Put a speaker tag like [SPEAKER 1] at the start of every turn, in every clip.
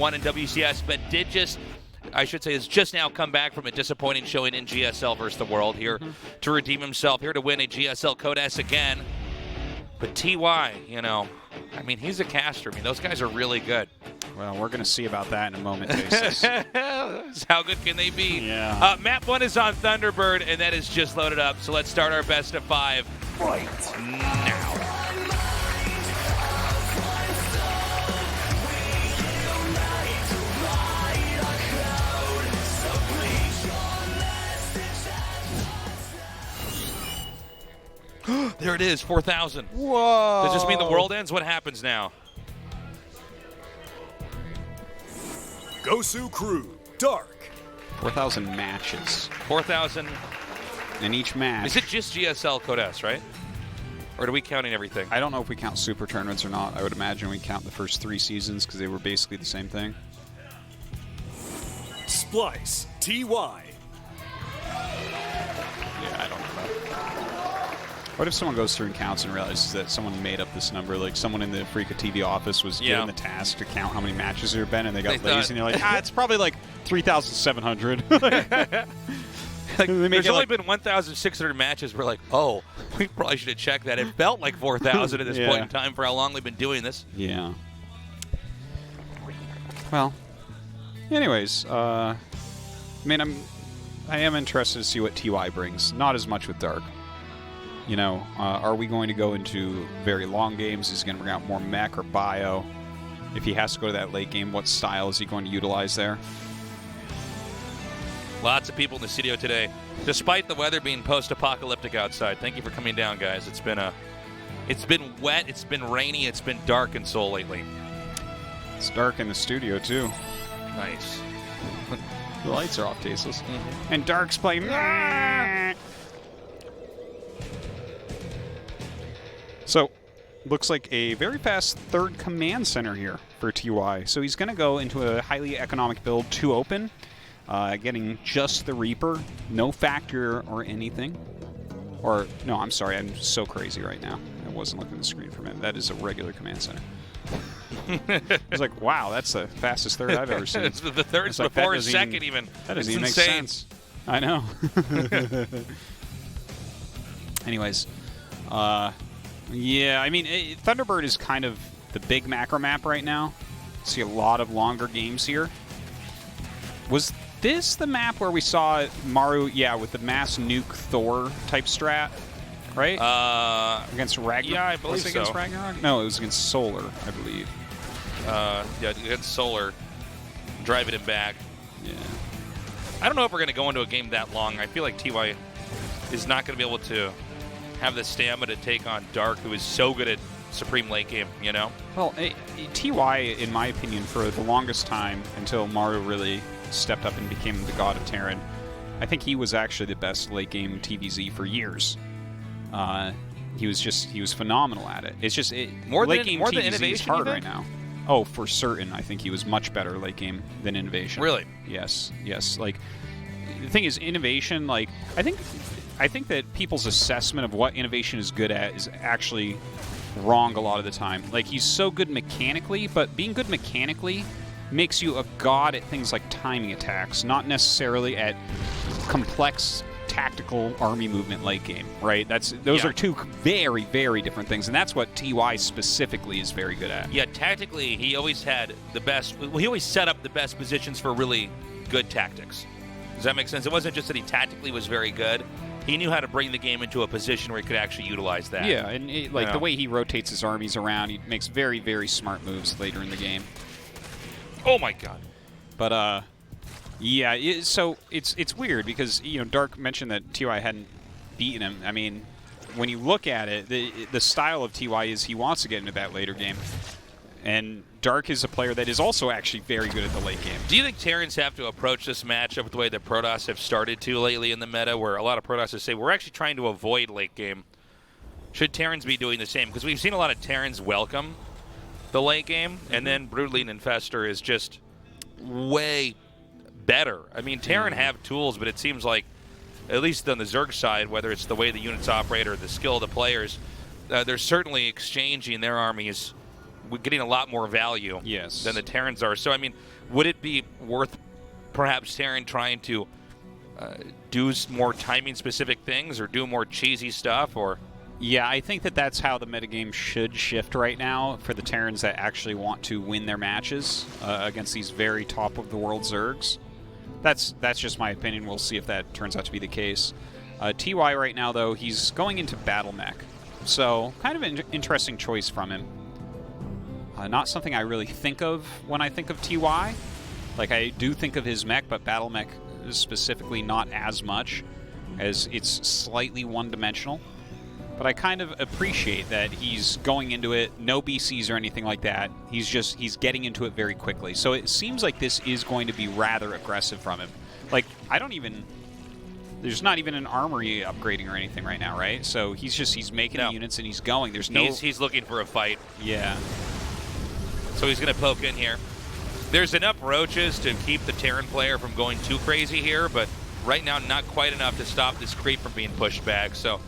[SPEAKER 1] won in WCS, but has just now come back from a disappointing showing in GSL versus the World here to redeem himself, here to win a GSL Code S again. But TY, he's a caster. Those guys are really good.
[SPEAKER 2] Well, we're going to see about that in a moment, Jason.
[SPEAKER 1] How good can they be?
[SPEAKER 2] Yeah.
[SPEAKER 1] Map 1 is on Thunderbird, and that is just loaded up. So let's start our best of 5 right now. There it is, 4,000.
[SPEAKER 2] Whoa.
[SPEAKER 1] Does this mean the world ends? What happens now?
[SPEAKER 3] Gosu Crew, Dark.
[SPEAKER 2] 4,000 matches.
[SPEAKER 1] 4,000.
[SPEAKER 2] And each match.
[SPEAKER 1] Is it just GSL Code S, right? Or are we counting everything?
[SPEAKER 2] I don't know if we count super tournaments or not. I would imagine we count the first 3 seasons because they were basically the same thing.
[SPEAKER 3] Splice, TY.
[SPEAKER 2] Yeah, I don't know. What if someone goes through and counts and realizes that someone made up this number? Like someone in the Freaka TV office was given the task to count how many matches there have been, and they got lazy, and they're like, it's probably like 3,700.
[SPEAKER 1] There's only been 1,600 matches. We're like, oh, we probably should have checked that. It felt like 4,000 at this point in time for how long we've been doing this.
[SPEAKER 2] Yeah. Well, anyways, I am interested to see what TY brings. Not as much with Dark. Are we going to go into very long games? Is he going to bring out more mech or bio? If he has to go to that late game, what style is he going to utilize there?
[SPEAKER 1] Lots of people in the studio today, despite the weather being post-apocalyptic outside. Thank you for coming down, guys. It's been wet, it's been rainy, it's been dark in Seoul lately.
[SPEAKER 2] It's dark in the studio too.
[SPEAKER 1] Nice.
[SPEAKER 2] The lights are off, tasteless. And Dark's playing. So, looks like a very fast third command center here for TY. So he's going to go into a highly economic build, 2 open, getting just the Reaper, no factor or anything. Or, no, I'm sorry, I'm so crazy right now. I wasn't looking at the screen for a minute. That is a regular command center. I was like, wow, that's the fastest third I've ever seen.
[SPEAKER 1] The third's before his second even.
[SPEAKER 2] That doesn't even make sense. I know. Anyways, yeah, Thunderbird is kind of the big macro map right now. See a lot of longer games here. Was this the map where we saw Maru, with the mass nuke Thor type strat, right? Against Ragnarok?
[SPEAKER 1] Yeah, I believe so.
[SPEAKER 2] Against Ragnarok? No, it was against Solar, I believe.
[SPEAKER 1] Against Solar, driving him back.
[SPEAKER 2] Yeah.
[SPEAKER 1] I don't know if we're going to go into a game that long. I feel like TY is not going to be able to have the stamina to take on Dark, who is so good at Supreme late game,
[SPEAKER 2] Well, TY, in my opinion, for the longest time, until Maru really stepped up and became the god of Terran, I think he was actually the best late game TVZ for years. He was phenomenal at it. It's just late game TVZ is hard right now. Oh, for certain. I think he was much better late game than Innovation.
[SPEAKER 1] Really?
[SPEAKER 2] Yes. Like, the thing is, Innovation, like, I think that people's assessment of what Innovation is good at is actually wrong a lot of the time. Like, he's so good mechanically, but being good mechanically makes you a god at things like timing attacks, not necessarily at complex tactical army movement late game, right? Those are two very, very different things, and that's what TY specifically is very good at.
[SPEAKER 1] Yeah, tactically, he always had the best. Well, he always set up the best positions for really good tactics. Does that make sense? It wasn't just that he tactically was very good. He knew how to bring the game into a position where he could actually utilize that.
[SPEAKER 2] Yeah, and the way he rotates his armies around, he makes very, very smart moves later in the game.
[SPEAKER 1] Oh my god.
[SPEAKER 2] But yeah, so it's weird because Dark mentioned that TY hadn't beaten him. I mean, when you look at it, the style of TY is he wants to get into that later game, and Dark is a player that is also actually very good at the late game.
[SPEAKER 1] Do you think Terrans have to approach this matchup the way that Protoss have started to lately in the meta, where a lot of Protoss say we're actually trying to avoid late game? Should Terrans be doing the same? Because we've seen a lot of Terrans welcome the late game, and then Broodling Infestor is just way better. I mean, Terran have tools, but it seems like, at least on the Zerg side, whether it's the way the units operate or the skill of the players, they're certainly exchanging their armies getting a lot more value
[SPEAKER 2] Yes.
[SPEAKER 1] than the Terrans are. So, I mean, would it be worth perhaps Terran trying to do more timing-specific things or do more cheesy stuff? Or
[SPEAKER 2] Yeah, I think that that's how the metagame should shift right now for the Terrans that actually want to win their matches against these very top-of-the-world Zergs. That's just my opinion. We'll see if that turns out to be the case. TY right now, though, he's going into Battle Mech. So, kind of an interesting choice from him. Not something I really think of when I think of TY. Like, I do think of his mech, but Battle Mech is specifically not as much, as it's slightly one-dimensional. But I kind of appreciate that he's going into it, no BCs or anything like that. He's getting into it very quickly. So it seems like this is going to be rather aggressive from him. Like, there's not even an armory upgrading or anything right now, right? So he's making the units and he's going. There's no...
[SPEAKER 1] He's looking for a fight.
[SPEAKER 2] Yeah.
[SPEAKER 1] So he's going to poke in here. There's enough roaches to keep the Terran player from going too crazy here, but right now not quite enough to stop this creep from being pushed back. So,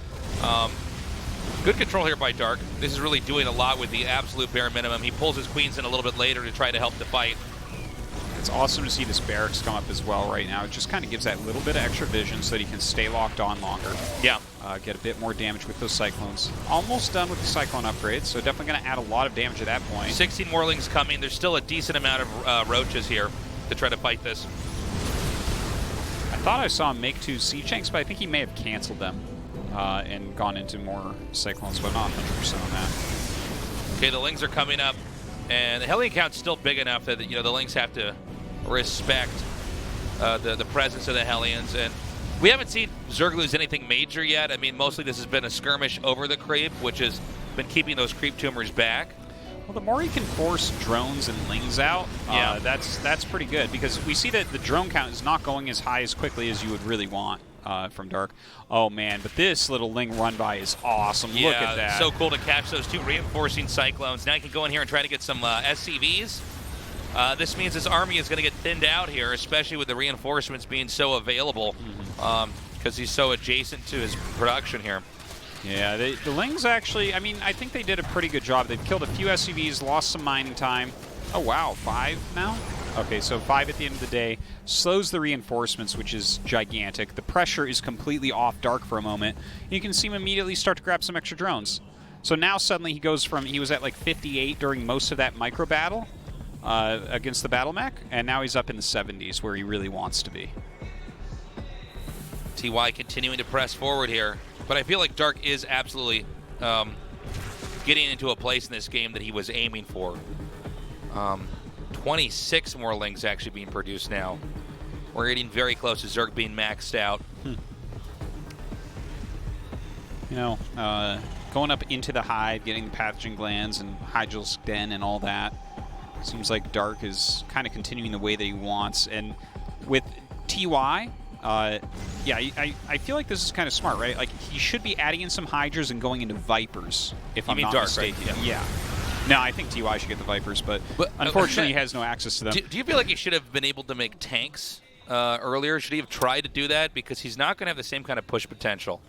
[SPEAKER 1] good control here by Dark. This is really doing a lot with the absolute bare minimum. He pulls his queens in a little bit later to try to help the fight.
[SPEAKER 2] It's awesome to see this barracks come up as well right now. It just kind of gives that little bit of extra vision so that he can stay locked on longer.
[SPEAKER 1] Yeah.
[SPEAKER 2] Get a bit more damage with those Cyclones. Almost done with the Cyclone upgrade, so definitely going to add a lot of damage at that point.
[SPEAKER 1] 16 Morlings coming. There's still a decent amount of roaches here to try to fight this.
[SPEAKER 2] I thought I saw him make 2 Siege Tanks, but I think he may have canceled them and gone into more Cyclones, but not 100% on that.
[SPEAKER 1] Okay, the Lings are coming up, and the Hellion count's still big enough that the Lings have to respect the presence of the Hellions, and we haven't seen Zerg lose anything major yet. I mean, mostly this has been a skirmish over the creep, which has been keeping those creep tumors back.
[SPEAKER 2] Well, the more you can force drones and Lings out,
[SPEAKER 1] yeah,
[SPEAKER 2] that's pretty good, because we see that the drone count is not going as high as quickly as you would really want from Dark. Oh man, but this little Ling run by is awesome.
[SPEAKER 1] Yeah,
[SPEAKER 2] look at that.
[SPEAKER 1] So cool to catch those 2 reinforcing Cyclones. Now you can go in here and try to get some SCVs. This means this army is going to get thinned out here, especially with the reinforcements being so available, because he's so adjacent to his production here.
[SPEAKER 2] Yeah, the Lings actually, I mean, I think they did a pretty good job. They've killed a few SCVs, lost some mining time. Oh wow, 5 now? Okay, so 5 at the end of the day. Slows the reinforcements, which is gigantic. The pressure is completely off Dark for a moment. You can see him immediately start to grab some extra drones. So now suddenly he goes from, he was at like 58 during most of that micro battle against the Battle Mech, and now he's up in the 70s where he really wants to be.
[SPEAKER 1] TY continuing to press forward here, but I feel like Dark is absolutely getting into a place in this game that he was aiming for. 26 more Lings actually being produced now. We're getting very close to Zerg being maxed out.
[SPEAKER 2] You know, going up into the hive, getting the pathogen glands and Hydral's den and all that. Seems like Dark is kind of continuing the way that he wants. And with TY, yeah, I feel like this is kind of smart, right? Like, he should be adding in some Hydras and going into Vipers, if I'm not mistaken.
[SPEAKER 1] Right?
[SPEAKER 2] Yeah. No, I think TY should get the Vipers, but unfortunately he has no access to them.
[SPEAKER 1] Do you feel like he should have been able to make tanks earlier? Should he have tried to do that? Because he's not going to have the same kind of push potential.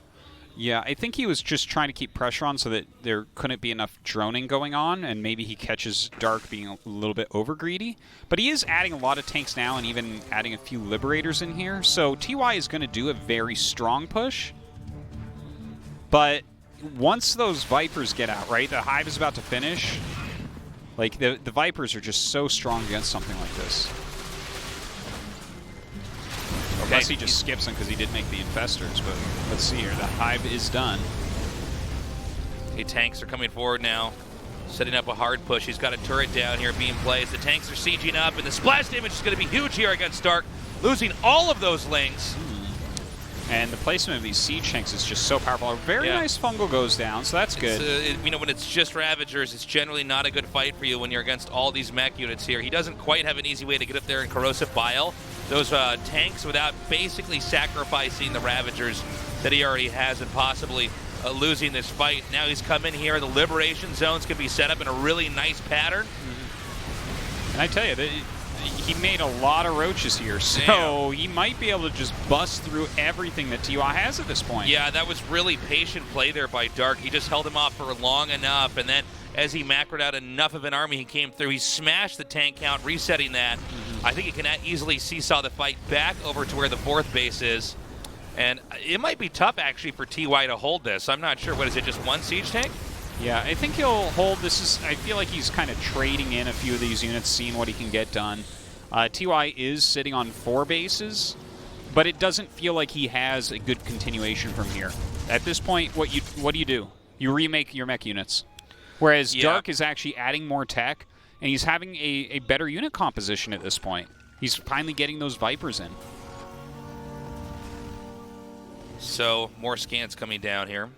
[SPEAKER 2] Yeah, I think he was just trying to keep pressure on so that there couldn't be enough droning going on, and maybe he catches Dark being a little bit over greedy. But he is adding a lot of tanks now and even adding a few Liberators in here. So TY is going to do a very strong push. But once those Vipers get out, right, the Hive is about to finish. Like, the Vipers are just so strong against something like this.
[SPEAKER 1] Okay.
[SPEAKER 2] Unless he just skips them because he did make the Infestors, but let's see here. The Hive is done.
[SPEAKER 1] Okay, tanks are coming forward now, setting up a hard push. He's got a turret down here being placed. The tanks are sieging up, and the splash damage is going to be huge here against Dark, losing all of those Lings.
[SPEAKER 2] And the placement of these siege tanks is just so powerful. A very nice fungal goes down, so that's good.
[SPEAKER 1] You know, when it's just Ravagers, it's generally not a good fight for you when you're against all these mech units here. He doesn't quite have an easy way to get up there in Corrosive Bile. Those tanks without basically sacrificing the Ravagers that he already has and possibly losing this fight. Now he's come in here. The liberation zones can be set up in a really nice pattern.
[SPEAKER 2] And I tell you, he made a lot of roaches here, so he might be able to just bust through everything that TY has at this point.
[SPEAKER 1] Yeah, that was really patient play there by Dark. He just held him off for long enough, and then as he macroed out enough of an army. He came through. He smashed the tank count, resetting that. I think he can easily seesaw the fight back over to where the 4th base is. And it might be tough, actually, for TY to hold this. I'm not sure. What is it, just 1 siege tank?
[SPEAKER 2] Yeah, I think he'll hold. I feel like he's kind of trading in a few of these units, seeing what he can get done. TY is sitting on 4 bases, but it doesn't feel like he has a good continuation from here. At this point, what do you do? You remake your mech units. Whereas Dark is actually adding more tech, and he's having a better unit composition at this point. He's finally getting those Vipers in.
[SPEAKER 1] So, more scans coming down here.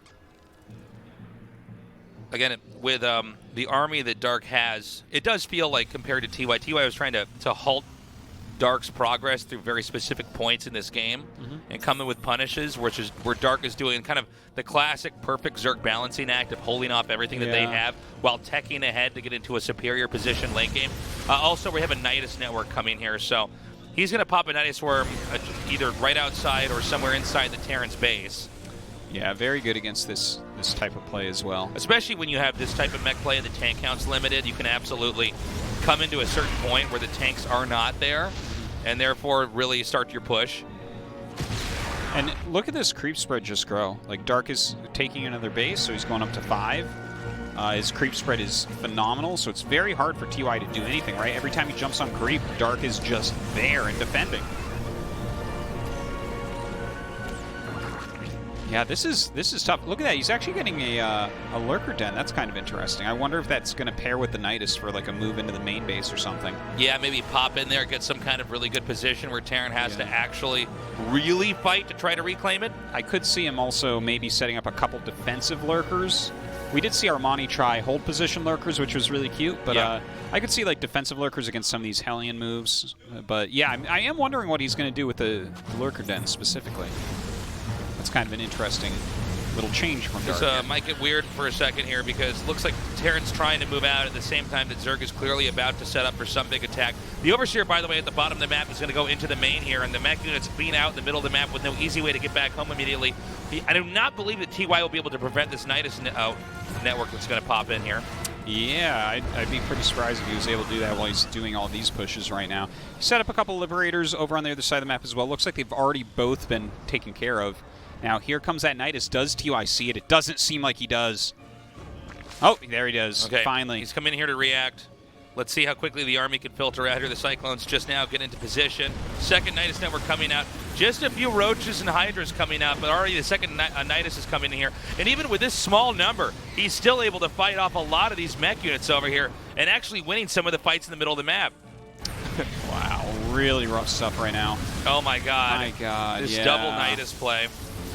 [SPEAKER 1] Again, with the army that Dark has, it does feel like, compared to TY, TY was trying to halt Dark's progress through very specific points in this game and come in with punishes, which is where Dark is doing kind of the classic perfect Zerg balancing act of holding off everything that they have while teching ahead to get into a superior position late game. Also, we have a Nidus network coming here, so he's going to pop a Nidus Worm either right outside or somewhere inside the Terran's base.
[SPEAKER 2] Yeah, very good against this type of play as well.
[SPEAKER 1] Especially when you have this type of mech play and the tank count's limited, you can absolutely come into a certain point where the tanks are not there, and therefore really start your push.
[SPEAKER 2] And look at this creep spread just grow. Like, Dark is taking another base, so he's going up to 5. His creep spread is phenomenal, so it's very hard for TY to do anything, right? Every time he jumps on creep, Dark is just there and defending. Yeah, this is tough. Look at that. He's actually getting a lurker den. That's kind of interesting. I wonder if that's going to pair with the Nidus for like a move into the main base or something.
[SPEAKER 1] Yeah, maybe pop in there, get some kind of really good position where Terran has to actually really fight to try to reclaim it.
[SPEAKER 2] I could see him also maybe setting up a couple defensive lurkers. We did see Armani try hold position lurkers, which was really cute, but I could see like defensive lurkers against some of these Hellion moves. But yeah, I am wondering what he's going to do with the lurker den specifically. It's kind of an interesting little change from Dark.
[SPEAKER 1] This might get weird for a second here because it looks like Terran's trying to move out at the same time that Zerg is clearly about to set up for some big attack. The Overseer, by the way, at the bottom of the map is going to go into the main here, and the mech unit's being out in the middle of the map with no easy way to get back home immediately. I do not believe that TY will be able to prevent this Nidus network that's going to pop in here.
[SPEAKER 2] Yeah, I'd be pretty surprised if he was able to do that while he's doing all these pushes right now. He set up a couple Liberators over on the other side of the map as well. Looks like they've already both been taken care of. Now, here comes that Nidus. Does TY see it? It doesn't seem like he does. Oh, there he does.
[SPEAKER 1] Okay.
[SPEAKER 2] Finally.
[SPEAKER 1] He's coming in here to react. Let's see how quickly the army can filter out here. The Cyclones just now get into position. Second Nidus network coming out. Just a few Roaches and Hydras coming out, but already the second Nidus is coming in here. And even with this small number, he's still able to fight off a lot of these mech units over here and actually winning some of the fights in the middle of the map.
[SPEAKER 2] Wow, really rough stuff right now.
[SPEAKER 1] Oh my God.
[SPEAKER 2] My God,
[SPEAKER 1] This double Nidus play.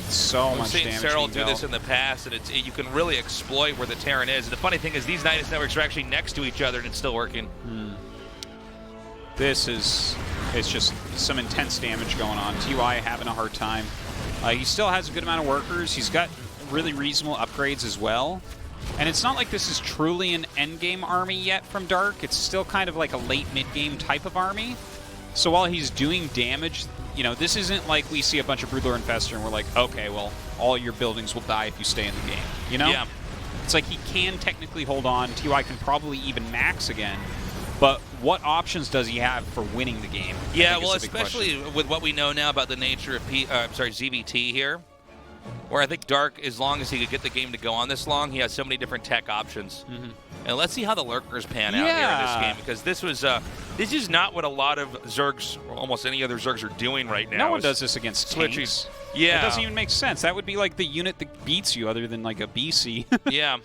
[SPEAKER 2] So much
[SPEAKER 1] We've seen
[SPEAKER 2] damage.
[SPEAKER 1] Cyril do this in the past, and you can really exploit where the Terran is. And the funny thing is, these Nidus networks are actually next to each other, and it's still working.
[SPEAKER 2] It's just some intense damage going on. TY having a hard time. He still has a good amount of workers. He's got really reasonable upgrades as well. And it's not like this is truly an endgame army yet from Dark. It's still kind of like a late mid-game type of army. So while he's doing damage, you know, this isn't like we see a bunch of Broodlord Infestor and we're like, okay, well, all your buildings will die if you stay in the game, you know?
[SPEAKER 1] Yeah.
[SPEAKER 2] It's like he can technically hold on. TY can probably even max again. But what options does he have for winning the game?
[SPEAKER 1] Yeah, well, especially with what we know now about the nature of ZVT here, where I think Dark, as long as he could get the game to go on this long, he has so many different tech options. And let's see how the Lurkers pan out here in this game, because this is not what a lot of Zergs, or almost any other Zergs, are doing right now.
[SPEAKER 2] No one does this against tanks.
[SPEAKER 1] Yeah.
[SPEAKER 2] It doesn't even make sense. That would be like the unit that beats you other than like a BC.
[SPEAKER 1] Yeah.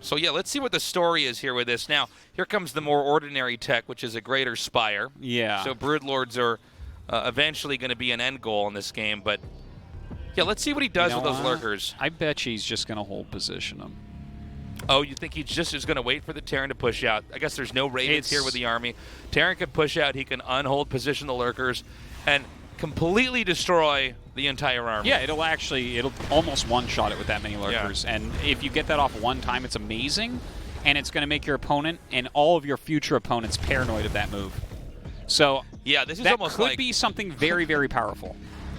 [SPEAKER 1] So yeah, let's see what the story is here with this. Now, here comes the more ordinary tech, which is a greater Spire.
[SPEAKER 2] Yeah.
[SPEAKER 1] So Broodlords are eventually going to be an end goal in this game, but yeah, let's see what he does with those Lurkers.
[SPEAKER 2] I bet you he's just going to hold position them.
[SPEAKER 1] Oh, you think he just is going to wait for the Terran to push out? I guess there's no Ravens here with the army. Terran can push out. He can unhold position the Lurkers and completely destroy the entire army.
[SPEAKER 2] Yeah, it'll almost one-shot it with that many Lurkers. Yeah. And if you get that off one time, it's amazing. And it's going to make your opponent and all of your future opponents paranoid of that move. So
[SPEAKER 1] yeah, this is
[SPEAKER 2] that
[SPEAKER 1] almost
[SPEAKER 2] could be something very, very powerful.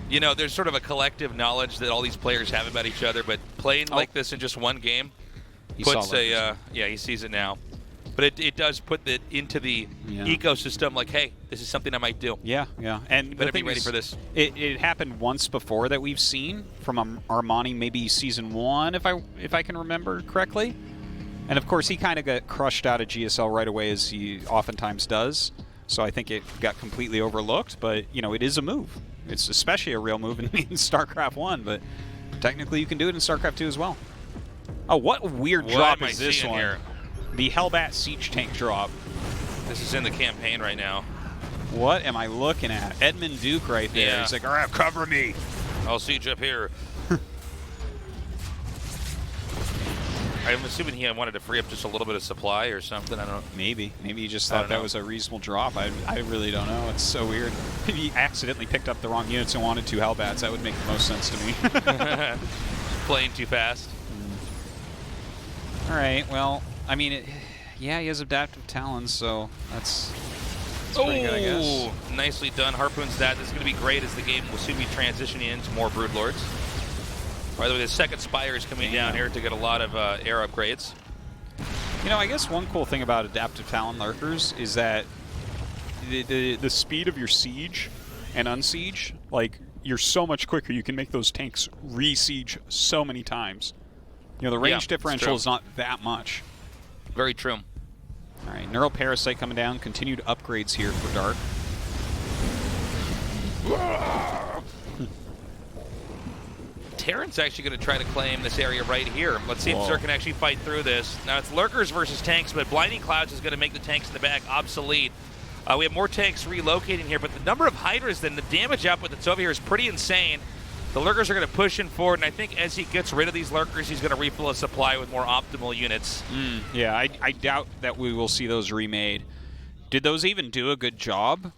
[SPEAKER 1] You know, there's sort of a collective knowledge that all these players have about each other, but playing like this in just one game,
[SPEAKER 2] He saw
[SPEAKER 1] puts a
[SPEAKER 2] lurkers.
[SPEAKER 1] yeah, he sees it now. But it does put it into the ecosystem like, hey, this is something I might do.
[SPEAKER 2] Yeah, yeah. And
[SPEAKER 1] You better
[SPEAKER 2] the thing
[SPEAKER 1] be ready
[SPEAKER 2] is,
[SPEAKER 1] for this.
[SPEAKER 2] It happened once before that we've seen from Armani, maybe season 1, if I can remember correctly. And of course, he kind of got crushed out of GSL right away, as he oftentimes does. So I think it got completely overlooked. But it is a move. It's especially a real move in StarCraft 1, but technically you can do it in StarCraft 2 as well. Oh, what weird drop is this one?
[SPEAKER 1] Here?
[SPEAKER 2] The Hellbat Siege Tank drop.
[SPEAKER 1] This is in the campaign right now.
[SPEAKER 2] What am I looking at? Edmund Duke right there.
[SPEAKER 1] Yeah.
[SPEAKER 2] He's like, all right, cover me.
[SPEAKER 1] I'll siege up here. I'm assuming he wanted to free up just a little bit of supply or something. I don't know.
[SPEAKER 2] Maybe he just thought that was a reasonable drop. I really don't know. It's so weird. If he accidentally picked up the wrong units and wanted 2 Hellbats, that would make the most sense to me.
[SPEAKER 1] Playing too fast.
[SPEAKER 2] All right, well, I mean, yeah, he has adaptive talons, so that's pretty good, I guess.
[SPEAKER 1] Nicely done. Harpoon's that. This is going to be great as the game will soon be transitioning into more Broodlords. By the way, the second Spire is coming down here to get a lot of air upgrades.
[SPEAKER 2] I guess one cool thing about adaptive talon lurkers is that the speed of your siege and unsiege, like, you're so much quicker. You can make those tanks re-siege so many times. The range differential is not that much.
[SPEAKER 1] Very true.
[SPEAKER 2] All right, Neural Parasite coming down. Continued upgrades here for Dark.
[SPEAKER 1] Terran's actually going to try to claim this area right here. Let's see if Zerg can actually fight through this. Now, it's Lurkers versus tanks, but Blinding Clouds is going to make the tanks in the back obsolete. We have more tanks relocating here, but the number of Hydras and the damage output that's over here is pretty insane. The Lurkers are going to push in forward, and I think as he gets rid of these Lurkers, he's going to refill his supply with more optimal units.
[SPEAKER 2] Yeah, I doubt that we will see those remade. Did those even do a good job?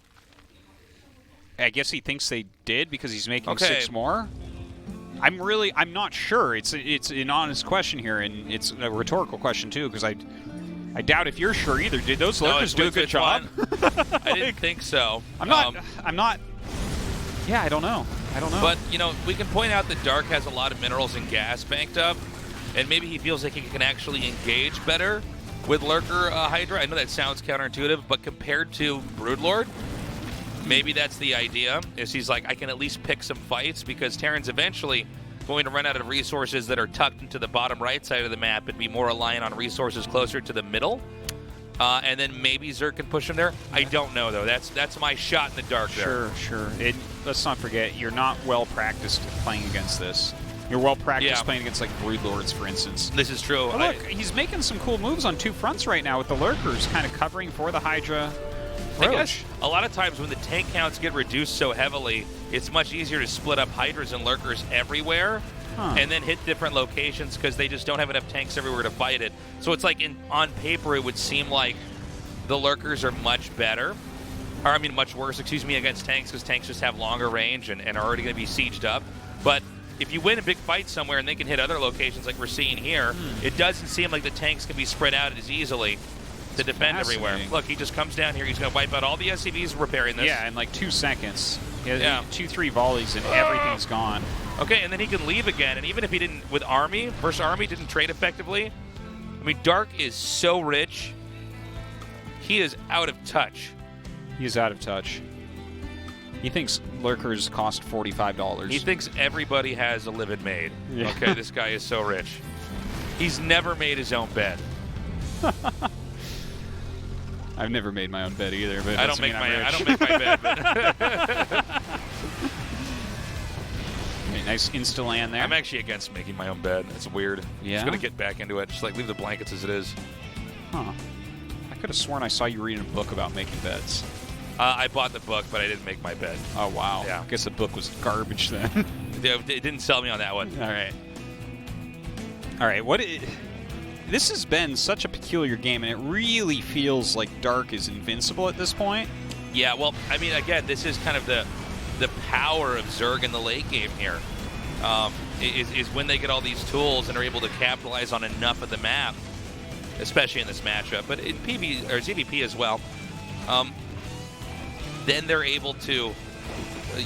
[SPEAKER 2] I guess he thinks they did because he's making 6 more. I'm not sure. It's an honest question here, and it's a rhetorical question too, because I doubt if you're sure either. Did those Lurkers do a good job?
[SPEAKER 1] I didn't think so.
[SPEAKER 2] I'm not. Yeah, I don't know.
[SPEAKER 1] But, we can point out that Dark has a lot of minerals and gas banked up, and maybe he feels like he can actually engage better with Lurker Hydra. I know that sounds counterintuitive, but compared to Broodlord, maybe that's the idea, is he's like, I can at least pick some fights, because Terran's eventually going to run out of resources that are tucked into the bottom right side of the map and be more reliant on resources closer to the middle. And then maybe Zerg can push him there. I don't know, though. That's my shot in the dark there.
[SPEAKER 2] Sure. Let's not forget, you're not well practiced playing against this. You're well practiced playing against, like, Broodlords, for instance.
[SPEAKER 1] This is true.
[SPEAKER 2] But look, he's making some cool moves on 2 fronts right now with the Lurkers, kind of covering for the Hydra.
[SPEAKER 1] I guess a lot of times when the tank counts get reduced so heavily, it's much easier to split up Hydras and Lurkers everywhere. And then hit different locations because they just don't have enough tanks everywhere to fight it. So it's like on paper it would seem like the Lurkers are much better, or I mean much worse, against tanks, because tanks just have longer range and are already going to be sieged up. But if you win a big fight somewhere and they can hit other locations like we're seeing here, it doesn't seem like the tanks can be spread out as easily to defend everywhere. Look, he just comes down here, he's going to wipe out all the SCVs repairing this.
[SPEAKER 2] Yeah, in like 2 seconds. 2-3 volleys and everything's gone.
[SPEAKER 1] Okay, and then he can leave again, and even if he didn't, with Army, versus Army, didn't trade effectively, I mean, Dark is so rich, he is out of touch.
[SPEAKER 2] He's out of touch. He thinks Lurkers cost $45.
[SPEAKER 1] He thinks everybody has a livid maid.
[SPEAKER 2] Yeah.
[SPEAKER 1] Okay, this guy is so rich. He's never made his own bed.
[SPEAKER 2] I've never made my own bed either, but
[SPEAKER 1] I don't make my bed. But
[SPEAKER 2] Okay, nice insta-land there.
[SPEAKER 1] I'm actually against making my own bed. It's weird.
[SPEAKER 2] Yeah?
[SPEAKER 1] I'm just going to get back into it. Just like leave the blankets as it is.
[SPEAKER 2] Huh. I could have sworn I saw you reading a book about making beds.
[SPEAKER 1] I bought the book, but I didn't make my bed.
[SPEAKER 2] Oh, wow.
[SPEAKER 1] Yeah.
[SPEAKER 2] I guess the book was garbage then.
[SPEAKER 1] It didn't sell me on that one.
[SPEAKER 2] All right. This has been such a peculiar game, and it really feels like Dark is invincible at this point.
[SPEAKER 1] Yeah, well, I mean, again, this is kind of the power of Zerg in the late game here. Is when they get all these tools and are able to capitalize on enough of the map, especially in this matchup, but in PvP or ZVP as well. Then they're able to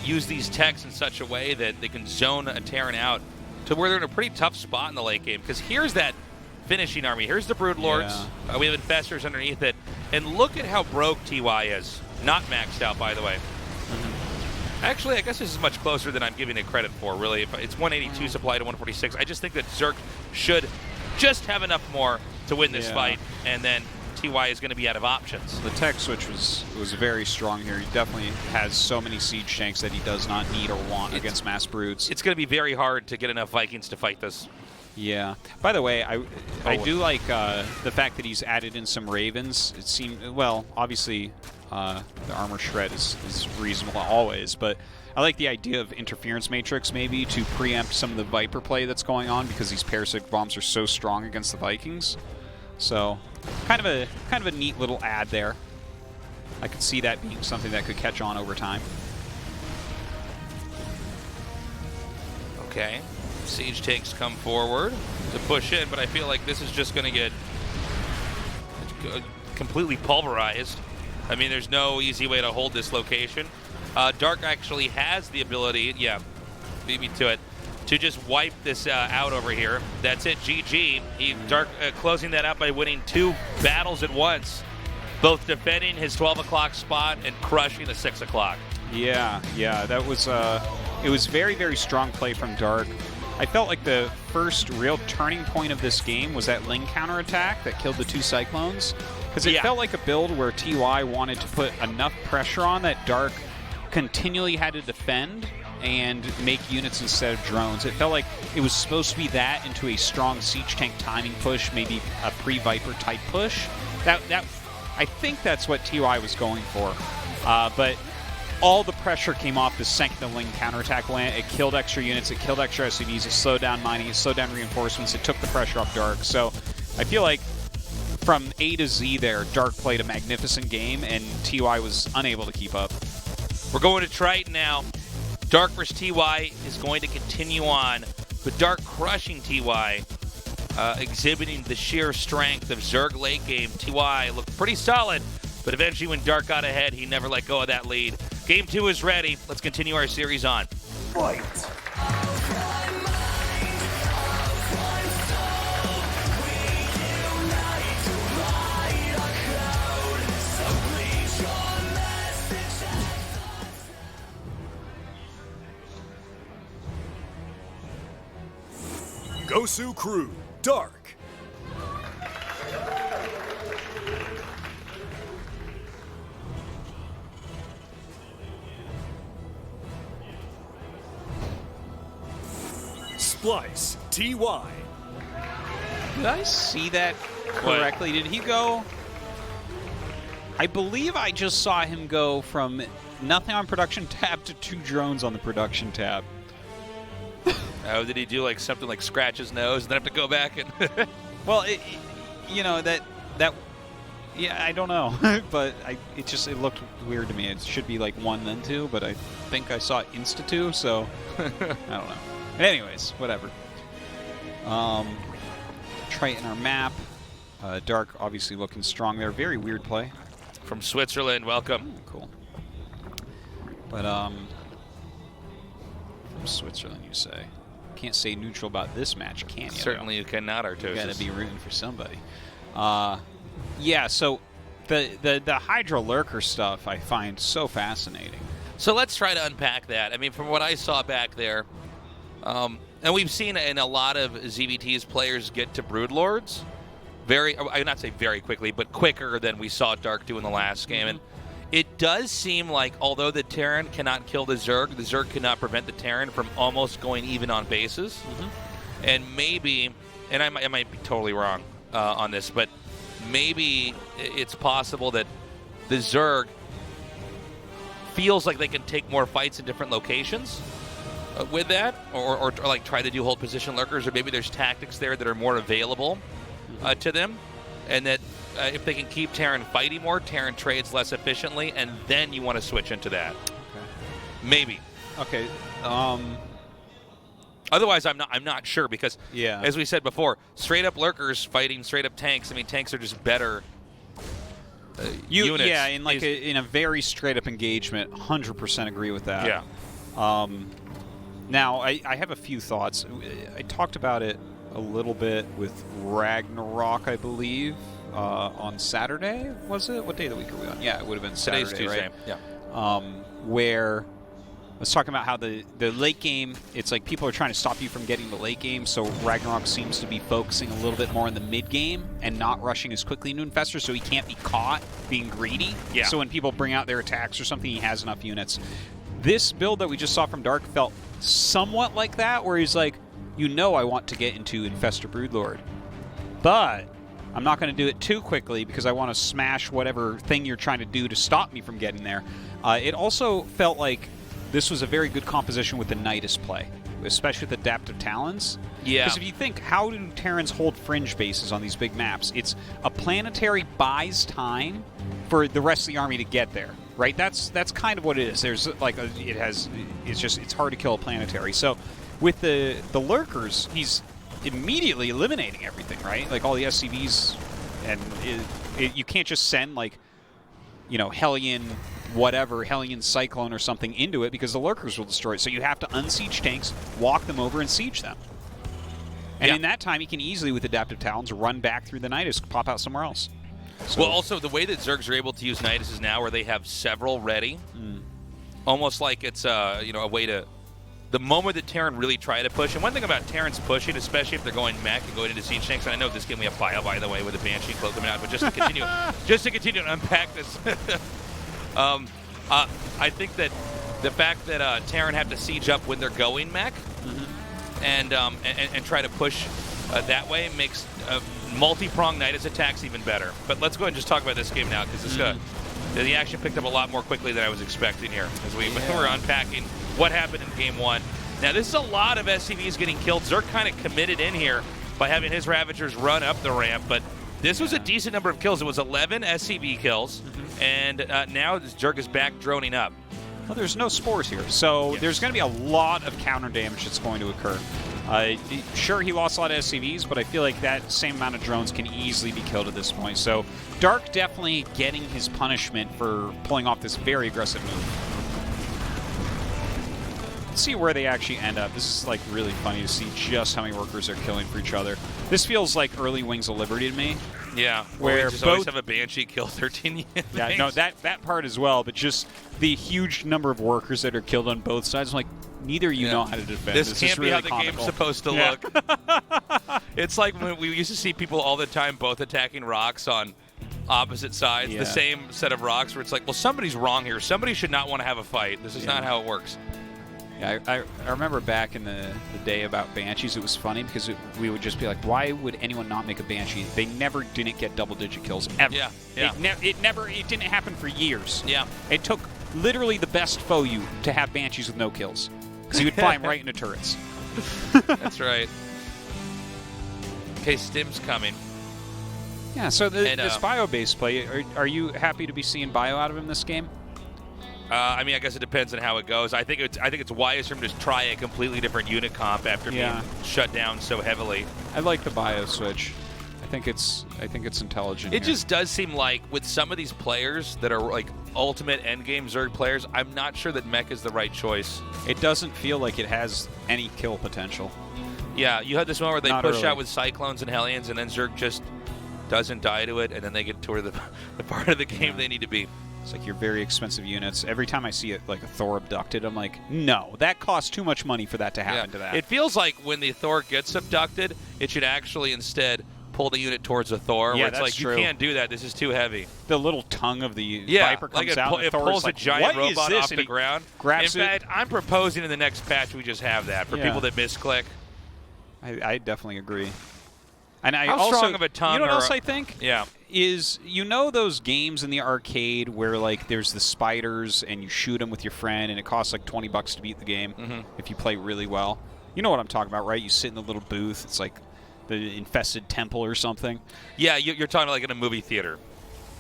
[SPEAKER 1] use these techs in such a way that they can zone a Terran out to where they're in a pretty tough spot in the late game. Because here's that finishing army. Here's the Broodlords.
[SPEAKER 2] Yeah.
[SPEAKER 1] We have Infestors underneath it. And look at how broke TY is. Not maxed out, by the way. Actually, I guess this is much closer than I'm giving it credit for, really. If it's 182 supply to 146. I just think that Zerg should just have enough more to win this fight, and then TY is going to be out of options.
[SPEAKER 2] The tech switch was very strong here. He definitely has so many siege tanks that he does not need or want against mass brutes.
[SPEAKER 1] It's going to be very hard to get enough Vikings to fight this.
[SPEAKER 2] Yeah. By the way, I do like the fact that he's added in some Ravens. It seemed, well, obviously the armor shred is reasonable always, but I like the idea of interference matrix maybe to preempt some of the Viper play that's going on because these parasitic bombs are so strong against the Vikings. So kind of a neat little ad there. I could see that being something that could catch on over time.
[SPEAKER 1] Okay. Siege tanks come forward to push in, but I feel like this is just going to get completely pulverized. I mean, there's no easy way to hold this location. Dark actually has the ability, beat me to it, to just wipe this out over here. That's it, GG. Dark closing that out by winning 2 battles at once, both defending his 12 o'clock spot and crushing the 6 o'clock.
[SPEAKER 2] Yeah, that was it was very, very strong play from Dark. I felt like the first real turning point of this game was that Ling counterattack that killed the 2 Cyclones. Because it felt like a build where TY wanted to put enough pressure on that Dark continually had to defend and make units instead of drones. It felt like it was supposed to be that into a strong siege tank timing push, maybe a pre-Viper type push. That I think that's what TY was going for. But all the pressure came off the second the Ling counterattack went. It killed extra units, it killed extra SCVs, it slowed down mining, it slowed down reinforcements, it took the pressure off Dark. So I feel like from A to Z there, Dark played a magnificent game, and TY was unable to keep up.
[SPEAKER 1] We're going to Triton now. Dark versus TY is going to continue on, but Dark crushing TY, exhibiting the sheer strength of Zerg late game. TY looked pretty solid, but eventually when Dark got ahead, he never let go of that lead. Game 2 is ready. Let's continue our series on.
[SPEAKER 3] Fight! Gosu Crew, Dark. Splice, TY.
[SPEAKER 2] Did I see that correctly? Did he go? I believe I just saw him go from nothing on production tab to 2 drones on the production tab.
[SPEAKER 1] Oh, did he do like something like scratch his nose and then have to go back and?
[SPEAKER 2] Well, you know that yeah, I don't know, but it looked weird to me. It should be like 1 then 2, but I think I saw insta 2, so I don't know. But anyways, whatever. Triton our map. Dark obviously looking strong there. Very weird play.
[SPEAKER 1] From Switzerland, welcome.
[SPEAKER 2] Cool. But from Switzerland, you say? Can't say neutral about this match, can you?
[SPEAKER 1] Certainly you cannot, Artosis.
[SPEAKER 2] You gotta be rooting for somebody. Yeah, so the Hydra Lurker stuff I find so fascinating.
[SPEAKER 1] So let's try to unpack that. I mean, from what I saw back there, and we've seen in a lot of ZVT's players get to Broodlords I would not say very quickly, but quicker than we saw Dark do in the last game. And it does seem like, although the Terran cannot kill the Zerg cannot prevent the Terran from almost going even on bases. And maybe, and I might be totally wrong on this, but maybe it's possible that the Zerg feels like they can take more fights in different locations with that, or like try to do hold position lurkers, or maybe there's tactics there that are more available to them, and that if they can keep Terran fighting more, Terran trades less efficiently, and then you want to switch into that.
[SPEAKER 2] Okay.
[SPEAKER 1] Maybe.
[SPEAKER 2] Okay.
[SPEAKER 1] Otherwise, I'm not sure, because as we said before, straight up lurkers fighting straight up tanks. I mean, tanks are just better units.
[SPEAKER 2] Yeah, in like in a very straight up engagement, 100% agree with that.
[SPEAKER 1] Yeah.
[SPEAKER 2] Now I have a few thoughts. I talked about it a little bit with Ragnarok, I believe, on Saturday, was it? What day of the week are we on? Yeah, it would have been Saturday,
[SPEAKER 1] Today's Tuesday.
[SPEAKER 2] right?
[SPEAKER 1] Yeah.
[SPEAKER 2] Where I was talking about how the late game, it's like people are trying to stop you from getting the late game, so Ragnarok seems to be focusing a little bit more in the mid game and not rushing as quickly into Infestor, so he can't be caught being greedy.
[SPEAKER 1] Yeah.
[SPEAKER 2] So when people bring out their attacks or something, he has enough units. This build that we just saw from Dark felt somewhat like that, where he's like, I want to get into Infestor Broodlord, but I'm not going to do it too quickly because I want to smash whatever thing you're trying to do to stop me from getting there. It also felt like this was a very good composition with the Nidus play, especially with Adaptive Talons.
[SPEAKER 1] Yeah.
[SPEAKER 2] Because if you think, how do Terrans hold fringe bases on these big maps? It's a planetary buys time for the rest of the army to get there, right? That's kind of what it is. There's like it's hard to kill a planetary. So with the lurkers, he's immediately eliminating everything, right? Like all the SCVs, and you can't just send like, Hellion Cyclone or something into it because the lurkers will destroy it. So you have to unsiege tanks, walk them over, and siege them. And in that time, he can easily, with Adaptive Talons, run back through the Nidus, pop out somewhere else. So,
[SPEAKER 1] well, also, the way that Zergs are able to use Nidus is now where they have several ready. Almost like it's a way to... The moment that Terran really try to push, and one thing about Terrans pushing, especially if they're going mech and going into siege tanks, and I know this game we have Bio, by the way, with the Banshee cloak coming out, but just to continue to unpack this, I think that the fact that Terran have to siege up when they're going mech and try to push that way makes multi-pronged Nidus attacks even better. But let's go ahead and just talk about this game now, because the action picked up a lot more quickly than I was expecting here as we were unpacking what happened in Game 1. Now, this is a lot of SCVs getting killed. Zerg kind of committed in here by having his Ravagers run up the ramp, but this was a decent number of kills. It was 11 SCV kills, and now Zerg is back droning up.
[SPEAKER 2] Well, there's no spores here, so there's going to be a lot of counter damage that's going to occur. Sure, he lost a lot of SCVs, but I feel like that same amount of drones can easily be killed at this point. So Dark definitely getting his punishment for pulling off this very aggressive move. Let's see where they actually end up. This is like really funny to see just how many workers are killing for each other. This feels like early Wings of Liberty to me.
[SPEAKER 1] Yeah,
[SPEAKER 2] where
[SPEAKER 1] we just always have a Banshee kill 13 units.
[SPEAKER 2] Yeah, no, that part as well, but just the huge number of workers that are killed on both sides. I'm like, neither of you know how to defend.
[SPEAKER 1] This can't be
[SPEAKER 2] really
[SPEAKER 1] how the game's supposed to look. It's like when we used to see people all the time both attacking rocks on opposite sides, the same set of rocks, where it's like, well, somebody's wrong here. Somebody should not want to have a fight. This is not how it works.
[SPEAKER 2] Yeah, I remember back in the day about Banshees, it was funny because we would just be like, why would anyone not make a Banshee? They never didn't get double-digit kills, ever.
[SPEAKER 1] Yeah.
[SPEAKER 2] It didn't happen for years.
[SPEAKER 1] Yeah.
[SPEAKER 2] It took literally the best foe you to have Banshees with no kills because he would fly them right into turrets.
[SPEAKER 1] That's right. Okay, Stim's coming.
[SPEAKER 2] Yeah, so this bio-based play, are you happy to be seeing bio out of him this game?
[SPEAKER 1] I mean, I guess it depends on how it goes. I think it's wise for him to try a completely different unit comp after being shut down so heavily.
[SPEAKER 2] I like the bio switch. I think it's intelligent.
[SPEAKER 1] It just does seem like with some of these players that are like ultimate endgame Zerg players, I'm not sure that mech is the right choice.
[SPEAKER 2] It doesn't feel like it has any kill potential.
[SPEAKER 1] Yeah, you had this one where they
[SPEAKER 2] Not
[SPEAKER 1] push
[SPEAKER 2] early.
[SPEAKER 1] out with Cyclones and Hellions, and then Zerg just doesn't die to it, and then they get toward the part of the game they need to be.
[SPEAKER 2] It's like your very expensive units. Every time I see it, like a Thor abducted, I'm like, no, that costs too much money for that to happen to that.
[SPEAKER 1] It feels like when the Thor gets abducted, it should actually instead pull the unit towards a Thor.
[SPEAKER 2] Yeah,
[SPEAKER 1] where it's
[SPEAKER 2] that's
[SPEAKER 1] like,
[SPEAKER 2] true.
[SPEAKER 1] you can't do that. This is too heavy.
[SPEAKER 2] The little tongue of the Viper comes
[SPEAKER 1] like
[SPEAKER 2] out, and
[SPEAKER 1] it
[SPEAKER 2] Thor's
[SPEAKER 1] pulls
[SPEAKER 2] like,
[SPEAKER 1] a giant
[SPEAKER 2] what is
[SPEAKER 1] robot
[SPEAKER 2] this?
[SPEAKER 1] off
[SPEAKER 2] And
[SPEAKER 1] the
[SPEAKER 2] he
[SPEAKER 1] ground.
[SPEAKER 2] grabs
[SPEAKER 1] In
[SPEAKER 2] it.
[SPEAKER 1] fact, I'm proposing in the next patch we just have that for people that misclick.
[SPEAKER 2] I definitely agree. And I
[SPEAKER 1] How
[SPEAKER 2] also,
[SPEAKER 1] strong of a tongue
[SPEAKER 2] you know what
[SPEAKER 1] or
[SPEAKER 2] else
[SPEAKER 1] a-
[SPEAKER 2] I think?
[SPEAKER 1] Yeah.
[SPEAKER 2] Is those games in the arcade where like there's the spiders and you shoot them with your friend and it costs like $20 to beat the game if you play really well. You know what I'm talking about, right? You sit in the little booth. It's like the infested temple or something.
[SPEAKER 1] Yeah, you're talking like in a movie theater.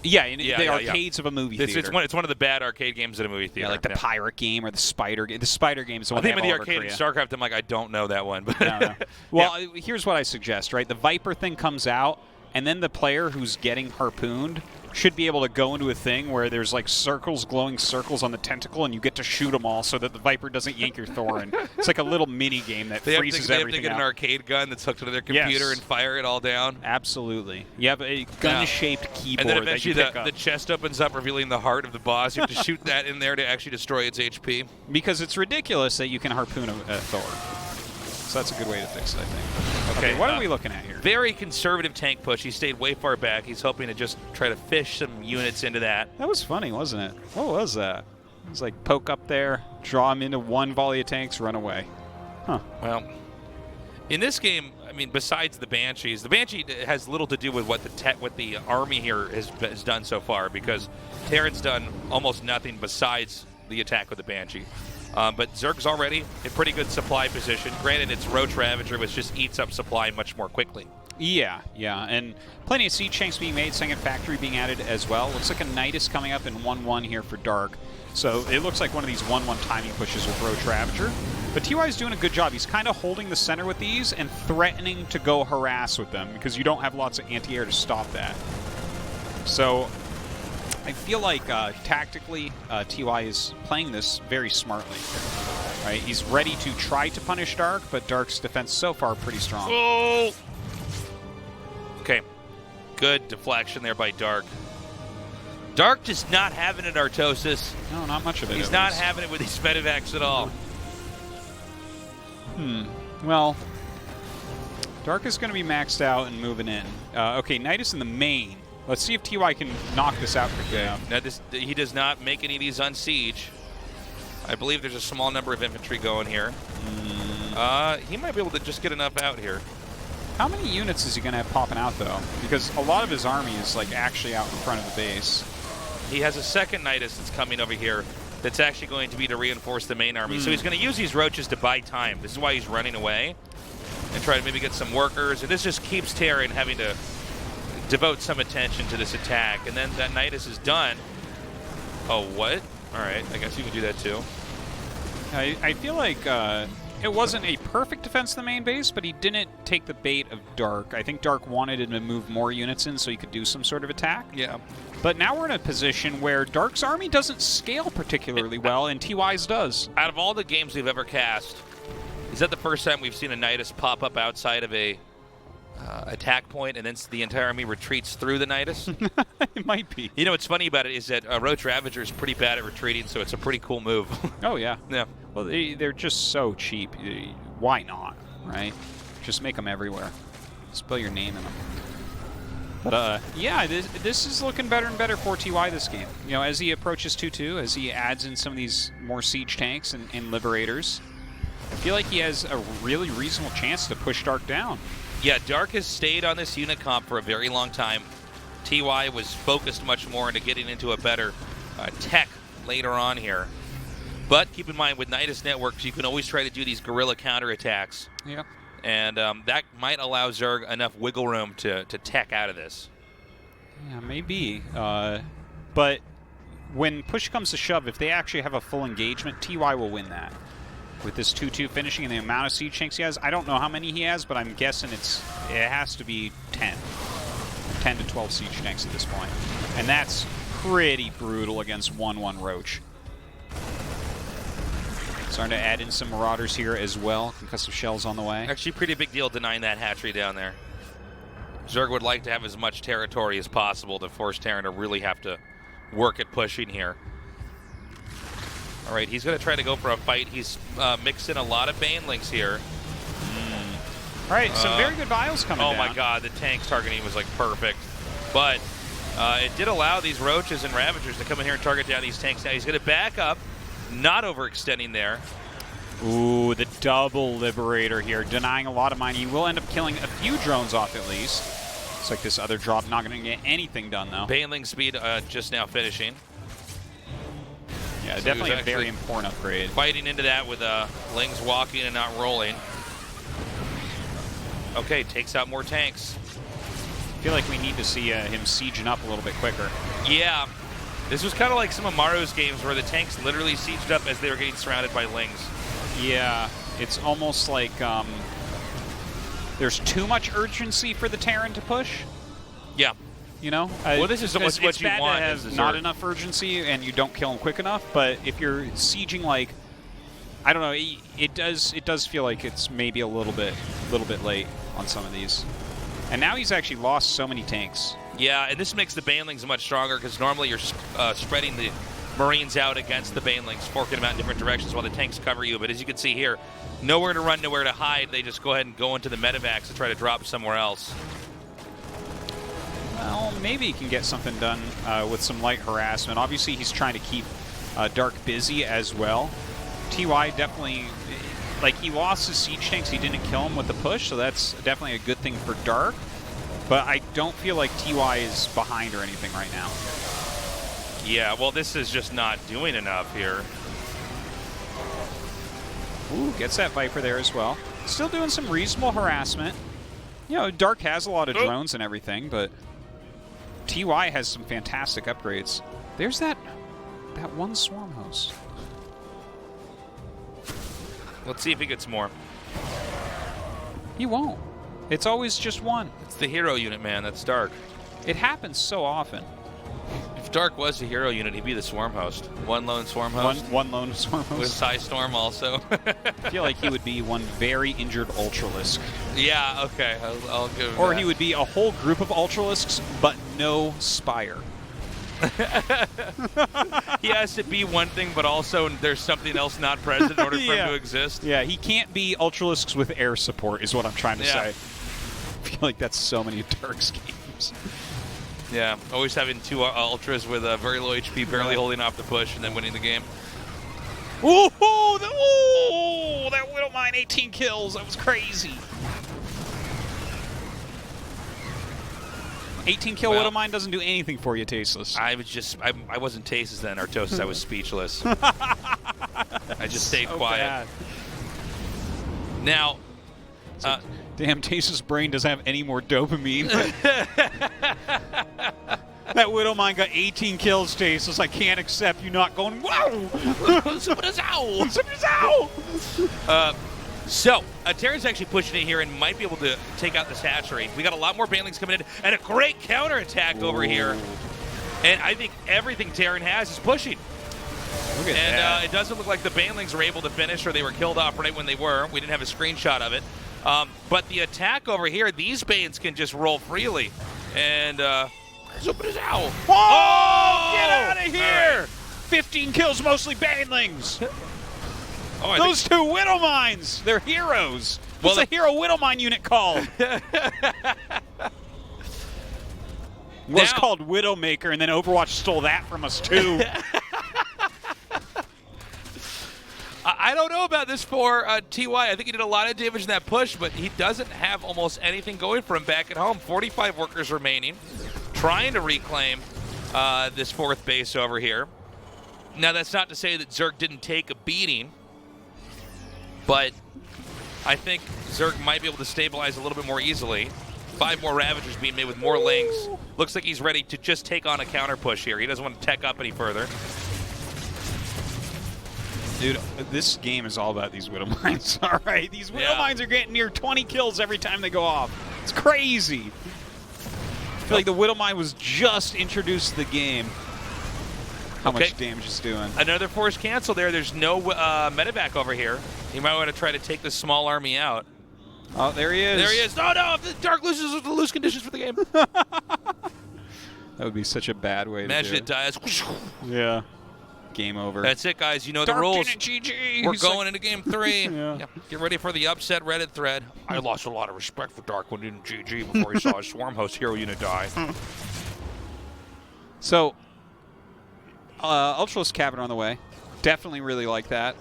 [SPEAKER 2] Yeah, the arcades of a movie theater.
[SPEAKER 1] It's one of the bad arcade games in a movie theater.
[SPEAKER 2] Yeah, like the pirate game or the spider game. The spider game is the
[SPEAKER 1] I
[SPEAKER 2] one
[SPEAKER 1] think
[SPEAKER 2] they
[SPEAKER 1] with
[SPEAKER 2] have
[SPEAKER 1] the
[SPEAKER 2] all over
[SPEAKER 1] arcade in
[SPEAKER 2] Korea.
[SPEAKER 1] StarCraft, I'm like, I don't know that one. But
[SPEAKER 2] No. Well, here's what I suggest, right? The Viper thing comes out, and then the player who's getting harpooned should be able to go into a thing where there's like circles, glowing circles on the tentacle, and you get to shoot them all so that the Viper doesn't yank your Thorin. It's like a little mini game that freezes
[SPEAKER 1] they
[SPEAKER 2] everything
[SPEAKER 1] have to get
[SPEAKER 2] out.
[SPEAKER 1] an arcade gun that's hooked to their computer and fire it all down.
[SPEAKER 2] Absolutely. You have a gun-shaped keyboard
[SPEAKER 1] and then eventually
[SPEAKER 2] that you pick up.
[SPEAKER 1] the chest opens up, revealing the heart of the boss. You have to shoot that in there to actually destroy its HP.
[SPEAKER 2] Because it's ridiculous that you can harpoon a Thor. So that's a good way to fix it, I think. Okay, what are we looking at here?
[SPEAKER 1] Very conservative tank push. He stayed way far back. He's hoping to just try to fish some units into that.
[SPEAKER 2] That was funny, wasn't it? What was that? It was like poke up there, draw him into one volley of tanks, run away. Huh.
[SPEAKER 1] Well, in this game, I mean, besides the Banshees, the Banshee has little to do with what the army here has done so far, because Terran's done almost nothing besides the attack with the Banshee. But Zerg's already in pretty good supply position. Granted, it's Roach Ravager, which just eats up supply much more quickly.
[SPEAKER 2] Yeah, and plenty of siege tanks being made, second factory being added as well. Looks like a Nidus coming up in 1-1 here for Dark. So it looks like one of these 1-1 timing pushes with Roach Ravager. But TY is doing a good job. He's kind of holding the center with these and threatening to go harass with them because you don't have lots of anti-air to stop that. So I feel like tactically, TY is playing this very smartly. Right? He's ready to try to punish Dark, but Dark's defense so far pretty strong.
[SPEAKER 1] Oh! Okay. Good deflection there by Dark. Dark just not having it, Artosis.
[SPEAKER 2] No, not much of it.
[SPEAKER 1] He's not having it with these medevacs at all.
[SPEAKER 2] Well, Dark is going to be maxed out and moving in. Okay, Nidus in the main. Let's see if TY can knock this out quickly enough.
[SPEAKER 1] Now, he does not make any of these on siege. I believe there's a small number of infantry going here. He might be able to just get enough out here.
[SPEAKER 2] How many units is he going to have popping out, though? Because a lot of his army is like actually out in front of the base.
[SPEAKER 1] He has a second Nidus that's coming over here that's actually going to be to reinforce the main army. So he's going to use these roaches to buy time. This is why he's running away and try to maybe get some workers. And this just keeps Terran having to devote some attention to this attack. And then that Nidus is done. Oh, what? All right, I guess you can do that too.
[SPEAKER 2] I feel like it wasn't a perfect defense of the main base, but he didn't take the bait of Dark. I think Dark wanted him to move more units in so he could do some sort of attack.
[SPEAKER 1] Yeah.
[SPEAKER 2] But now we're in a position where Dark's army doesn't scale particularly well, and TY's does.
[SPEAKER 1] Out of all the games we've ever cast, is that the first time we've seen a Nidus pop up outside of a attack point, and then the entire army retreats through the Nidus?
[SPEAKER 2] It might be.
[SPEAKER 1] You know what's funny about it is that Roach Ravager is pretty bad at retreating, so it's a pretty cool move.
[SPEAKER 2] Oh, yeah.
[SPEAKER 1] Yeah.
[SPEAKER 2] Well, they're just so cheap. Why not, right? Just make them everywhere. Spell your name in them. But, yeah, this is looking better and better for TY this game. You know, as he approaches 2-2, as he adds in some of these more siege tanks and liberators, I feel like he has a really reasonable chance to push Dark down.
[SPEAKER 1] Yeah, Dark has stayed on this unit comp for a very long time. TY was focused much more into getting into a better tech later on here. But keep in mind, with Nidus networks, you can always try to do these guerrilla counterattacks.
[SPEAKER 2] Yeah.
[SPEAKER 1] And that might allow Zerg enough wiggle room to tech out of this.
[SPEAKER 2] Yeah, maybe. But when push comes to shove, if they actually have a full engagement, TY will win that. With this 2-2 finishing and the amount of siege tanks he has, I don't know how many he has, but I'm guessing it has to be 10. 10 to 12 siege tanks at this point. And that's pretty brutal against 1-1 Roach. Starting to add in some Marauders here as well. Concussive shells on the way.
[SPEAKER 1] Actually, pretty big deal denying that hatchery down there. Zerg would like to have as much territory as possible to force Terran to really have to work at pushing here. All right, he's going to try to go for a fight. He's mixed in a lot of Banelings here.
[SPEAKER 2] All right, some very good vials coming down.
[SPEAKER 1] Oh my god, the tank's targeting was like perfect. But it did allow these Roaches and Ravagers to come in here and target down these tanks. Now he's going to back up, not overextending there.
[SPEAKER 2] Ooh, the double Liberator here, denying a lot of mine. He will end up killing a few drones off at least. It's like this other drop, not going to get anything done though.
[SPEAKER 1] Baneling speed just now finishing.
[SPEAKER 2] Yeah, so definitely a very important upgrade.
[SPEAKER 1] Fighting into that with Lings walking and not rolling. Okay, takes out more tanks.
[SPEAKER 2] I feel like we need to see him sieging up a little bit quicker.
[SPEAKER 1] Yeah. This was kind of like some of Maru's games where the tanks literally sieged up as they were getting surrounded by Lings.
[SPEAKER 2] Yeah, it's almost like there's too much urgency for the Terran to push,
[SPEAKER 1] Yeah.
[SPEAKER 2] You know?
[SPEAKER 1] Well, this is almost what
[SPEAKER 2] it's
[SPEAKER 1] you
[SPEAKER 2] bad
[SPEAKER 1] want
[SPEAKER 2] to
[SPEAKER 1] as
[SPEAKER 2] have
[SPEAKER 1] a
[SPEAKER 2] not
[SPEAKER 1] Zerg.
[SPEAKER 2] enough urgency and you don't kill him quick enough, but if you're sieging, like, I don't know, it does feel like it's maybe a little bit late on some of these. And now he's actually lost so many tanks.
[SPEAKER 1] Yeah, and this makes the Banelings much stronger because normally you're spreading the Marines out against the Banelings, forking them out in different directions while the tanks cover you. But as you can see here, nowhere to run, nowhere to hide. They just go ahead and go into the medevacs to try to drop somewhere else.
[SPEAKER 2] Well, maybe he can get something done with some light harassment. Obviously, he's trying to keep Dark busy as well. TY definitely, like, he lost his siege tanks. He didn't kill him with the push, so that's definitely a good thing for Dark. But I don't feel like TY is behind or anything right now.
[SPEAKER 1] Yeah, well, this is just not doing enough here.
[SPEAKER 2] Ooh, gets that Viper there as well. Still doing some reasonable harassment. You know, Dark has a lot of drones and everything, but TY has some fantastic upgrades. There's that one swarm host.
[SPEAKER 1] Let's see if he gets more.
[SPEAKER 2] He won't. It's always just one.
[SPEAKER 1] It's the hero unit, man. That's Dark.
[SPEAKER 2] It happens so often.
[SPEAKER 1] If Dark was the hero unit, he'd be the Swarm Host. One lone Swarm Host.
[SPEAKER 2] One lone swarm
[SPEAKER 1] With
[SPEAKER 2] host.
[SPEAKER 1] Psystorm also.
[SPEAKER 2] I feel like he would be one very injured Ultralisk.
[SPEAKER 1] Yeah, okay. I'll give him
[SPEAKER 2] Or
[SPEAKER 1] that.
[SPEAKER 2] he would be a whole group of Ultralisks, but no Spire.
[SPEAKER 1] He has to be one thing, but also there's something else not present in order for him to exist.
[SPEAKER 2] Yeah, he can't be Ultralisks with air support, is what I'm trying to say. I feel like that's so many Dark's games.
[SPEAKER 1] Yeah, always having two Ultras with very low HP, barely holding off the push, and then winning the game.
[SPEAKER 2] Ooh, that Widowmine, 18 kills. That was crazy. 18 kill
[SPEAKER 1] Well,
[SPEAKER 2] Widowmine doesn't do anything for you, Tasteless.
[SPEAKER 1] I was just, I wasn't Tasteless then, Artosis. I was speechless. I just stayed
[SPEAKER 2] So
[SPEAKER 1] quiet.
[SPEAKER 2] bad.
[SPEAKER 1] Now,
[SPEAKER 2] Damn, Tasteless brain doesn't have any more dopamine. That Widowmine got 18 kills, Tasteless. I can't accept you not going, wow!
[SPEAKER 1] So, Terran's actually pushing it here and might be able to take out this hatchery. We got a lot more Banelings coming in, and a great counterattack over here. And I think everything Terran has is pushing.
[SPEAKER 2] Look at
[SPEAKER 1] And
[SPEAKER 2] that.
[SPEAKER 1] it doesn't look like the Banelings were able to finish, or they were killed off right when they were. We didn't have a screenshot of it. But the attack over here, these Banes can just roll freely. And,
[SPEAKER 2] Oh, get out of here!
[SPEAKER 1] Right.
[SPEAKER 2] 15 kills, mostly Banelings.
[SPEAKER 1] Oh, I
[SPEAKER 2] Those two Widowmines, they're heroes. What's
[SPEAKER 1] Well,
[SPEAKER 2] the hero Widowmine unit called? Was
[SPEAKER 1] Now-
[SPEAKER 2] called Widowmaker, and then Overwatch stole that from us too.
[SPEAKER 1] I don't know about this for TY. I think he did a lot of damage in that push, but he doesn't have almost anything going for him back at home. 45 workers remaining, trying to reclaim this fourth base over here. Now, that's not to say that Zerg didn't take a beating, but I think Zerg might be able to stabilize a little bit more easily. 5 more Ravagers being made with more lings. Looks like he's ready to just take on a counter push here. He doesn't want to tech up any further.
[SPEAKER 2] Dude, this game is all about these Widowmines, all right? These Widowmines are getting near 20 kills every time they go off. It's crazy. I feel like the Widowmine was just introduced to the game. How much damage it's doing.
[SPEAKER 1] Another force cancel there. There's no medevac over here. You might want to try to take this small army out.
[SPEAKER 2] Oh, there he is.
[SPEAKER 1] There he is. No, if the Dark loses with the loose conditions for the game.
[SPEAKER 2] That would be such a bad way
[SPEAKER 1] Imagine
[SPEAKER 2] to
[SPEAKER 1] it
[SPEAKER 2] do
[SPEAKER 1] dies.
[SPEAKER 2] Yeah. Game over.
[SPEAKER 1] That's it, guys. You know the
[SPEAKER 2] Dark
[SPEAKER 1] rules.
[SPEAKER 2] didn't GG.
[SPEAKER 1] We're
[SPEAKER 2] He's
[SPEAKER 1] going
[SPEAKER 2] like-
[SPEAKER 1] into game 3.
[SPEAKER 2] Yeah.
[SPEAKER 1] Get ready for the upset Reddit thread. I lost a lot of respect for Dark when he didn't GG before he saw his Swarm Host hero unit die.
[SPEAKER 2] So, Ultralisk Cabin on the way. Definitely really like that.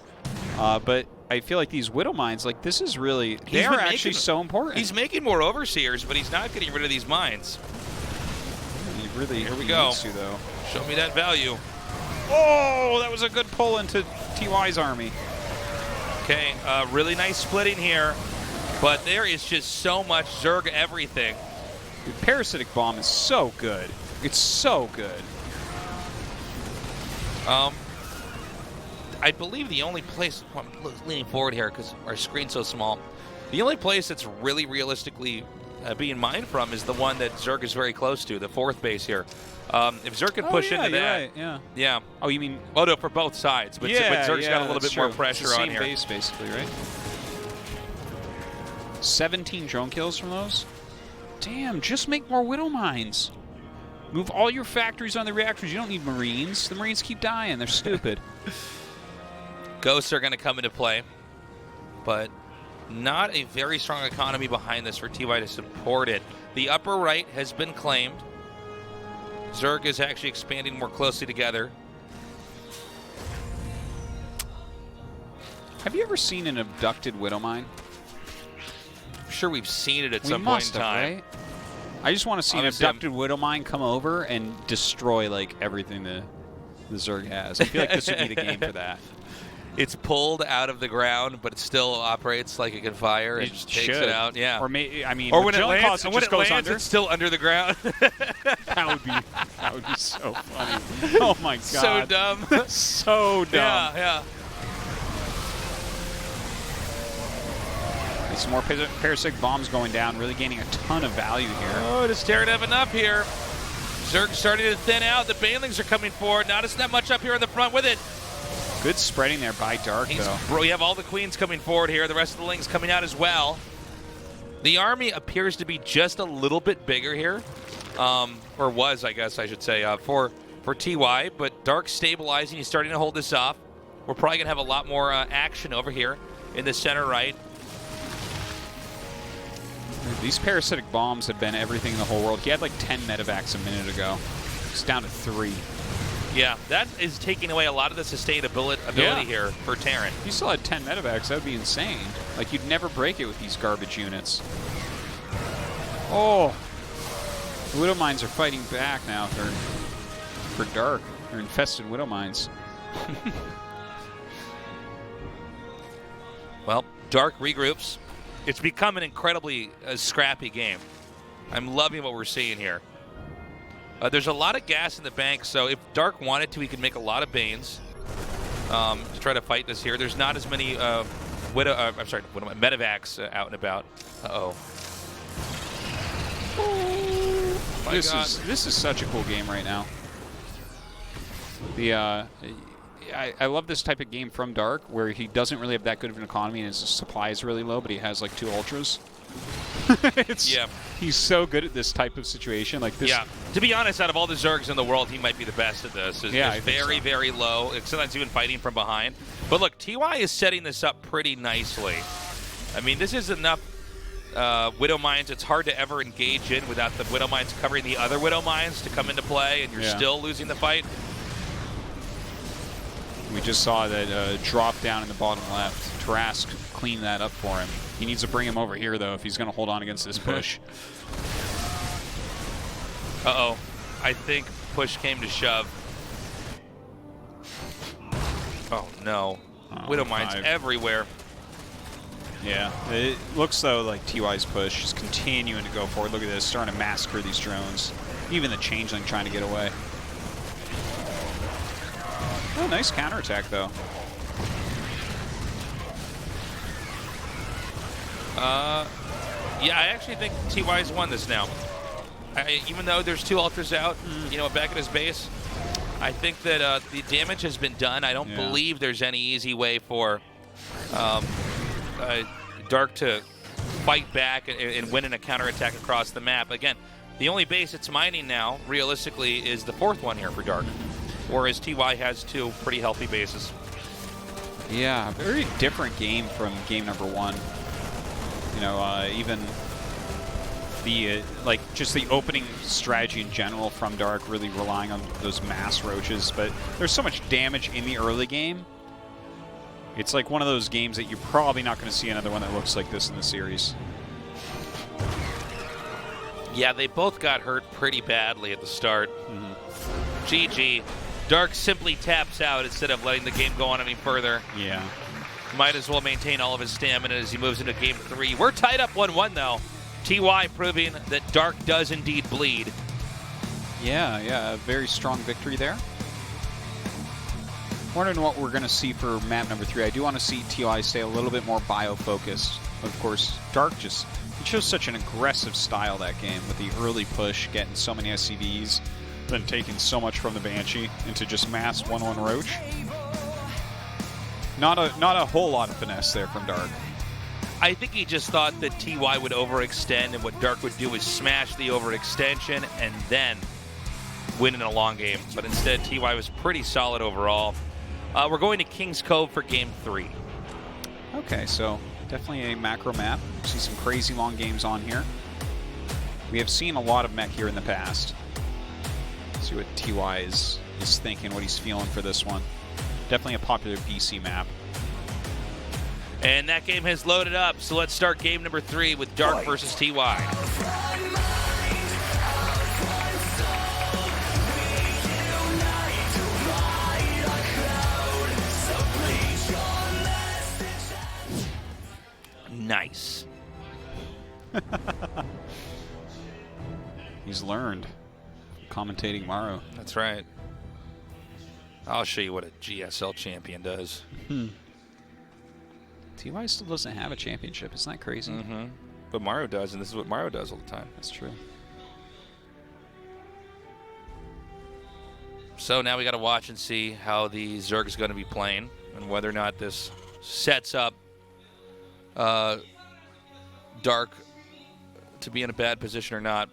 [SPEAKER 2] But I feel like these Widowmines, like, this is really, they are actually so important.
[SPEAKER 1] He's making more Overseers, but he's not getting rid of these mines.
[SPEAKER 2] He really
[SPEAKER 1] Here we go.
[SPEAKER 2] needs to, though.
[SPEAKER 1] Show me that value.
[SPEAKER 2] Oh, that was a good pull into TY's army.
[SPEAKER 1] Okay, really nice splitting here, but there is just so much Zerg everything.
[SPEAKER 2] Dude, Parasitic Bomb is so good. It's so good.
[SPEAKER 1] I believe the only place, I'm leaning forward here because our screen's so small, the only place that's really realistically being mined from is the one that Zerg is very close to, the 4th base here. If Zerg could push into that,
[SPEAKER 2] right, yeah.
[SPEAKER 1] yeah.
[SPEAKER 2] Oh, you mean?
[SPEAKER 1] Oh no, for both sides, but Zerg's got a little bit more pressure
[SPEAKER 2] it's the
[SPEAKER 1] on
[SPEAKER 2] same
[SPEAKER 1] here.
[SPEAKER 2] base, basically, right? 17 drone kills from those. Damn, just make more Widow Mines. Move all your factories on the reactors. You don't need Marines. The Marines keep dying. They're stupid.
[SPEAKER 1] Ghosts are going to come into play, but not a very strong economy behind this for TY to support it. The upper right has been claimed. Zerg is actually expanding more closely together.
[SPEAKER 2] Have you ever seen an abducted Widow Mine?
[SPEAKER 1] I'm sure we've seen it at
[SPEAKER 2] We
[SPEAKER 1] some point
[SPEAKER 2] must
[SPEAKER 1] in
[SPEAKER 2] have,
[SPEAKER 1] time.
[SPEAKER 2] right? I just want to see
[SPEAKER 1] Honestly,
[SPEAKER 2] an abducted Widow Mine come over and destroy like everything the Zerg has. I feel like this would be the game for that.
[SPEAKER 1] It's pulled out of the ground, but it still operates like it can fire and just takes it out. Yeah.
[SPEAKER 2] Or maybe I mean,
[SPEAKER 1] Or when it
[SPEAKER 2] Drone
[SPEAKER 1] lands,
[SPEAKER 2] Costs,
[SPEAKER 1] and when
[SPEAKER 2] just
[SPEAKER 1] it
[SPEAKER 2] goes
[SPEAKER 1] lands,
[SPEAKER 2] under.
[SPEAKER 1] it's still under the ground.
[SPEAKER 2] That would be so funny. Oh my god.
[SPEAKER 1] So dumb.
[SPEAKER 2] So dumb.
[SPEAKER 1] Yeah.
[SPEAKER 2] Some more parasitic bombs going down, really gaining a ton of value here.
[SPEAKER 1] Oh, does Terran have enough here? Zerg starting to thin out. The Banelings are coming forward. Not as that much up here in the front with it.
[SPEAKER 2] Good spreading there by Dark, though.
[SPEAKER 1] We have all the Queens coming forward here. The rest of the Lings coming out as well. The army appears to be just a little bit bigger here. Or was, I guess I should say, for TY. But Dark stabilizing. He's starting to hold this off. We're probably going to have a lot more action over here in the center right.
[SPEAKER 2] These parasitic bombs have been everything in the whole world. He had like 10 medevacs a minute ago. It's down to 3.
[SPEAKER 1] Yeah, that is taking away a lot of the sustainability here for Terran.
[SPEAKER 2] If you still had 10 medevacs, that would be insane. Like, you'd never break it with these garbage units. Oh! The Widow Mines are fighting back now for Dark. They're infested Widow Mines.
[SPEAKER 1] Well, Dark regroups. It's become an incredibly scrappy game. I'm loving what we're seeing here. There's a lot of gas in the bank, so if Dark wanted to, he could make a lot of Banes to try to fight this here. There's not as many medevacs out and about. Uh-oh.
[SPEAKER 2] This is such a cool game right now. I love this type of game from Dark, where he doesn't really have that good of an economy and his supply is really low, but he has like 2 ultras. He's so good at this type of situation. Like this.
[SPEAKER 1] Yeah. To be honest, out of all the Zergs in the world, he might be the best at this. It's very, very low. It's sometimes even fighting from behind. But look, TY is setting this up pretty nicely. I mean, this is enough Widow Mines. It's hard to ever engage in without the Widow Mines covering the other Widow Mines to come into play, and you're still losing the fight.
[SPEAKER 2] We just saw that drop down in the bottom left. Trask cleaned that up for him. He needs to bring him over here, though, if he's going to hold on against this push.
[SPEAKER 1] Uh-oh. I think push came to shove. Oh, no. Widow Mines everywhere.
[SPEAKER 2] Yeah. It looks, though, like TY's push is continuing to go forward. Look at this. Starting to massacre these drones. Even the Changeling trying to get away. Oh, nice counterattack, though.
[SPEAKER 1] Yeah, I actually think TY's won this now. Even though there's 2 ultras out, back at his base, I think that the damage has been done. I don't believe there's any easy way for Dark to fight back and win in a counterattack across the map. Again, the only base it's mining now, realistically, is the 4th one here for Dark. Whereas TY has 2 pretty healthy bases.
[SPEAKER 2] Yeah, very different game from game number 1. Even the just the opening strategy in general from Dark, really relying on those mass roaches. But there's so much damage in the early game. It's like one of those games that you're probably not going to see another one that looks like this in the series.
[SPEAKER 1] Yeah, they both got hurt pretty badly at the start. GG. Dark simply taps out instead of letting the game go on any further.
[SPEAKER 2] Yeah.
[SPEAKER 1] Might as well maintain all of his stamina as he moves into game 3. We're tied up 1-1, though. TY proving that Dark does indeed bleed.
[SPEAKER 2] Yeah, a very strong victory there. Wondering what we're going to see for map number 3. I do want to see TY stay a little bit more bio-focused. Of course, Dark just It shows such an aggressive style, that game, with the early push, getting so many SCVs, then taking so much from the Banshee into just mass 1-1 Roach. Not a whole lot of finesse there from Dark.
[SPEAKER 1] I think he just thought that TY would overextend, and what Dark would do is smash the overextension and then win in a long game. But instead, TY was pretty solid overall. We're going to King's Cove for Game 3.
[SPEAKER 2] Okay, so definitely a macro map. See some crazy long games on here. We have seen a lot of mech here in the past. Let's see what TY is thinking, what he's feeling for this one. Definitely a popular PC map.
[SPEAKER 1] And that game has loaded up, so let's start game number 3 with Dark versus TY. Nice.
[SPEAKER 2] He's learned commentating Maro.
[SPEAKER 1] That's right. I'll show you what a GSL champion does.
[SPEAKER 2] TY still doesn't have a championship. Isn't that crazy?
[SPEAKER 1] Mm-hmm. But Mario does, and this is what Mario does all the time.
[SPEAKER 2] That's true.
[SPEAKER 1] So now we got to watch and see how the Zerg is going to be playing and whether or not this sets up Dark to be in a bad position or not.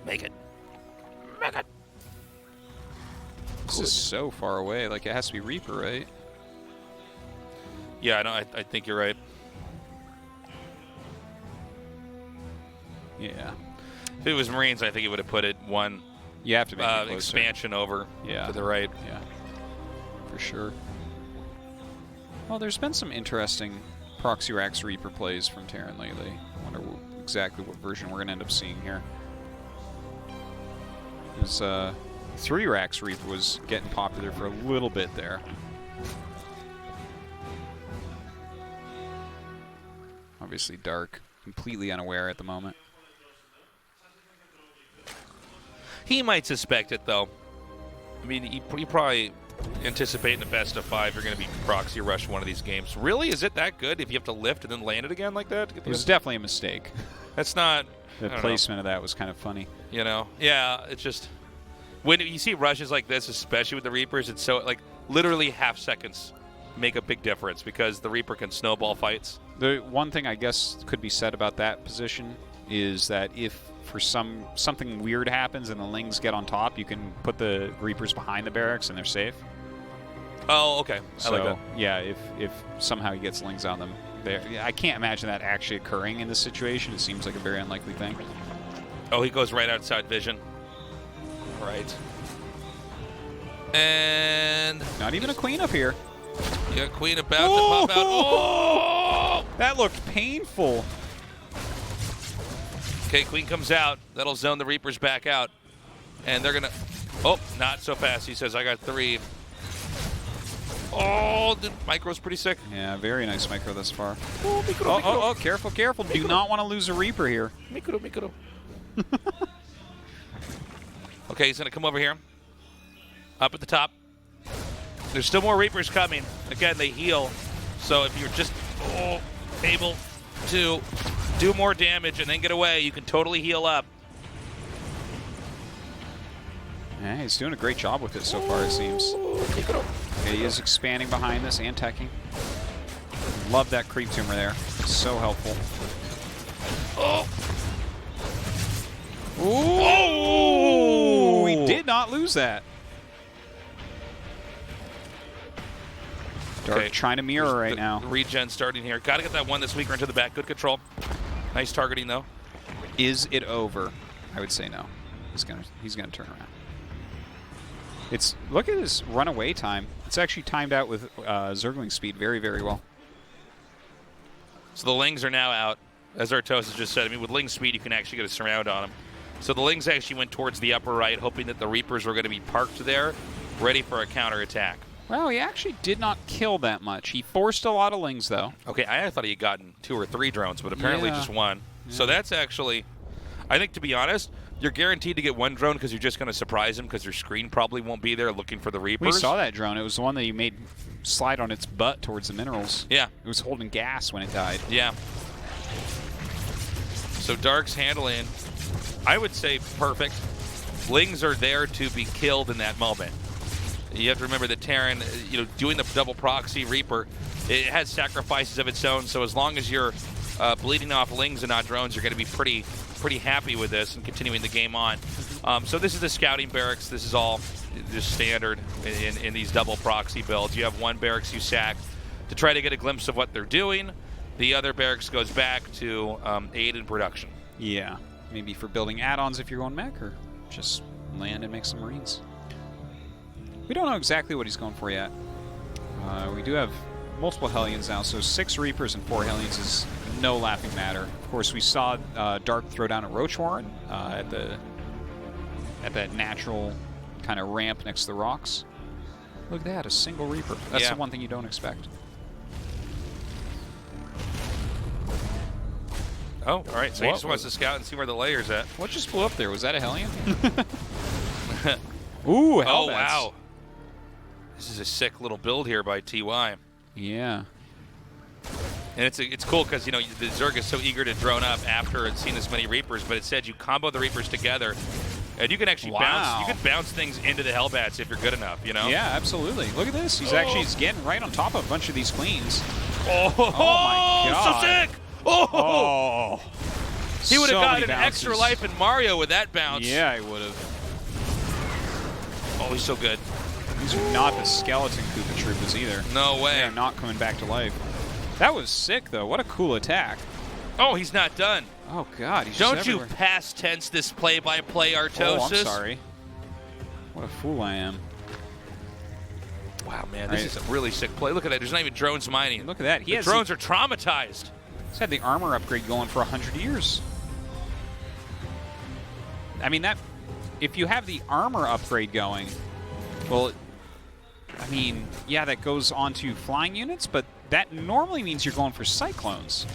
[SPEAKER 1] Make it. Make it.
[SPEAKER 2] This is so far away. Like, it has to be Reaper, right?
[SPEAKER 1] Yeah, I think you're right.
[SPEAKER 2] Yeah.
[SPEAKER 1] If it was Marines, I think he would have put it one
[SPEAKER 2] You have to make it closer.
[SPEAKER 1] expansion over to the right.
[SPEAKER 2] Yeah, for sure. Well, there's been some interesting Proxy Rax Reaper plays from Terran lately. I wonder exactly what version we're going to end up seeing here. Because 3 Rax Reaper was getting popular for a little bit there. Obviously Dark, completely unaware at the moment.
[SPEAKER 1] He might suspect it, though. I mean, you probably anticipate in the best of 5 you're going to be proxy rush one of these games. Really? Is it that good if you have to lift and then land it again like that?
[SPEAKER 2] It was definitely a mistake.
[SPEAKER 1] That's not...
[SPEAKER 2] The placement of that was kind of funny.
[SPEAKER 1] You know? Yeah, it's just... When you see rushes like this, especially with the Reapers, it's so, like, literally half seconds make a big difference because the Reaper can snowball fights.
[SPEAKER 2] The one thing I guess could be said about that position is that if for something weird happens and the Lings get on top, you can put the Reapers behind the barracks and they're safe.
[SPEAKER 1] Oh, okay.
[SPEAKER 2] So,
[SPEAKER 1] I like that.
[SPEAKER 2] yeah, if somehow he gets Lings on them, I can't imagine that actually occurring in this situation. It seems like a very unlikely thing.
[SPEAKER 1] Oh, he goes right outside vision. Right. And...
[SPEAKER 2] Not even a Queen up here.
[SPEAKER 1] Yeah, Queen about to pop out. Oh!
[SPEAKER 2] That looked painful.
[SPEAKER 1] Okay, Queen comes out. That'll zone the Reapers back out. And they're going to... Oh, not so fast. He says, I got 3. Oh, the micro's pretty sick.
[SPEAKER 2] Yeah, very nice micro thus far.
[SPEAKER 1] Oh, micro, micro.
[SPEAKER 2] Oh, careful, careful. Do not want to lose a Reaper here.
[SPEAKER 1] Micro, micro. Okay, he's going to come over here. Up at the top. There's still more Reapers coming. Again, they heal. So if you're just able to do more damage and then get away, you can totally heal up.
[SPEAKER 2] Yeah, he's doing a great job with it so far, it seems. Okay, he is expanding behind this and teching. Love that creep tumor there. So helpful.
[SPEAKER 1] Oh!
[SPEAKER 2] Ooh! We did not lose that. Dark trying to mirror right now.
[SPEAKER 1] Regen starting here. Got to get that one this weaker into the back. Good control. Nice targeting, though.
[SPEAKER 2] Is it over? I would say no. He's gonna turn around. Look at his runaway time. It's actually timed out with Zergling speed very, very well.
[SPEAKER 1] So the Lings are now out. As Artosis just said, I mean, with Ling speed, you can actually get a surround on them. So the Lings actually went towards the upper right, hoping that the Reapers were going to be parked there, ready for a counterattack.
[SPEAKER 2] Well, he actually did not kill that much. He forced a lot of Lings, though.
[SPEAKER 1] Okay, I thought he had gotten 2 or 3 drones, but apparently just 1. Yeah. So that's actually, I think, to be honest, you're guaranteed to get one drone because you're just going to surprise him because your screen probably won't be there looking for the Reapers.
[SPEAKER 2] We saw that drone. It was the one that you made slide on its butt towards the minerals.
[SPEAKER 1] Yeah.
[SPEAKER 2] It was holding gas when it died.
[SPEAKER 1] Yeah. So Dark's handling, I would say, perfect. Lings are there to be killed in that moment. You have to remember that Terran, doing the double proxy Reaper, it has sacrifices of its own. So as long as you're bleeding off Lings and not drones, you're going to be pretty happy with this and continuing the game on. So this is the scouting barracks. This is all just standard in these double proxy builds. You have one barracks you sack to try to get a glimpse of what they're doing. The other barracks goes back to aid in production.
[SPEAKER 2] Yeah, maybe for building add-ons if you're going mech, or just land and make some Marines. We don't know exactly what he's going for yet. We do have multiple Hellions now, so 6 Reapers and 4 Hellions is no laughing matter. Of course, we saw Dark throw down a Roach Warren at that natural kind of ramp next to the rocks. Look at that, a single Reaper. That's the one thing you don't expect.
[SPEAKER 1] Oh, all right. So he just wants to scout and see where the layer's at.
[SPEAKER 2] What just blew up there? Was that a Hellion? Ooh, Hellbats.
[SPEAKER 1] Oh, wow. This is a sick little build here by TY.
[SPEAKER 2] Yeah.
[SPEAKER 1] And it's cool because, the Zerg is so eager to drone up after it's seen this many Reapers, but it said you combo the Reapers together, and you can actually bounce things into the Hellbats if you're good enough,
[SPEAKER 2] Yeah, absolutely. Look at this. He's he's getting right on top of a bunch of these queens.
[SPEAKER 1] Oh,
[SPEAKER 2] my God.
[SPEAKER 1] So sick! Oh! He would have gotten an extra life in Mario with that bounce.
[SPEAKER 2] Yeah, he would have.
[SPEAKER 1] Oh, he's so good.
[SPEAKER 2] These are not the skeleton Koopa Troopas either.
[SPEAKER 1] No way.
[SPEAKER 2] They're not coming back to life. That was sick, though. What a cool attack.
[SPEAKER 1] Oh, he's not done.
[SPEAKER 2] Oh, God. He's
[SPEAKER 1] Don't
[SPEAKER 2] just
[SPEAKER 1] you
[SPEAKER 2] everywhere.
[SPEAKER 1] past tense this play-by-play, Artosis.
[SPEAKER 2] Oh, I'm sorry. What a fool I am.
[SPEAKER 1] Wow, man. This is a really sick play. Look at that. There's not even drones mining.
[SPEAKER 2] Look at that.
[SPEAKER 1] The drones are traumatized.
[SPEAKER 2] He's had the armor upgrade going for 100 years. I mean, that... If you have the armor upgrade going, well, I mean, yeah, that goes onto flying units, but that normally means you're going for Cyclones.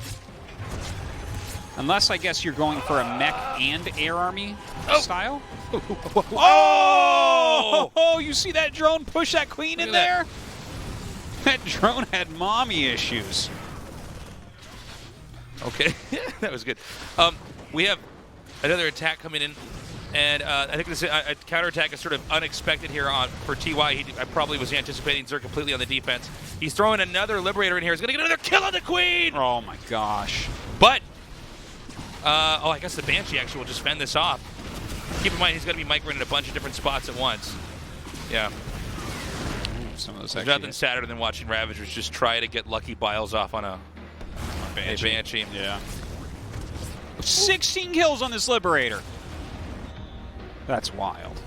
[SPEAKER 2] Unless, I guess, you're going for a mech and air army style. Oh! You see that drone push that queen in there? That drone had mommy issues.
[SPEAKER 1] Okay, that was good. We have another attack coming in, and I think this a counterattack is sort of unexpected here for TY. I probably was anticipating Zerg completely on the defense. He's throwing another Liberator in here. He's going to get another kill on the Queen!
[SPEAKER 2] Oh, my gosh.
[SPEAKER 1] But, I guess the Banshee actually will just fend this off. Keep in mind, he's going to be microing in a bunch of different spots at once. Yeah.
[SPEAKER 2] Some of those
[SPEAKER 1] There's nothing sadder than watching Ravagers just try to get Lucky Biles off on a Banshee.
[SPEAKER 2] Yeah. 16 kills on this Liberator. That's wild.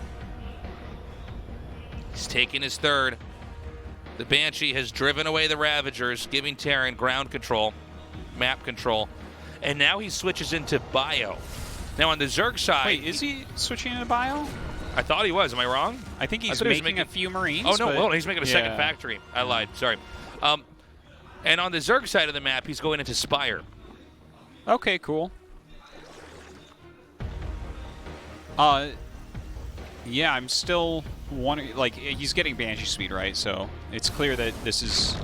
[SPEAKER 1] He's taking his third. The Banshee has driven away the Ravagers, giving Terran ground control, map control, and now he switches into Bio. Now on the Zerg side...
[SPEAKER 2] Wait, is he switching into Bio?
[SPEAKER 1] I thought he was. Am I wrong?
[SPEAKER 2] I think he's making a few Marines.
[SPEAKER 1] Oh, no, he's making a second factory. I lied. Sorry. And on the Zerg side of the map, he's going into Spire.
[SPEAKER 2] Okay, cool. Yeah, I'm still wondering, like, he's getting Banshee speed, right? So it's clear that this is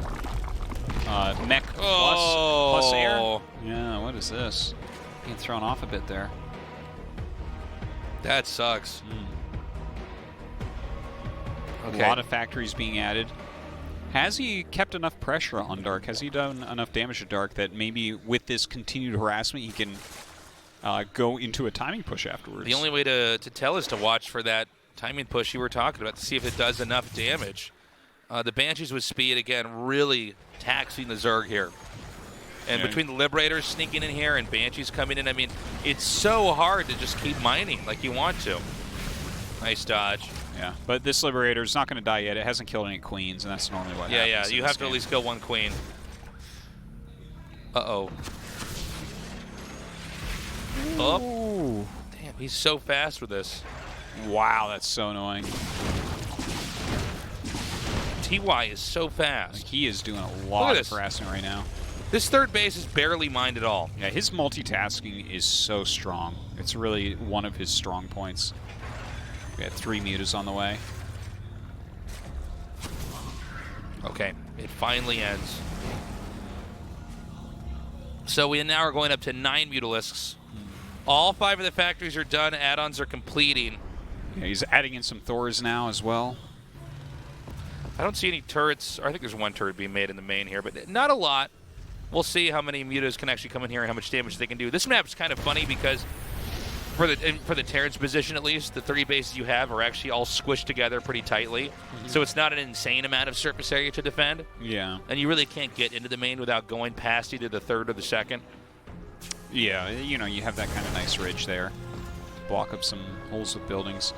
[SPEAKER 2] mech plus air. Yeah, what is this? Being thrown off a bit there.
[SPEAKER 1] That sucks. Okay.
[SPEAKER 2] A lot of factories being added. Has he kept enough pressure on Dark? Has he done enough damage to Dark that maybe with this continued harassment he can go into a timing push afterwards?
[SPEAKER 1] The only way to tell is to watch for that timing push you were talking about to see if it does enough damage. The Banshees with speed, again, really taxing the Zerg here. And between the Liberators sneaking in here and Banshees coming in, I mean, it's so hard to just keep mining like you want to. Nice dodge.
[SPEAKER 2] Yeah, but this Liberator is not going to die yet. It hasn't killed any queens, and that's normally what happens.
[SPEAKER 1] Yeah, you have to at least kill one queen. Uh-oh. Oh. Damn, he's so fast with this.
[SPEAKER 2] Wow, that's so annoying.
[SPEAKER 1] TY is so fast.
[SPEAKER 2] Like, he is doing a lot of harassment right now.
[SPEAKER 1] This third base is barely mined at all.
[SPEAKER 2] Yeah, his multitasking is so strong. It's really one of his strong points. We had 3 mutas on the way.
[SPEAKER 1] Okay, it finally ends. So we now are going up to 9 Mutalisks. All 5 of the factories are done. Add-ons are completing.
[SPEAKER 2] Yeah, he's adding in some Thors now as well.
[SPEAKER 1] I don't see any turrets. I think there's 1 turret being made in the main here, but not a lot. We'll see how many mutas can actually come in here and how much damage they can do. This map's kind of funny because for the Terran's position at least, the 3 bases you have are actually all squished together pretty tightly. So it's not an insane amount of surface area to defend.
[SPEAKER 2] Yeah.
[SPEAKER 1] And you really can't get into the main without going past either the 3rd or the 2nd.
[SPEAKER 2] Yeah, you know, you have that kind of nice ridge there. Block up some holes with buildings.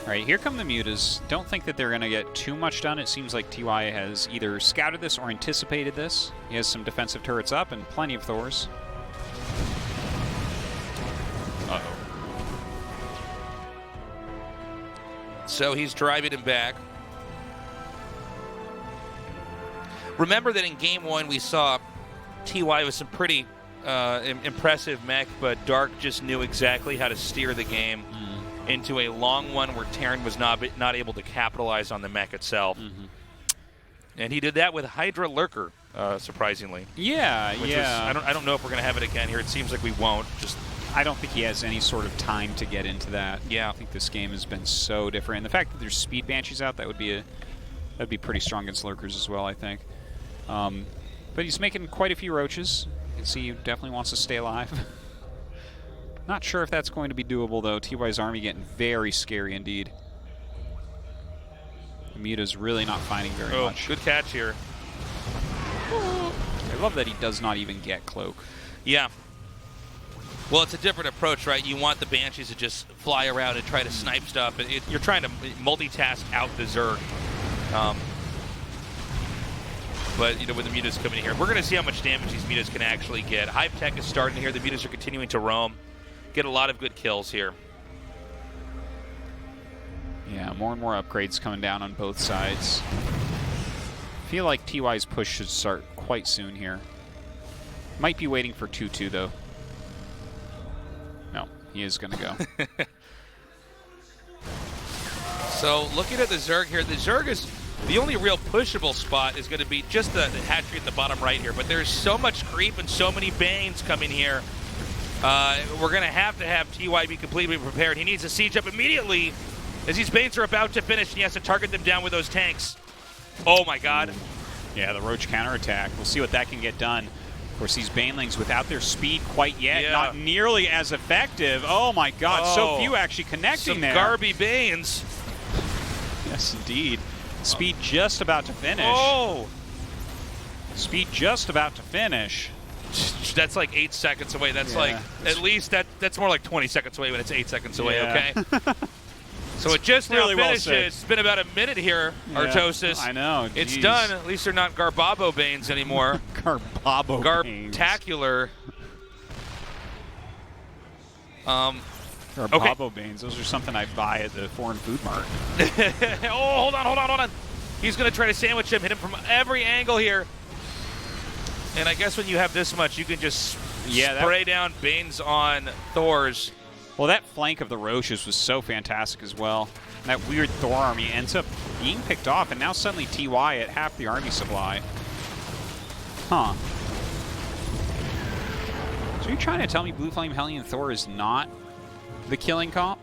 [SPEAKER 2] All right, here come the mutas. Don't think that they're going to get too much done. It seems like TY has either scouted this or anticipated this. He has some defensive turrets up and plenty of Thors. Uh-oh.
[SPEAKER 1] So he's driving him back. Remember that in Game 1 we saw TY with some pretty impressive mech, but Dark just knew exactly how to steer the game into a long one where Terran was not able to capitalize on the mech itself. And he did that with Hydra Lurker, surprisingly.
[SPEAKER 2] Yeah,
[SPEAKER 1] I don't know if we're going to have it again here. It seems like we won't.
[SPEAKER 2] I don't think he has any sort of time to get into that.
[SPEAKER 1] Yeah.
[SPEAKER 2] I think this game has been so different. And the fact that there's speed banshees out, that'd be pretty strong against lurkers as well, I think. But he's making quite a few roaches. You can see he definitely wants to stay alive. Not sure if that's going to be doable, though. TY's army getting very scary indeed. Muta's really not finding very much.
[SPEAKER 1] Good catch here.
[SPEAKER 2] I love that he does not even get Cloak.
[SPEAKER 1] Yeah. Well, it's a different approach, right? You want the Banshees to just fly around and try to snipe stuff. You're trying to multitask out the Zerg. But, you know, with the mutas coming in here, we're going to see how much damage these mutas can actually get. Hive Tech is starting here. The mutas are continuing to roam. Get a lot of good kills here.
[SPEAKER 2] Yeah, more and more upgrades coming down on both sides. I feel like TY's push should start quite soon here. Might be waiting for 2-2, though. No, he is going to go.
[SPEAKER 1] So, looking at the Zerg here, the Zerg is... The only real pushable spot is going to be just the hatchery at the bottom right here. But there's so much creep and so many Banes coming here. We're going to have TY be completely prepared. He needs to siege up immediately as these Banes are about to finish, and he has to target them down with those tanks. Oh, my God.
[SPEAKER 2] Yeah, the Roach counterattack. We'll see what that can get done. Of course, these Banelings, without their speed quite yet, not nearly as effective. Oh, my God. So few actually connecting there.
[SPEAKER 1] Some Garby Banes.
[SPEAKER 2] Yes, indeed. Speed just about to finish.
[SPEAKER 1] Oh!
[SPEAKER 2] Speed just about to finish.
[SPEAKER 1] That's like 8 seconds away. That's like, at least that's more like 20 seconds away when it's 8 seconds away, okay? So it just really now finished. It's been about a minute here, Artosis.
[SPEAKER 2] I know. Geez.
[SPEAKER 1] It's done. At least they're not Garbabo Banes anymore.
[SPEAKER 2] Garbabo Banes.
[SPEAKER 1] Garbtacular.
[SPEAKER 2] Garbabo Banes. Those are something I buy at the foreign food mart.
[SPEAKER 1] Oh, hold on. He's going to try to sandwich him, hit him from every angle here. And I guess when you have this much, you can just spray down Banes on Thors.
[SPEAKER 2] Well, that flank of the Roaches was so fantastic as well. And that weird Thor army ends up being picked off, and now suddenly TY at half the army supply. Huh. So you're trying to tell me Blue Flame Hellion Thor is not the killing comp?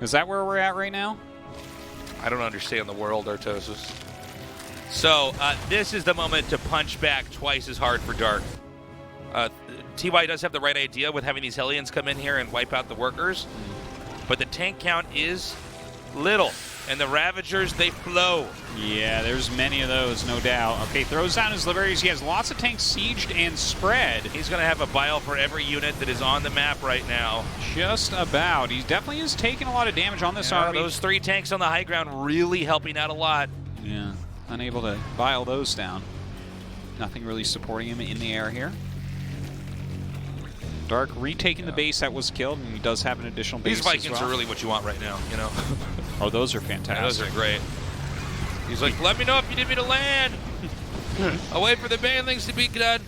[SPEAKER 2] Is that where we're at right now?
[SPEAKER 1] I don't understand the world, Artosis. So, this is the moment to punch back twice as hard for Dark. TY does have the right idea with having these Hellions come in here and wipe out the workers, but the tank count is little, and the Ravagers, they flow.
[SPEAKER 2] Yeah, there's many of those, no doubt. Okay, throws down his Liberaries. He has lots of tanks sieged and spread.
[SPEAKER 1] He's going to have a bile for every unit that is on the map right now.
[SPEAKER 2] Just about. He definitely is taking a lot of damage on this army.
[SPEAKER 1] Those 3 tanks on the high ground really helping out a lot.
[SPEAKER 2] Yeah, unable to bile those down. Nothing really supporting him in the air here. Dark retaking the base that was killed, and he does have an additional base.
[SPEAKER 1] These Vikings are really what you want right now, you know?
[SPEAKER 2] Oh, those are fantastic.
[SPEAKER 1] Yeah, those are great. He's like, let me know if you need me to land. I'll wait for the banelings to be done.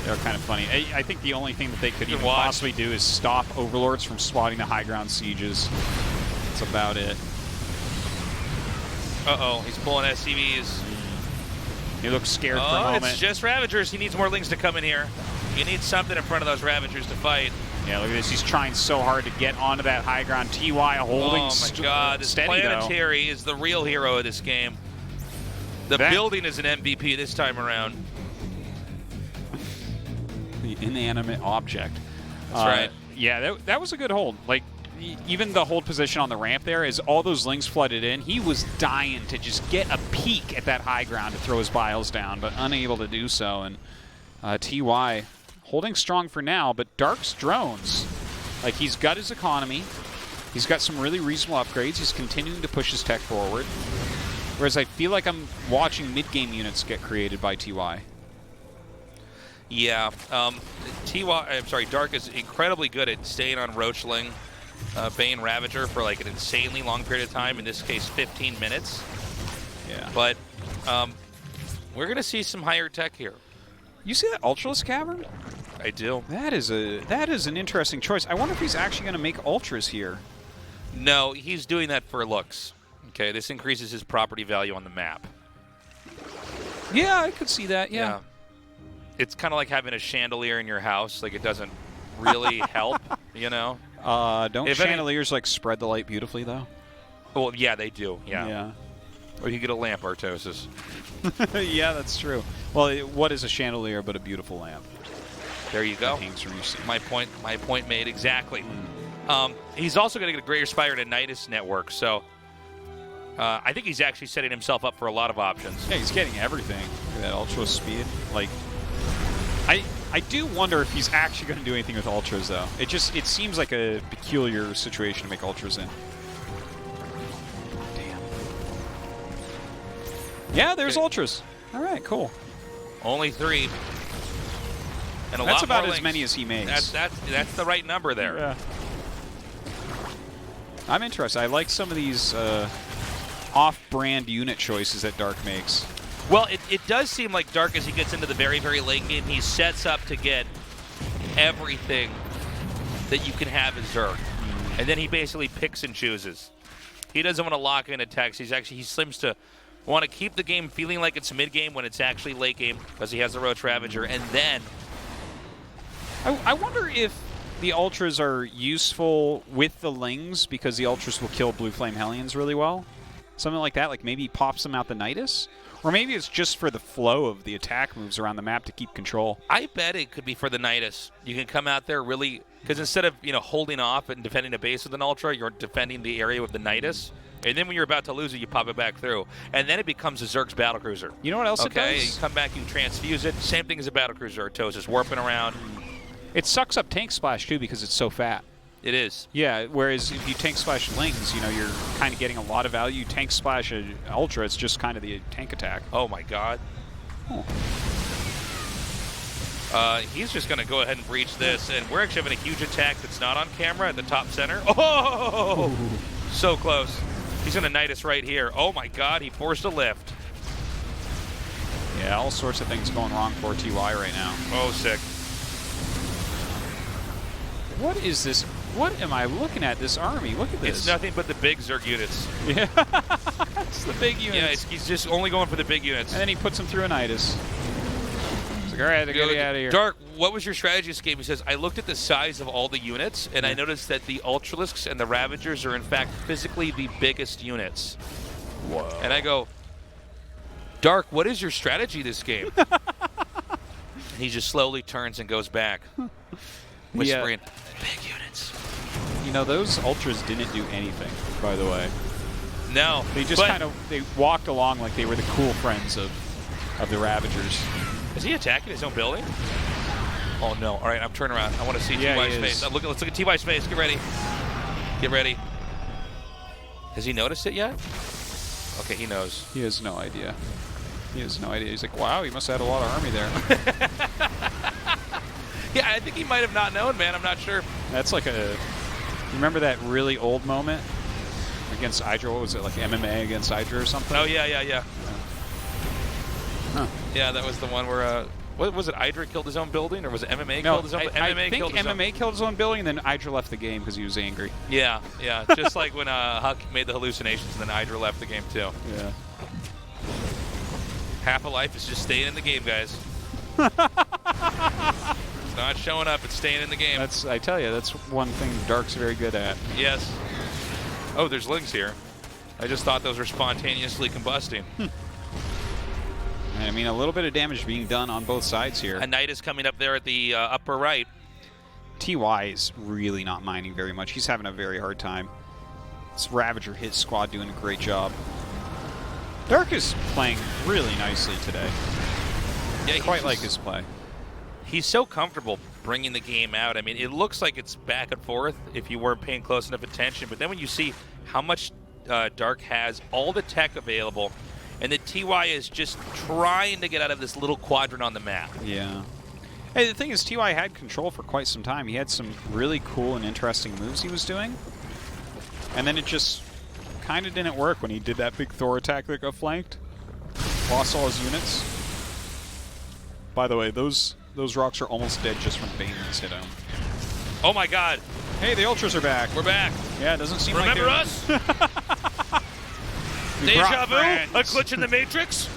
[SPEAKER 2] They're kind of funny. I think the only thing that they could even
[SPEAKER 1] watch.
[SPEAKER 2] possibly do is stop Overlords from swatting the high ground sieges. That's about it.
[SPEAKER 1] Uh-oh, he's pulling SCVs.
[SPEAKER 2] He looks scared for a
[SPEAKER 1] Oh,
[SPEAKER 2] moment.
[SPEAKER 1] it's just Ravagers. He needs more Lings to come in here. You need something in front of those Ravagers to fight.
[SPEAKER 2] Yeah, look at this. He's trying so hard to get onto that high ground. TY holding
[SPEAKER 1] Oh my God, this
[SPEAKER 2] steady,
[SPEAKER 1] Planetary is the real hero of this game. The building is an MVP this time around.
[SPEAKER 2] The inanimate object.
[SPEAKER 1] That's right.
[SPEAKER 2] Yeah, that was a good hold. Like, even the hold position on the ramp there, as all those Lings flooded in, he was dying to just get a peek at that high ground to throw his biles down, but unable to do so. And TY holding strong for now, but Dark's drones, like, he's got his economy. He's got some really reasonable upgrades. He's continuing to push his tech forward. Whereas I feel like I'm watching mid-game units get created by TY.
[SPEAKER 1] Yeah, Dark is incredibly good at staying on Roachling, Bane Ravager for like an insanely long period of time, in this case 15 minutes.
[SPEAKER 2] Yeah.
[SPEAKER 1] But we're going to see some higher tech here.
[SPEAKER 2] You see that Ultralisk Cavern?
[SPEAKER 1] I do.
[SPEAKER 2] That is an interesting choice. I wonder if he's actually going to make Ultras here.
[SPEAKER 1] No, he's doing that for looks. Okay, this increases his property value on the map.
[SPEAKER 2] Yeah, I could see that, yeah.
[SPEAKER 1] It's kind of like having a chandelier in your house. Like, it doesn't really help, you know?
[SPEAKER 2] Don't chandeliers, like, spread the light beautifully, though?
[SPEAKER 1] Well, yeah, they do,
[SPEAKER 2] Yeah.
[SPEAKER 1] Or you get a lamp, Artosis.
[SPEAKER 2] Yeah, that's true. Well, what is a chandelier but a beautiful lamp?
[SPEAKER 1] There you go. My point made exactly. He's also going to get a Greater Spire and a Nidus network, so I think he's actually setting himself up for a lot of options.
[SPEAKER 2] Yeah, he's getting everything. Look at that Ultra speed. Like, I do wonder if he's actually going to do anything with Ultras, though. It seems like a peculiar situation to make Ultras in. Damn. Yeah, there's Ultras. All right, cool.
[SPEAKER 1] Only 3. And
[SPEAKER 2] that's
[SPEAKER 1] lot
[SPEAKER 2] about
[SPEAKER 1] more
[SPEAKER 2] as
[SPEAKER 1] links.
[SPEAKER 2] many as he makes.
[SPEAKER 1] That's the right number there.
[SPEAKER 2] Yeah. I'm interested. I like some of these off-brand unit choices that Dark makes.
[SPEAKER 1] Well, it does seem like Dark, as he gets into the very, very late game, he sets up to get everything that you can have as Zerg. And then he basically picks and chooses. He doesn't want to lock in attacks. He seems to want to keep the game feeling like it's mid-game when it's actually late game, because he has the Roach Ravager, and then...
[SPEAKER 2] I wonder if the Ultras are useful with the Lings, because the Ultras will kill Blue Flame Hellions really well. Something like that, like maybe he pops them out the Nidus? Or maybe it's just for the flow of the attack moves around the map to keep control.
[SPEAKER 1] I bet it could be for the Nidus. You can come out there really... Because instead of, holding off and defending a base with an Ultra, you're defending the area with the Nidus. And then when you're about to lose it, you pop it back through. And then it becomes a Zerg's battlecruiser.
[SPEAKER 2] You know what else it does?
[SPEAKER 1] Okay, you come back, you transfuse it. Same thing as a battlecruiser. Artosis, warping around.
[SPEAKER 2] It sucks up Tank Splash, too, because it's so fat.
[SPEAKER 1] It is.
[SPEAKER 2] Yeah, whereas if you Tank Splash Lings, you're kind of getting a lot of value. Tank Splash Ultra, it's just kind of the tank attack.
[SPEAKER 1] Oh, my God.
[SPEAKER 2] Oh.
[SPEAKER 1] He's just going to go ahead and breach this. And we're actually having a huge attack that's not on camera at the top center. Oh! Ooh. So close. He's going to Nidus right here. Oh, my God. He forced a lift.
[SPEAKER 2] Yeah, all sorts of things going wrong for TY right now.
[SPEAKER 1] Oh, sick.
[SPEAKER 2] What is this? What am I looking at, this army? Look at this.
[SPEAKER 1] It's nothing but the big Zerg units.
[SPEAKER 2] Yeah, it's the big units.
[SPEAKER 1] Yeah, he's just only going for the big units.
[SPEAKER 2] And then he puts them through a Nidus. He's like, all right, I gotta get out of here.
[SPEAKER 1] Dark, what was your strategy this game? He says, I looked at the size of all the units, and I noticed that the Ultralisks and the Ravagers are, in fact, physically the biggest units.
[SPEAKER 2] Whoa.
[SPEAKER 1] And I go, Dark, what is your strategy this game? And he just slowly turns and goes back, whispering, big units.
[SPEAKER 2] Those Ultras didn't do anything, by the way.
[SPEAKER 1] No.
[SPEAKER 2] They just they walked along like they were the cool friends of the Ravagers.
[SPEAKER 1] Is he attacking his own building? Oh, no. All right, I'm turning around. I want to see TY's face. Let's look at TY's face. Get ready. Get ready. Has he noticed it yet? Okay, he knows.
[SPEAKER 2] He has no idea. He has no idea. He's like, wow, he must have had a lot of army there.
[SPEAKER 1] Yeah, I think he might have not known, man. I'm not sure.
[SPEAKER 2] That's like you remember that really old moment against Hydra? What was it, like MMA against Hydra or something?
[SPEAKER 1] Oh, yeah. Yeah, that was the one where, what was it, Idra killed his own building, or was it MMA
[SPEAKER 2] No,
[SPEAKER 1] killed his own building?
[SPEAKER 2] I think MMA killed his own building, and then Idra left the game because he was angry.
[SPEAKER 1] Yeah, just like when Huck made the hallucinations, and then Idra left the game too.
[SPEAKER 2] Yeah.
[SPEAKER 1] Half a life is just staying in the game, guys. It's not showing up, it's staying in the game.
[SPEAKER 2] I tell you, that's one thing Dark's very good at.
[SPEAKER 1] Yes. Oh, there's lings here. I just thought those were spontaneously combusting.
[SPEAKER 2] I mean, a little bit of damage being done on both sides here.
[SPEAKER 1] A knight is coming up there at the upper right.
[SPEAKER 2] TY is really not mining very much. He's having a very hard time. This Ravager hit squad doing a great job. Dark is playing really nicely today.
[SPEAKER 1] Yeah,
[SPEAKER 2] I quite like his play.
[SPEAKER 1] He's so comfortable bringing the game out. I mean, it looks like it's back and forth if you weren't paying close enough attention. But then when you see how much Dark has, all the tech available, and the TY is just trying to get out of this little quadrant on the map.
[SPEAKER 2] Yeah. Hey, the thing is, TY had control for quite some time. He had some really cool and interesting moves he was doing. And then it just kind of didn't work when he did that big Thor attack that got flanked. Lost all his units. By the way, those rocks are almost dead just from Bane's hit him.
[SPEAKER 1] Oh my god.
[SPEAKER 2] Hey, the Ultras are back.
[SPEAKER 1] We're back.
[SPEAKER 2] Yeah, it doesn't seem
[SPEAKER 1] Remember
[SPEAKER 2] like
[SPEAKER 1] us? Deja vu? A glitch in the Matrix?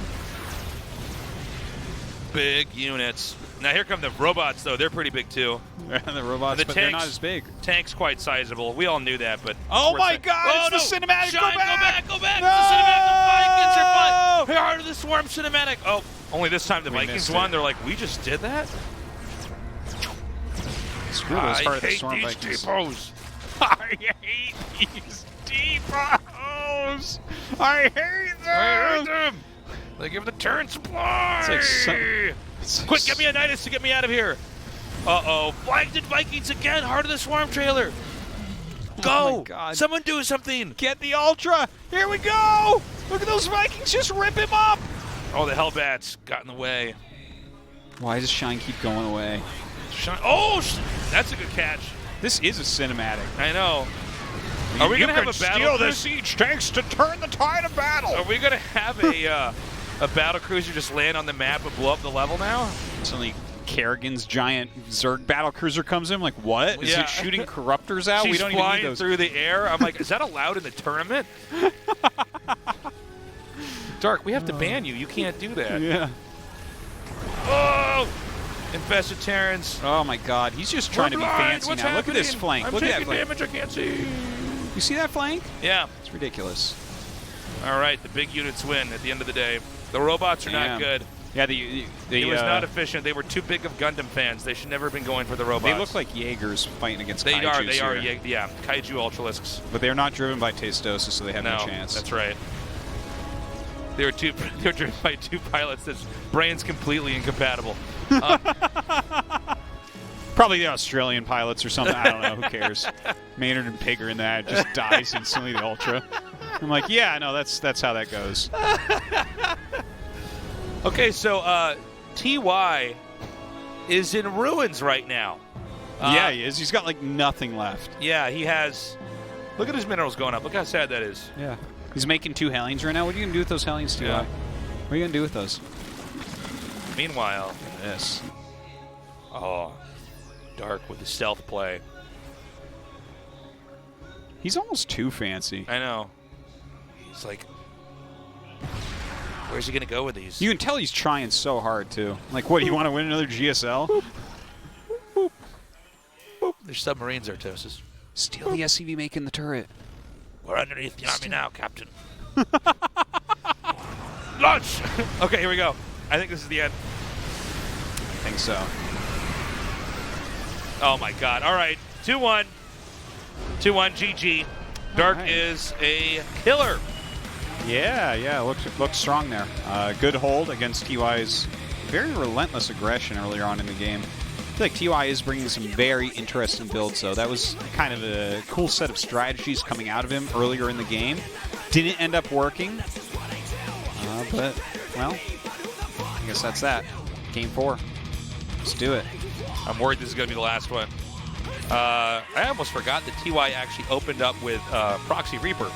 [SPEAKER 1] Big units. Now here come the robots, though. They're pretty big, too.
[SPEAKER 2] The robots, but they're not as big.
[SPEAKER 1] Tank's quite sizable. We all knew that, but...
[SPEAKER 2] Oh my god, it's the cinematic!
[SPEAKER 1] Shine,
[SPEAKER 2] go back!
[SPEAKER 1] Go back!
[SPEAKER 2] No!
[SPEAKER 1] It's the cinematic! The Vikings are fun! Heart of the Swarm cinematic! Oh, only this time the Vikings won. They're like, we just did that?
[SPEAKER 2] Screw those Heart of the Swarm
[SPEAKER 1] Vikings.
[SPEAKER 2] Vikings. I hate these depots! I hate them!
[SPEAKER 1] They give the turn supply!
[SPEAKER 2] It's
[SPEAKER 1] Quick, get me a Nidus to get me out of here! Uh-oh, flagged Vikings again! Heart of the Swarm trailer! Go!
[SPEAKER 2] Oh my God.
[SPEAKER 1] Someone do something!
[SPEAKER 2] Get the Ultra! Here we go! Look at those Vikings just rip him up!
[SPEAKER 1] Oh, the Hellbats got in the way.
[SPEAKER 2] Why does Shine keep going away?
[SPEAKER 1] Oh, that's a good catch.
[SPEAKER 2] This is a cinematic.
[SPEAKER 1] I know. Are we gonna have a battle?
[SPEAKER 2] Steal the siege tanks to turn the tide of battle.
[SPEAKER 1] Are we gonna have a battle cruiser just land on the map and blow up the level now?
[SPEAKER 2] Suddenly, Kerrigan's giant Zerg battle cruiser comes in. Like, what? Is
[SPEAKER 1] Yeah.
[SPEAKER 2] it shooting corruptors out?
[SPEAKER 1] She's
[SPEAKER 2] We don't
[SPEAKER 1] flying
[SPEAKER 2] even need those.
[SPEAKER 1] through the air. I'm like, is that allowed in the tournament? Dark, we have to ban you. You can't do that.
[SPEAKER 2] Yeah.
[SPEAKER 1] Oh! Infested Terrans.
[SPEAKER 2] Oh my God, he's just trying to be fancy
[SPEAKER 1] What's
[SPEAKER 2] now.
[SPEAKER 1] happening?
[SPEAKER 2] Look at this flank.
[SPEAKER 1] I'm
[SPEAKER 2] Look at that
[SPEAKER 1] taking
[SPEAKER 2] flank.
[SPEAKER 1] damage I can't see.
[SPEAKER 2] You see that flank?
[SPEAKER 1] Yeah.
[SPEAKER 2] It's ridiculous.
[SPEAKER 1] All right, the big units win at the end of the day. The robots are not good.
[SPEAKER 2] Yeah,
[SPEAKER 1] It was not efficient. They were too big of Gundam fans. They should never have been going for the robots.
[SPEAKER 2] They look like Jaegers fighting against
[SPEAKER 1] They
[SPEAKER 2] Kaijus
[SPEAKER 1] are,
[SPEAKER 2] here.
[SPEAKER 1] yeah, Kaiju Ultralisks.
[SPEAKER 2] But they're not driven by Tastosis, so they have no chance.
[SPEAKER 1] That's right. They were driven by two pilots that's brains completely incompatible.
[SPEAKER 2] Probably the Australian pilots or something. I don't know. Who cares? Maynard and Pig are in that. It just dies instantly, the Ultra. I'm like, yeah, no, that's how that goes.
[SPEAKER 1] Okay, so TY is in ruins right now.
[SPEAKER 2] Yeah, he is. He's got, like, nothing left.
[SPEAKER 1] Yeah, he has... Look at his minerals going up. Look how sad that is.
[SPEAKER 2] Yeah. He's making 2 Hellions right now. What are you going to do with those Hellions, TY?
[SPEAKER 1] Yeah.
[SPEAKER 2] What are you going to do with those?
[SPEAKER 1] Meanwhile...
[SPEAKER 2] This.
[SPEAKER 1] Oh, Dark with the stealth play.
[SPEAKER 2] He's almost too fancy.
[SPEAKER 1] I know. He's like... Where's he going to go with these?
[SPEAKER 2] You can tell he's trying so hard, too. Like, what, you want to win another GSL?
[SPEAKER 1] Boop. Boop. Boop. There's submarines, Artosis.
[SPEAKER 2] Steal the SCV making the turret.
[SPEAKER 1] We're underneath the army now, Captain. Launch! Okay, here we go. I think this is the end.
[SPEAKER 2] I think so.
[SPEAKER 1] Oh, my God. All right. 2-1. 2-1, GG. Dark is a killer.
[SPEAKER 2] Yeah, looks strong there. Good hold against TY's very relentless aggression earlier on in the game. I feel like TY is bringing some very interesting builds, though. That was kind of a cool set of strategies coming out of him earlier in the game. Didn't end up working, but, well, I guess that's that. Game 4. Let's do it.
[SPEAKER 1] I'm worried this is going to be the last one. I almost forgot that TY actually opened up with Proxy Reaper.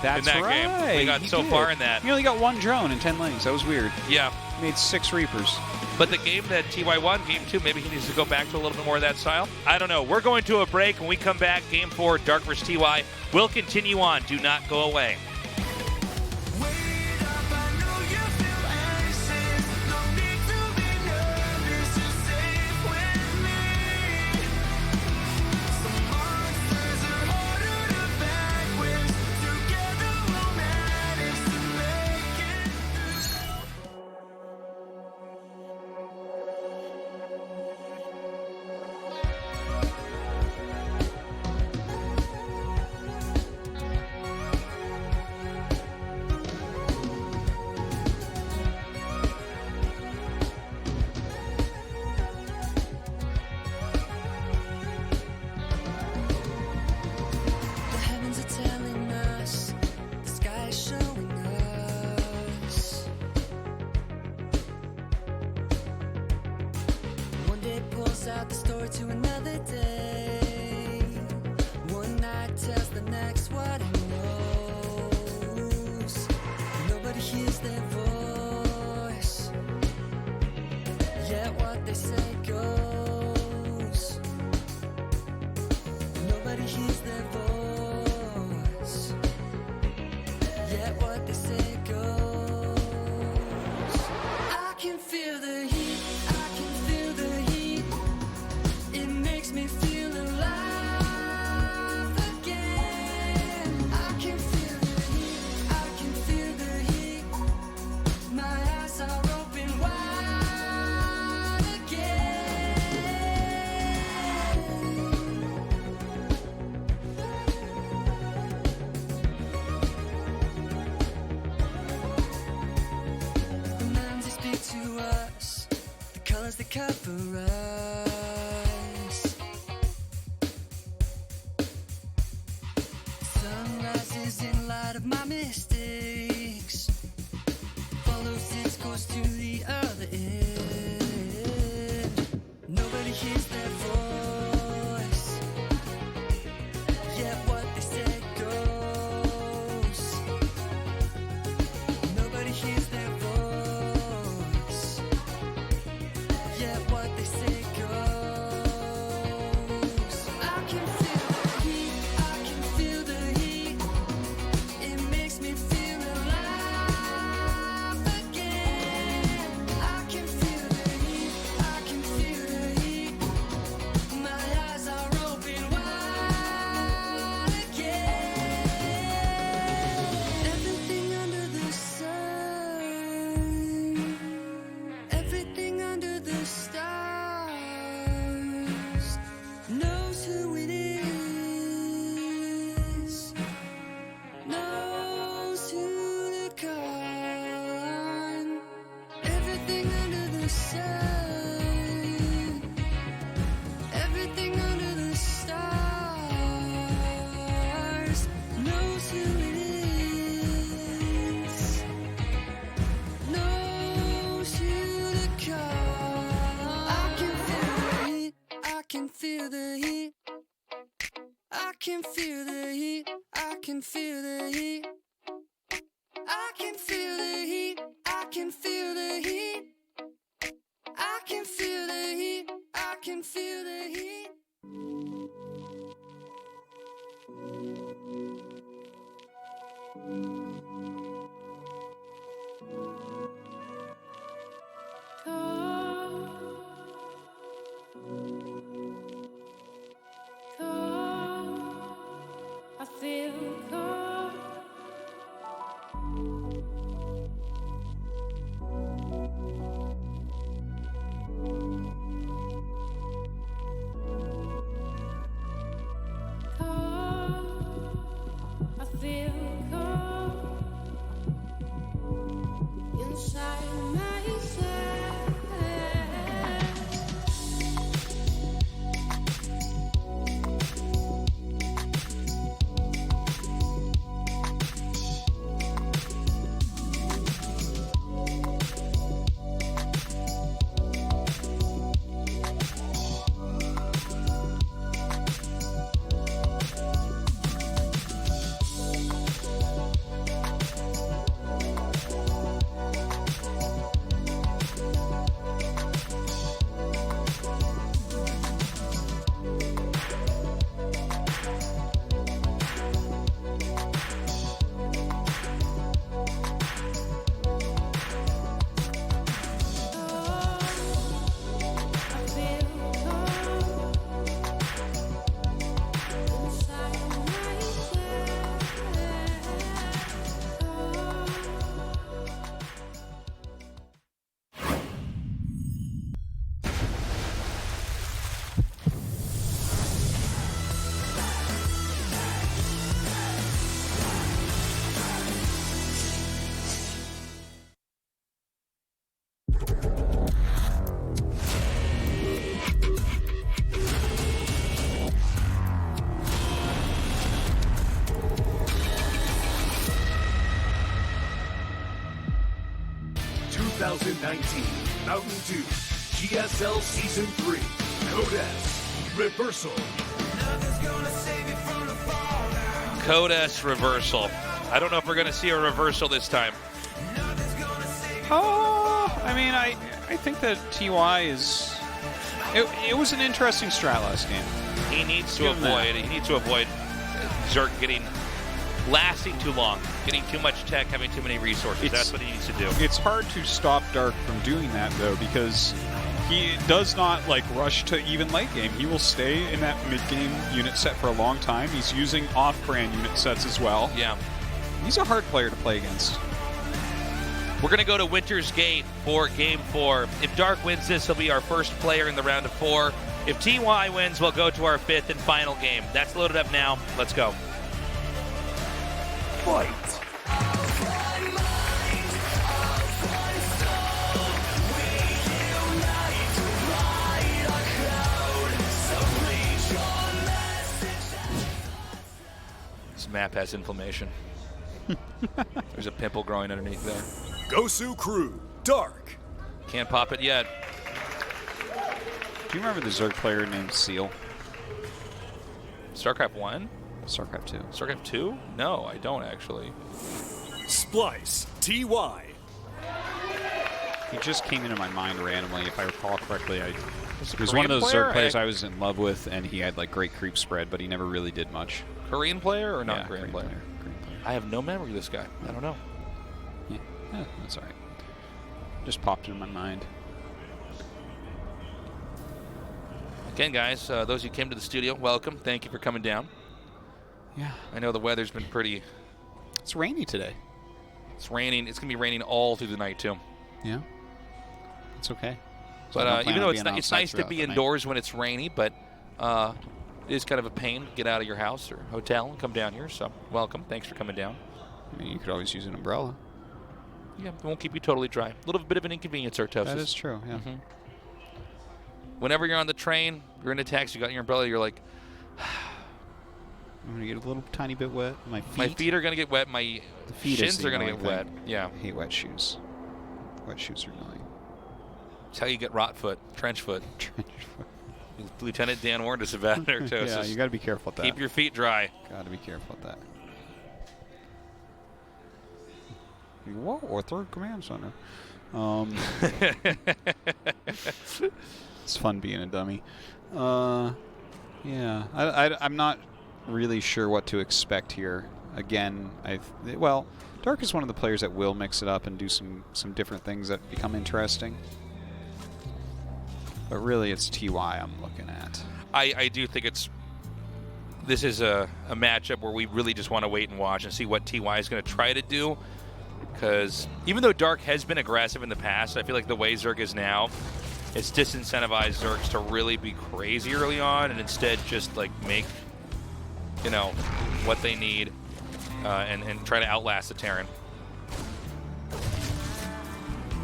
[SPEAKER 2] That's
[SPEAKER 1] in that
[SPEAKER 2] right.
[SPEAKER 1] game. We got
[SPEAKER 2] he
[SPEAKER 1] so
[SPEAKER 2] did.
[SPEAKER 1] far in that.
[SPEAKER 2] He only got 1 drone in 10 lanes. That was weird.
[SPEAKER 1] Yeah.
[SPEAKER 2] He made 6 Reapers.
[SPEAKER 1] But the game that TY won, Game 2, maybe he needs to go back to a little bit more of that style. I don't know. We're going to a break. When we come back, Game 4, Dark vs. TY, will continue on. Do not go away.
[SPEAKER 4] Out the story to another day. One night tells the next what it knows. Nobody hears their voice, yet what they say goes. Nobody hears their voice, yet what they say goes. I can feel the heat, I can feel the heat. It makes me feel alive again. I can feel the heat, I can feel the heat. My eyes are open wide again. The minds they speak to us, the colors they cover us. Sunrises in light of my mistakes, follows its course to the other end. Nobody hears their voice, yet what they say goes. Nobody hears their voice, yet what they say goes. I can feel the heat, I can feel the heat. It makes me feel alive again. I can feel the heat, I can feel the heat. My eyes are open wide again. Everything under the sun, everything under the stars knows who it is, knows who to call on. Everything under the sun, everything under the stars knows who it is, knows who to call. I can feel the heat, I can feel the heat. I can feel the heat, I can feel the heat. I can feel the heat, I can feel the heat. I can feel the heat, I can feel the heat.
[SPEAKER 5] I feel cold. Cold. I feel cold.
[SPEAKER 3] 2019 Mountain Dew GSL Season 3 Code S Reversal.
[SPEAKER 1] Code S reversal. I don't know if we're going to see a reversal this time.
[SPEAKER 2] Oh, I mean, I think that TY is... It was an interesting strat last game.
[SPEAKER 1] He needs to avoid Zerg lasting too long, getting too much tech, having too many resources. That's what he needs to do.
[SPEAKER 2] It's hard to stop Dark from doing that, though, because he does not, like, rush to even late game. He will stay in that mid-game unit set for a long time. He's using off-brand unit sets as well.
[SPEAKER 1] Yeah.
[SPEAKER 2] He's a hard player to play against.
[SPEAKER 1] We're going to go to Winter's Gate for Game 4. If Dark wins this, he'll be our first player in the round of 4. If TY wins, we'll go to our 5th and final game. That's loaded up now. Let's go.
[SPEAKER 3] Fight!
[SPEAKER 1] This map has inflammation. There's a pimple growing underneath there.
[SPEAKER 3] Gosu Crew Dark.
[SPEAKER 1] Can't pop it yet.
[SPEAKER 2] Do you remember the Zerg player named Seal?
[SPEAKER 1] StarCraft 1?
[SPEAKER 2] StarCraft 2.
[SPEAKER 1] StarCraft 2? No, I don't actually.
[SPEAKER 3] Splice TY.
[SPEAKER 2] He just came into my mind randomly. If I recall correctly,
[SPEAKER 1] Is
[SPEAKER 2] he
[SPEAKER 1] it
[SPEAKER 2] was one of
[SPEAKER 1] Korean
[SPEAKER 2] those
[SPEAKER 1] player?
[SPEAKER 2] Zerg players I was in love with, and he had like great creep spread, but he never really did much.
[SPEAKER 1] Korean player or
[SPEAKER 2] Yeah,
[SPEAKER 1] non-Korean player?
[SPEAKER 2] Korean player.
[SPEAKER 1] I have no memory of this guy. I don't know.
[SPEAKER 2] Yeah, that's all right. Just popped in my mind.
[SPEAKER 1] Again, guys, those who came to the studio, welcome. Thank you for coming down.
[SPEAKER 2] Yeah.
[SPEAKER 1] I know the weather's been pretty...
[SPEAKER 2] It's rainy today.
[SPEAKER 1] It's raining. It's going to be raining all through the night, too.
[SPEAKER 2] Yeah. It's okay.
[SPEAKER 1] But even though it's nice to be indoors when it's rainy, but it is kind of a pain to get out of your house or hotel and come down here. So welcome. Thanks for coming down.
[SPEAKER 2] I mean, you could always use an umbrella.
[SPEAKER 1] Yeah, it won't keep you totally dry. A little bit of an inconvenience, Artosis.
[SPEAKER 2] That is true, yeah.
[SPEAKER 1] Mm-hmm. Whenever you're on the train, you're in a taxi, you got your umbrella, you're like,
[SPEAKER 2] I'm going to get a little tiny bit wet. My
[SPEAKER 1] feet are going to get wet. My
[SPEAKER 2] The feet is
[SPEAKER 1] shins
[SPEAKER 2] the
[SPEAKER 1] are going to
[SPEAKER 2] annoying
[SPEAKER 1] get wet.
[SPEAKER 2] thing.
[SPEAKER 1] Yeah.
[SPEAKER 2] I hate wet shoes. Wet shoes are annoying.
[SPEAKER 1] It's how you get rot foot, trench foot. Lieutenant Dan warned us about Artosis.
[SPEAKER 2] Yeah, you got to be careful with that.
[SPEAKER 1] Keep your feet dry.
[SPEAKER 2] Got to be careful with that. Whoa, or third command center. It's fun being a dummy. Yeah, I'm not really sure what to expect here. Again, well, Dark is one of the players that will mix it up and do some different things that become interesting. But really, it's TY I'm looking at.
[SPEAKER 1] I do think this is a matchup where we really just want to wait and watch and see what TY is going to try to do. Because even though Dark has been aggressive in the past, I feel like the way Zerg is now, it's disincentivized Zergs to really be crazy early on and instead just like make, what they need and try to outlast the Terran.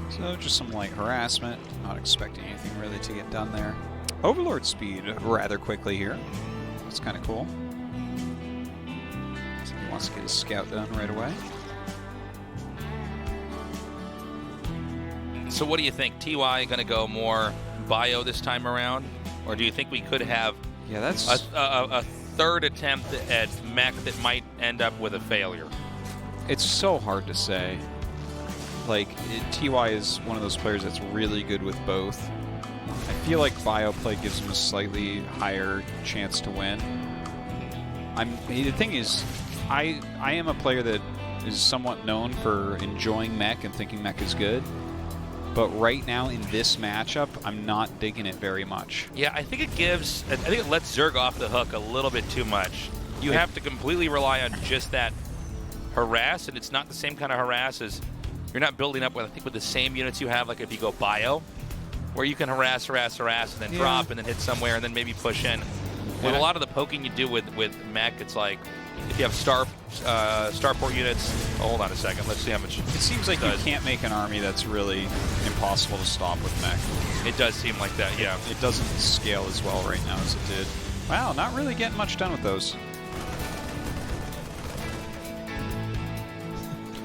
[SPEAKER 2] So just some light harassment. Not expecting anything really to get done there. Overlord speed rather quickly here. That's kind of cool. So he wants to get his scout done right away.
[SPEAKER 1] So what do you think? TY going to go more bio this time around? Or do you think we could have a third attempt at mech that might end up with a failure?
[SPEAKER 2] It's so hard to say. Like, TY is one of those players that's really good with both. I feel like bio play gives him a slightly higher chance to win. The thing is, I am a player that is somewhat known for enjoying mech and thinking mech is good. But right now in this matchup, I'm not digging it very much.
[SPEAKER 1] Yeah, I think it lets Zerg off the hook a little bit too much. You have to completely rely on just that harass, and it's not the same kind of harass as you're not building up with the same units you have, like if you go bio, where you can harass, and then drop, and then hit somewhere, and then maybe push in. With a lot of the poking you do with mech, it's like if you have starport units. Oh, hold on a second. Let's see how much.
[SPEAKER 2] It seems like you can't make an army that's really impossible to stop with mech.
[SPEAKER 1] It does seem like that, yeah.
[SPEAKER 2] It doesn't scale as well right now as it did. Wow, not really getting much done with those.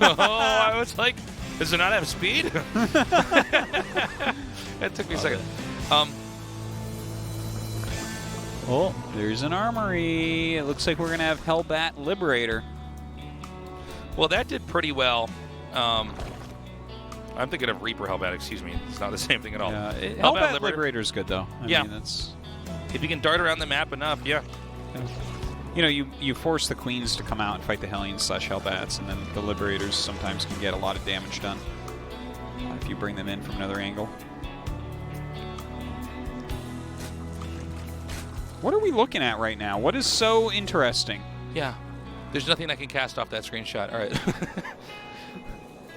[SPEAKER 1] Oh, I was like, Does it not have speed? That took me a second.
[SPEAKER 2] Oh, there's an armory. It looks like we're going to have Hellbat Liberator.
[SPEAKER 1] Well, that did pretty well. I'm thinking of Reaper Hellbat, excuse me. It's not the same thing at all.
[SPEAKER 2] Hellbat Liberator is good, though. I mean, that's...
[SPEAKER 1] If you can dart around the map enough, yeah.
[SPEAKER 2] You know, you force the Queens to come out and fight the Hellions / Hellbats, and then the Liberators sometimes can get a lot of damage done if you bring them in from another angle. What are we looking at right now? What is so interesting?
[SPEAKER 1] Yeah. There's nothing I can cast off that screenshot. All right.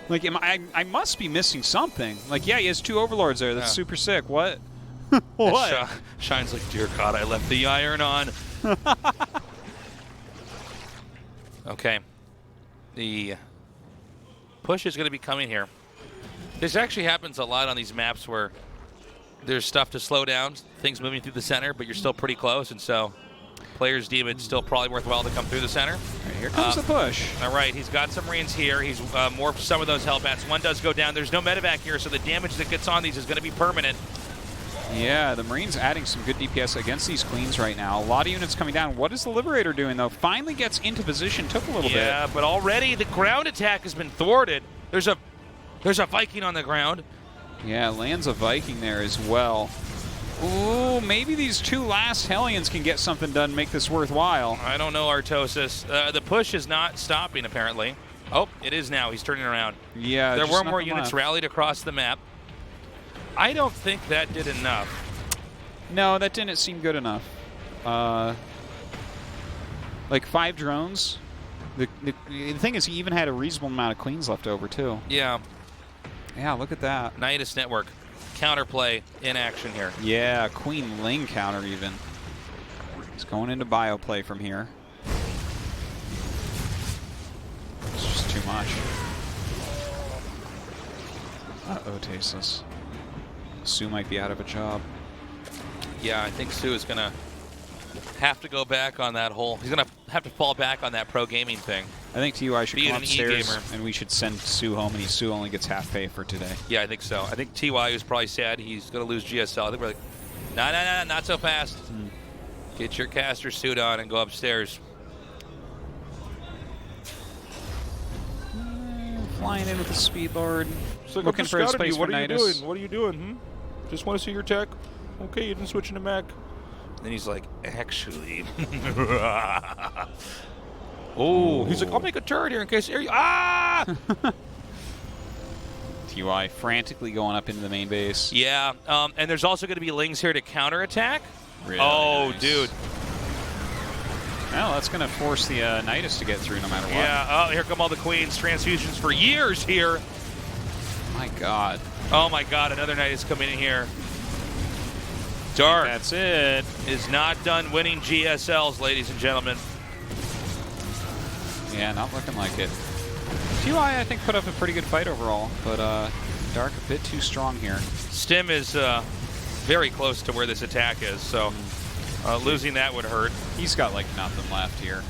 [SPEAKER 2] Like, I must be missing something. Like, yeah, he has 2 Overlords there. That's super sick. What? What?
[SPEAKER 1] Shine's like, dear God, I left the iron on. Okay. The push is going to be coming here. This actually happens a lot on these maps where there's stuff to slow down, things moving through the center, but you're still pretty close, and so players deem it still probably worthwhile to come through the center.
[SPEAKER 2] All right, here comes the push.
[SPEAKER 1] All right, he's got some Marines here. He's morphed some of those Hellbats. One does go down. There's no medevac here, so the damage that gets on these is going to be permanent.
[SPEAKER 2] Yeah, the Marines adding some good DPS against these Queens right now. A lot of units coming down. What is the Liberator doing, though? Finally gets into position. Took a little bit.
[SPEAKER 1] Yeah, but already the ground attack has been thwarted. There's a Viking on the ground.
[SPEAKER 2] Yeah, lands a Viking there as well. Ooh, maybe these 2 last Hellions can get something done, make this worthwhile.
[SPEAKER 1] I don't know, Artosis. The push is not stopping, apparently. Oh, it is now. He's turning around.
[SPEAKER 2] Yeah,
[SPEAKER 1] there were more
[SPEAKER 2] nothing
[SPEAKER 1] units
[SPEAKER 2] left.
[SPEAKER 1] rallied across the map. I don't think that did enough.
[SPEAKER 2] No, that didn't seem good enough. Like 5 drones. The thing is, he even had a reasonable amount of Queens left over, too.
[SPEAKER 1] Yeah.
[SPEAKER 2] Yeah, look at that.
[SPEAKER 1] Nidus Network. Counterplay in action here.
[SPEAKER 2] Yeah, Queen Ling counter even. He's going into bioplay from here. It's just too much. Uh-oh, tasteless. Sue might be out of a job.
[SPEAKER 1] Yeah, I think Sue is going to have to go back on that whole... He's going to have to fall back on that pro gaming thing.
[SPEAKER 2] I think TUI should
[SPEAKER 1] Being
[SPEAKER 2] come
[SPEAKER 1] an
[SPEAKER 2] upstairs
[SPEAKER 1] e-gamer.
[SPEAKER 2] and we should send Sue home, and Sue only gets half pay for today.
[SPEAKER 1] Yeah, I think so. I think TY is probably sad he's going to lose GSL. I think we're like, no, not so fast. Get your caster suit on and go upstairs.
[SPEAKER 2] Flying in with the Speedlord. Looking for his place for Nidus.
[SPEAKER 1] What are you doing? Just want to see your tech. Okay, you didn't switch into Mac. Then he's like, actually. Oh, he's like, I'll make a turret here in case. Ah!
[SPEAKER 2] TUI frantically going up into the main base.
[SPEAKER 1] Yeah, and there's also going to be Lings here to counterattack.
[SPEAKER 2] Really
[SPEAKER 1] Oh,
[SPEAKER 2] nice.
[SPEAKER 1] dude.
[SPEAKER 2] Well, that's going to force the Nidus to get through no matter what.
[SPEAKER 1] Yeah, oh, here come all the Queens. Transfusions for years here.
[SPEAKER 2] My God.
[SPEAKER 1] Oh, my God, another Nidus coming in here. Dark
[SPEAKER 2] That's it.
[SPEAKER 1] is not done winning GSLs, ladies and gentlemen.
[SPEAKER 2] Yeah, not looking like it. TUI, I think, put up a pretty good fight overall, but Dark a bit too strong here.
[SPEAKER 1] Stim is very close to where this attack is, so losing that would hurt.
[SPEAKER 2] He's got, like, nothing left here.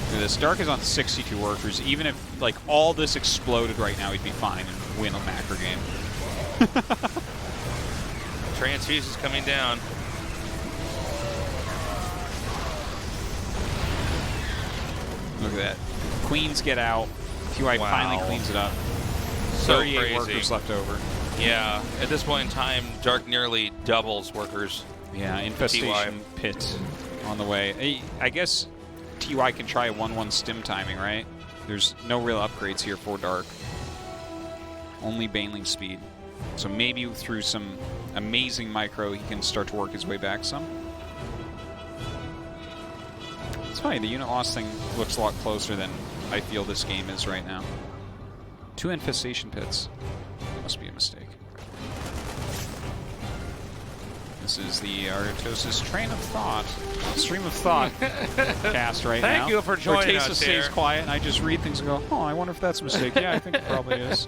[SPEAKER 2] Look at this. Dark is on 62 workers. Even if, like, all this exploded right now, he'd be fine and win a macro game.
[SPEAKER 1] Transfuse is coming down.
[SPEAKER 2] Look at that. Queens get out. TUI finally cleans it up.
[SPEAKER 1] So
[SPEAKER 2] 38
[SPEAKER 1] crazy.
[SPEAKER 2] workers left over.
[SPEAKER 1] Yeah, at this point in time, Dark nearly doubles workers.
[SPEAKER 2] Yeah, infestation pit on the way. I guess TUI can try a 1-1 stim timing, right? There's no real upgrades here for Dark. Only Baneling speed. So maybe through some amazing micro, he can start to work his way back some. It's funny, the unit loss thing looks a lot closer than I feel this game is right now. 2 infestation pits. Must be a mistake. This is the Artosis train of thought, stream of thought cast right now.
[SPEAKER 1] Thank you for joining
[SPEAKER 2] us.
[SPEAKER 1] us
[SPEAKER 2] Stays
[SPEAKER 1] here.
[SPEAKER 2] quiet, and I just read things and go, "Oh, I wonder if that's a mistake." Yeah, I think it probably is.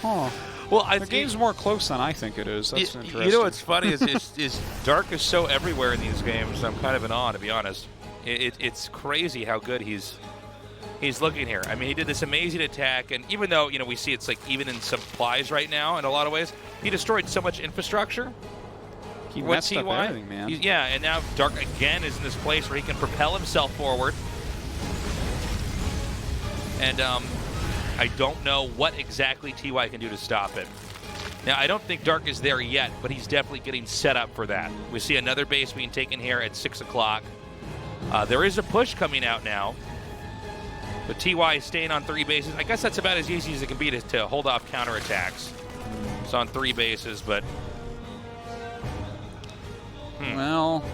[SPEAKER 2] Oh,
[SPEAKER 1] Well,
[SPEAKER 2] the game's more close than I think it is. That's interesting.
[SPEAKER 1] You know what's funny is Dark is so everywhere in these games. I'm kind of in awe, to be honest. It's crazy how good he's he's looking here. I mean, he did this amazing attack, and even though, you know, we see it's like even in supplies right now in a lot of ways, he destroyed so much infrastructure.
[SPEAKER 2] He messed up
[SPEAKER 1] TY.
[SPEAKER 2] everything, man.
[SPEAKER 1] Yeah, and now Dark again is in this place where he can propel himself forward. And I don't know what exactly TY can do to stop it. Now, I don't think Dark is there yet, but he's definitely getting set up for that. We see another base being taken here at 6 o'clock. There is a push coming out now. But TY is staying on 3 bases. I guess that's about as easy as it can be to hold off counterattacks. It's on 3 bases, but...
[SPEAKER 2] Well,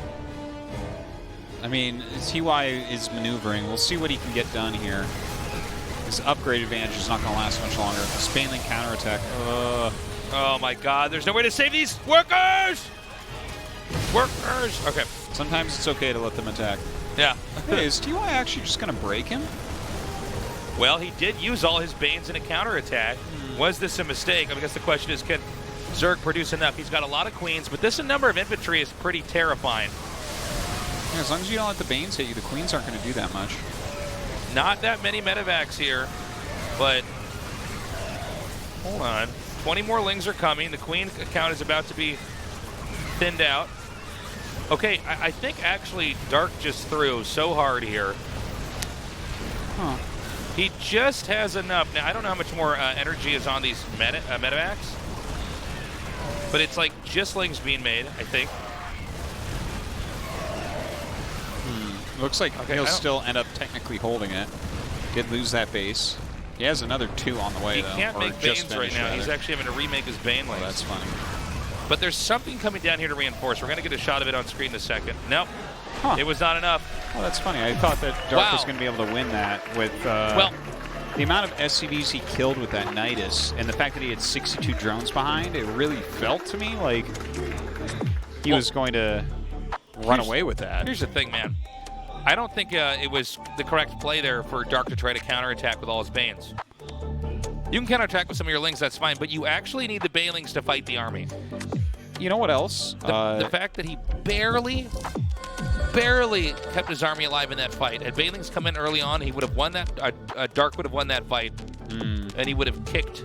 [SPEAKER 2] I mean, TY is maneuvering. We'll see what he can get done here. His upgrade advantage is not going to last much longer. Spainling counterattack.
[SPEAKER 1] Oh my god, there's no way to save these workers! Workers! Okay.
[SPEAKER 2] Sometimes it's okay to let them attack.
[SPEAKER 1] Yeah.
[SPEAKER 2] Hey, is TY actually just going to break him?
[SPEAKER 1] Well, he did use all his Banes in a counterattack. Was this a mistake? I guess the question is, can Zerg produce enough? He's got a lot of queens, but this number of infantry is pretty terrifying.
[SPEAKER 2] Yeah, as long as you don't let the Banes hit you, the queens aren't going to do that much.
[SPEAKER 1] Not that many medevacs here, but hold on. 20 more lings are coming. The queen account is about to be thinned out. Okay, I think actually Dark just threw so hard here.
[SPEAKER 2] Huh.
[SPEAKER 1] He just has enough. Now, I don't know how much more energy is on these medevacs, but it's like just lings being made, I think.
[SPEAKER 2] Looks like he'll still end up technically holding it. Lose that base. He has another 2 on the way,
[SPEAKER 1] He
[SPEAKER 2] though.
[SPEAKER 1] can't make Banes right now.
[SPEAKER 2] Rather.
[SPEAKER 1] He's actually having to remake his Bane lings.
[SPEAKER 2] Oh, that's funny.
[SPEAKER 1] But there's something coming down here to reinforce. We're going to get a shot of it on screen in a second. Nope.
[SPEAKER 2] Huh.
[SPEAKER 1] It was not enough.
[SPEAKER 2] Oh, that's funny. I thought that Dark was going to be able to win that with
[SPEAKER 1] well,
[SPEAKER 2] the amount of SCVs he killed with that Nidus and the fact that he had 62 drones behind. It really felt to me like he was going to run away with that.
[SPEAKER 1] Here's the thing, man. I don't think it was the correct play there for Dark to try to counterattack with all his Banes. You can counterattack with some of your lings, that's fine, but you actually need the Banelings to fight the army.
[SPEAKER 2] You know what else?
[SPEAKER 1] The fact that he barely kept his army alive in that fight. Had Banelings come in early on, he would have won that. Dark would have won that fight, and he would have kicked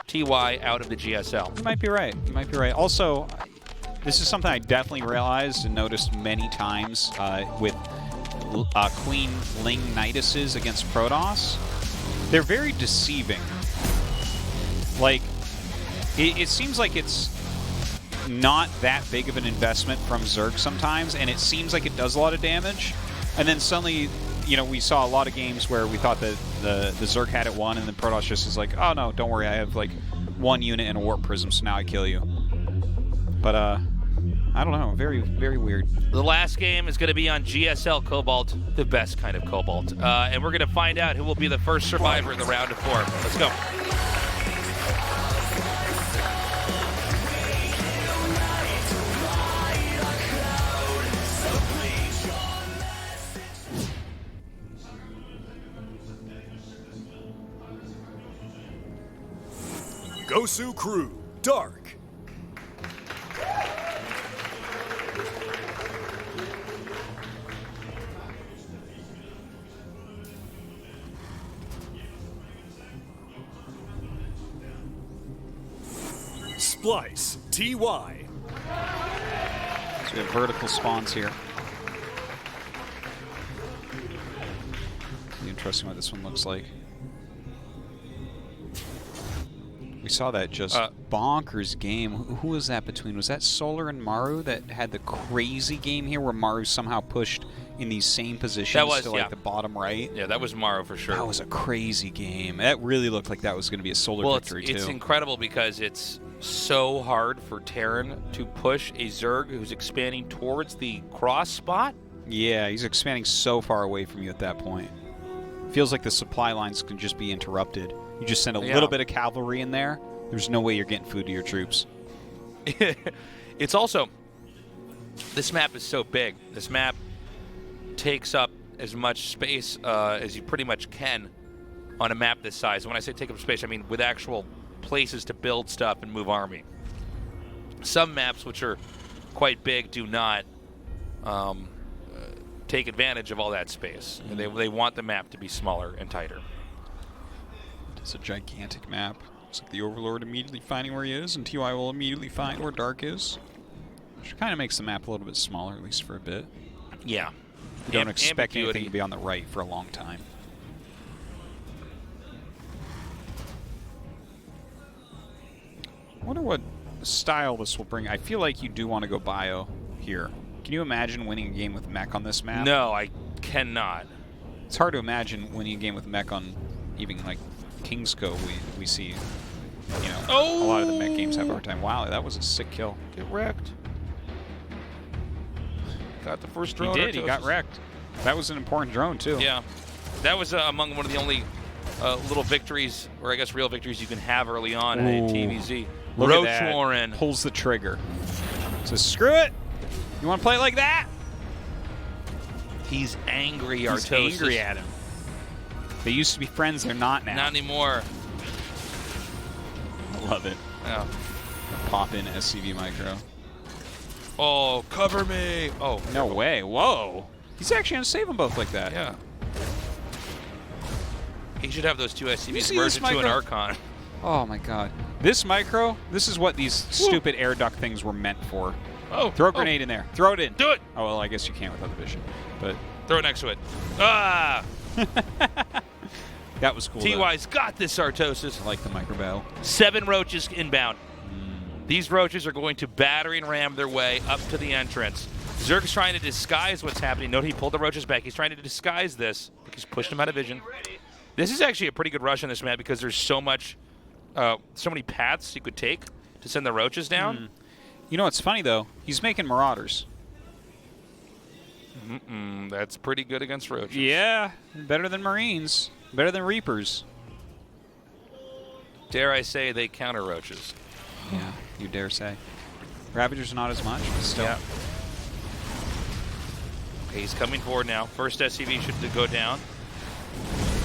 [SPEAKER 1] TY out of the GSL.
[SPEAKER 2] You might be right. You might be right. Also, this is something I definitely realized and noticed many times with Queen Ling Niduses against Protoss. They're very deceiving. Like, it seems like it's not that big of an investment from Zerg sometimes, and it seems like it does a lot of damage. And then suddenly, you know, we saw a lot of games where we thought that the Zerg had it won, and then Protoss just is like, oh no, don't worry, I have like 1 unit and a Warp Prism, so now I kill you. But, I don't know, very, very weird.
[SPEAKER 1] The last game is going to be on GSL Cobalt, the best kind of Cobalt. And we're going to find out who will be the first survivor in the round of 4. Let's go.
[SPEAKER 3] Gosu Crew, Dark. Splice, TY.
[SPEAKER 2] So we have vertical spawns here. Be interesting what this one looks like. We saw that just bonkers game. Who was that between? Was that Solar and Maru that had the crazy game here where Maru somehow pushed in these same positions
[SPEAKER 1] that was,
[SPEAKER 2] to like the bottom right?
[SPEAKER 1] Yeah, that was Maru for sure.
[SPEAKER 2] That was a crazy game. That really looked like that was going to be a Solar victory too.
[SPEAKER 1] It's incredible because it's so hard for Terran to push a Zerg who's expanding towards the cross spot.
[SPEAKER 2] Yeah, he's expanding so far away from you at that point. Feels like the supply lines can just be interrupted. You just send a little bit of cavalry in there, there's no way you're getting food to your troops.
[SPEAKER 1] It's also, this map is so big. This map takes up as much space as you pretty much can on a map this size. When I say take up space, I mean with actual places to build stuff and move army. Some maps, which are quite big, do not take advantage of all that space. And they want the map to be smaller and tighter.
[SPEAKER 2] It's a gigantic map. Looks like the Overlord immediately finding where he is, and TY will immediately find where Dark is. Which kind of makes the map a little bit smaller, at least for a bit.
[SPEAKER 1] Yeah.
[SPEAKER 2] You don't expect
[SPEAKER 1] ambiguity.
[SPEAKER 2] anything to be on the right for a long time. I wonder what style this will bring. I feel like you do want to go bio here. Can you imagine winning a game with mech on this map?
[SPEAKER 1] No, I cannot.
[SPEAKER 2] It's hard to imagine winning a game with mech on even like King's Co. We see, you know, a lot of the mech games have a hard time. Wow, that was a sick kill.
[SPEAKER 1] Get wrecked. Got the first
[SPEAKER 2] He
[SPEAKER 1] drone.
[SPEAKER 2] did. He got wrecked. That was an important drone too.
[SPEAKER 1] Yeah. That was among one of the only little victories, or I guess real victories, you can have early on in a TVZ.
[SPEAKER 2] Look
[SPEAKER 1] Roach
[SPEAKER 2] at that.
[SPEAKER 1] Warren
[SPEAKER 2] Pulls the trigger. Says, screw it. You want to play it like that?
[SPEAKER 1] He's angry.
[SPEAKER 2] He's
[SPEAKER 1] Artosis.
[SPEAKER 2] angry at him. They used to be friends. They're not now.
[SPEAKER 1] Not anymore.
[SPEAKER 2] I love it.
[SPEAKER 1] Yeah.
[SPEAKER 2] Pop in SCV micro.
[SPEAKER 1] Oh, cover me. Oh.
[SPEAKER 2] No way. Whoa. He's actually going to save them both like that.
[SPEAKER 1] Yeah. He should have those two
[SPEAKER 2] You
[SPEAKER 1] SCVs
[SPEAKER 2] see
[SPEAKER 1] merged
[SPEAKER 2] this
[SPEAKER 1] into an
[SPEAKER 2] micro?
[SPEAKER 1] Archon.
[SPEAKER 2] Oh, my God. This micro, this is what these stupid air duct things were meant for.
[SPEAKER 1] Oh.
[SPEAKER 2] Throw a grenade in there. Throw it in.
[SPEAKER 1] Do it.
[SPEAKER 2] Oh, well, I guess you can't without the vision. But
[SPEAKER 1] Throw it next to it. Ah.
[SPEAKER 2] that was cool. though.
[SPEAKER 1] TY's got this, Artosis.
[SPEAKER 2] I like the micro battle.
[SPEAKER 1] 7 roaches inbound. These roaches are going to battering ram their way up to the entrance. Zerg's trying to disguise what's happening. Note he pulled the roaches back. He's trying to disguise this. He's pushed them out of vision. This is actually a pretty good rush on this map because there's so many paths you could take to send the roaches down.
[SPEAKER 2] You know what's funny, though? He's making Marauders.
[SPEAKER 1] That's pretty good against roaches.
[SPEAKER 2] Yeah, better than Marines. Better than Reapers.
[SPEAKER 1] Dare I say they counter roaches.
[SPEAKER 2] Yeah, you dare say. Ravagers not as much, but still.
[SPEAKER 1] Yeah. Okay, he's coming forward now. First SCV should go down.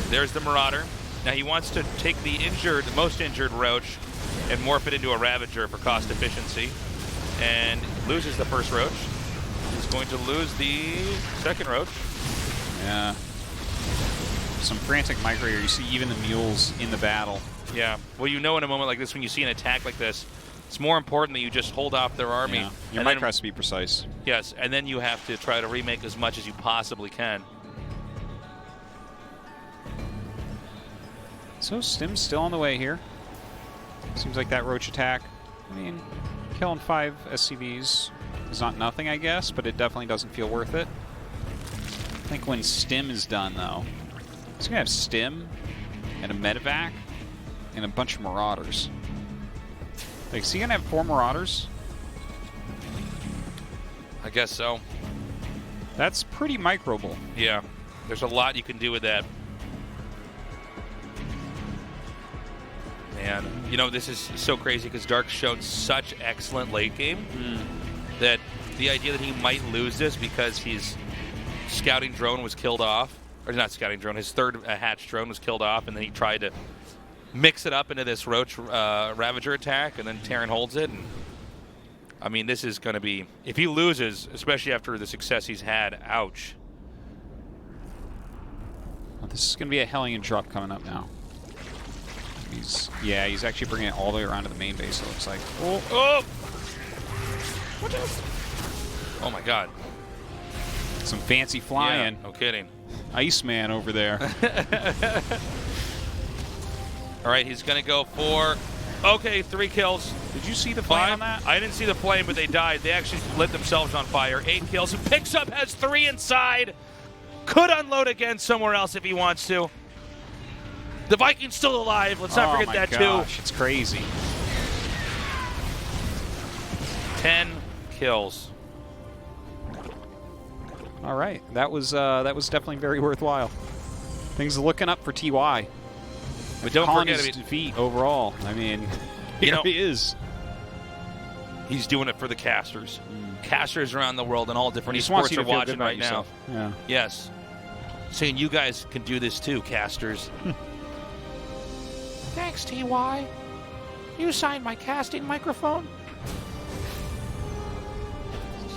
[SPEAKER 1] There's the Marauder. Now he wants to take the most injured roach and morph it into a Ravager for cost efficiency. And loses the first roach. He's going to lose the second roach.
[SPEAKER 2] Yeah. Some frantic micro here. You see even the mules in the battle.
[SPEAKER 1] Yeah. Well, you know in a moment like this, when you see an attack like this, it's more important that you just hold off their army.
[SPEAKER 2] Yeah. Your
[SPEAKER 1] and
[SPEAKER 2] micro
[SPEAKER 1] then,
[SPEAKER 2] has to be precise.
[SPEAKER 1] yes, and then you have to try to remake as much as you possibly can.
[SPEAKER 2] So Stim's still on the way here. Seems like that roach attack, I mean, killing 5 SCVs is not nothing, I guess, but it definitely doesn't feel worth it. I think when Stim is done, though, he's going to have Stim and a medevac and a bunch of Marauders. Like, is he going to have 4 Marauders?
[SPEAKER 1] I guess so.
[SPEAKER 2] That's pretty microable.
[SPEAKER 1] Yeah. There's a lot you can do with that. Man, you know, this is so crazy because Dark showed such excellent late game that the idea that he might lose this because his scouting drone was killed off, or not scouting drone, his third hatch drone was killed off, and then he tried to mix it up into this Roach Ravager attack, and then Terran holds it. And I mean, this is going to be, if he loses, especially after the success he's had, ouch.
[SPEAKER 2] Well, this is going to be a Hellion drop coming up now. He's actually bringing it all the way around to the main base, it looks like.
[SPEAKER 1] Oh! Oh! Watch out! Oh my god.
[SPEAKER 2] Some fancy flying.
[SPEAKER 1] Yeah, no kidding.
[SPEAKER 2] Iceman over there.
[SPEAKER 1] All right, he's going to go for, okay, 3 kills.
[SPEAKER 2] Did you see the flame
[SPEAKER 1] 5.
[SPEAKER 2] on that?
[SPEAKER 1] I didn't see the flame, but they died. They actually lit themselves on fire. 8 kills. Who picks up, has 3 inside. Could unload again somewhere else if he wants to. The Viking's still alive. Let's not forget that,
[SPEAKER 2] gosh,
[SPEAKER 1] too.
[SPEAKER 2] It's crazy.
[SPEAKER 1] 10 kills.
[SPEAKER 2] All right, that was definitely very worthwhile. Things are looking up for TY.
[SPEAKER 1] But don't
[SPEAKER 2] Calling
[SPEAKER 1] forget,
[SPEAKER 2] his defeat overall. I mean,
[SPEAKER 1] You know-
[SPEAKER 2] he is.
[SPEAKER 1] he's doing it for the casters. Casters around the world and all different
[SPEAKER 2] He just wants
[SPEAKER 1] esports
[SPEAKER 2] you to
[SPEAKER 1] are
[SPEAKER 2] feel good
[SPEAKER 1] watching
[SPEAKER 2] about
[SPEAKER 1] right now.
[SPEAKER 2] yourself. Yeah.
[SPEAKER 1] Yes. Saying you guys can do this too, casters. Thanks, TY. You signed my casting microphone?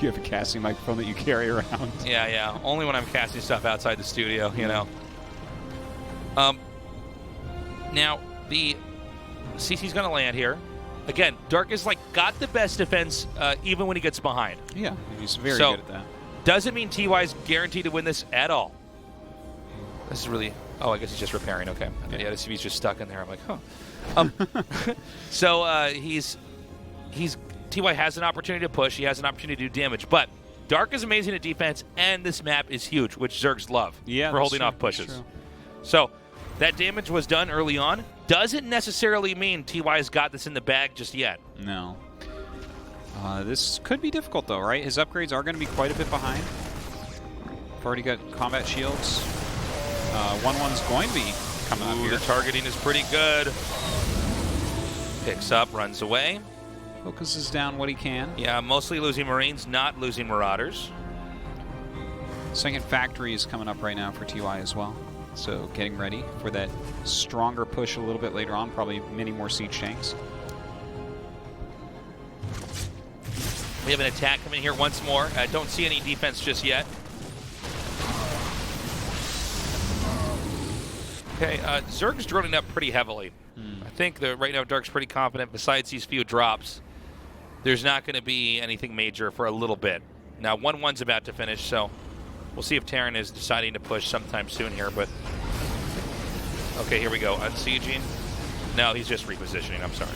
[SPEAKER 2] You have a casting microphone that you carry around.
[SPEAKER 1] Yeah. Only when I'm casting stuff outside the studio, you know. Now, the CC's going to land here. Again, Dark is got the best defense even when he gets behind.
[SPEAKER 2] Yeah, he's very good at that.
[SPEAKER 1] Doesn't mean TY's guaranteed to win this at all. This is really... Oh, I guess he's just repairing. Okay. Yeah, the CV's just stuck in there. I'm like, huh. So TY has an opportunity to push. He has an opportunity to do damage. But Dark is amazing at defense, and this map is huge, which Zergs love for holding off pushes. So that damage was done early on. Doesn't necessarily mean TY's got this in the bag just yet.
[SPEAKER 2] No. This could be difficult, though, right? His upgrades are going to be quite a bit behind. I've already got combat shields. 1-1's going to be coming up here.
[SPEAKER 1] The targeting is pretty good. Picks up, runs away.
[SPEAKER 2] Focuses down what he can.
[SPEAKER 1] Yeah, mostly losing Marines, not losing Marauders.
[SPEAKER 2] Second factory is coming up right now for TY as well. So getting ready for that stronger push a little bit later on. Probably many more siege tanks.
[SPEAKER 1] We have an attack coming here once more. Don't see any defense just yet. Okay, Zerg's droning up pretty heavily. I think that right now Dark's pretty confident. Besides these few drops, there's not going to be anything major for a little bit. Now, 1-1's about to finish, so we'll see if Terran is deciding to push sometime soon here. But okay, here we go. Unsieging. No, he's just repositioning. I'm sorry.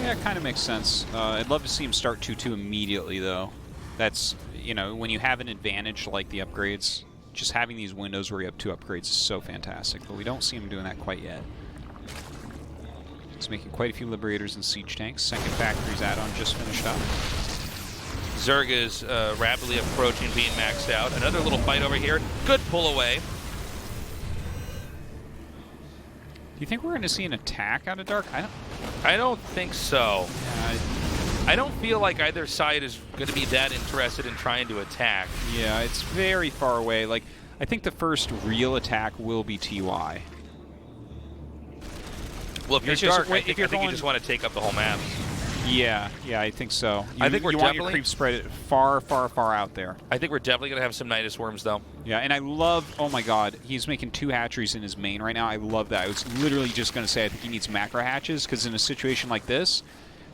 [SPEAKER 2] Yeah, it kind of makes sense. I'd love to see him start 2-2 immediately, though. That's, you know, when you have an advantage like the upgrades, just having these windows where you have 2 upgrades is so fantastic, but we don't see him doing that quite yet. He's making quite a few Liberators and Siege Tanks. Second Factory's add-on just finished up.
[SPEAKER 1] Zerg is rapidly approaching being maxed out. Another little fight over here. Good pull away.
[SPEAKER 2] Do you think we're going to see an attack out of Dark?
[SPEAKER 1] I don't think so.
[SPEAKER 2] Yeah,
[SPEAKER 1] I don't feel like either side is going to be that interested in trying to attack.
[SPEAKER 2] Yeah, it's very far away. Like, I think the first real attack will be TY.
[SPEAKER 1] Well, if you're Dark, I think you just want to take up the whole map.
[SPEAKER 2] Yeah, I think so.
[SPEAKER 1] I think
[SPEAKER 2] you want your creep spread far, far, far out there.
[SPEAKER 1] I think we're definitely going to have some Nidus Worms, though.
[SPEAKER 2] Yeah, and I love, oh my god, he's making 2 hatcheries in his main right now. I love that. I was literally just going to say I think he needs macro hatches, because in a situation like this,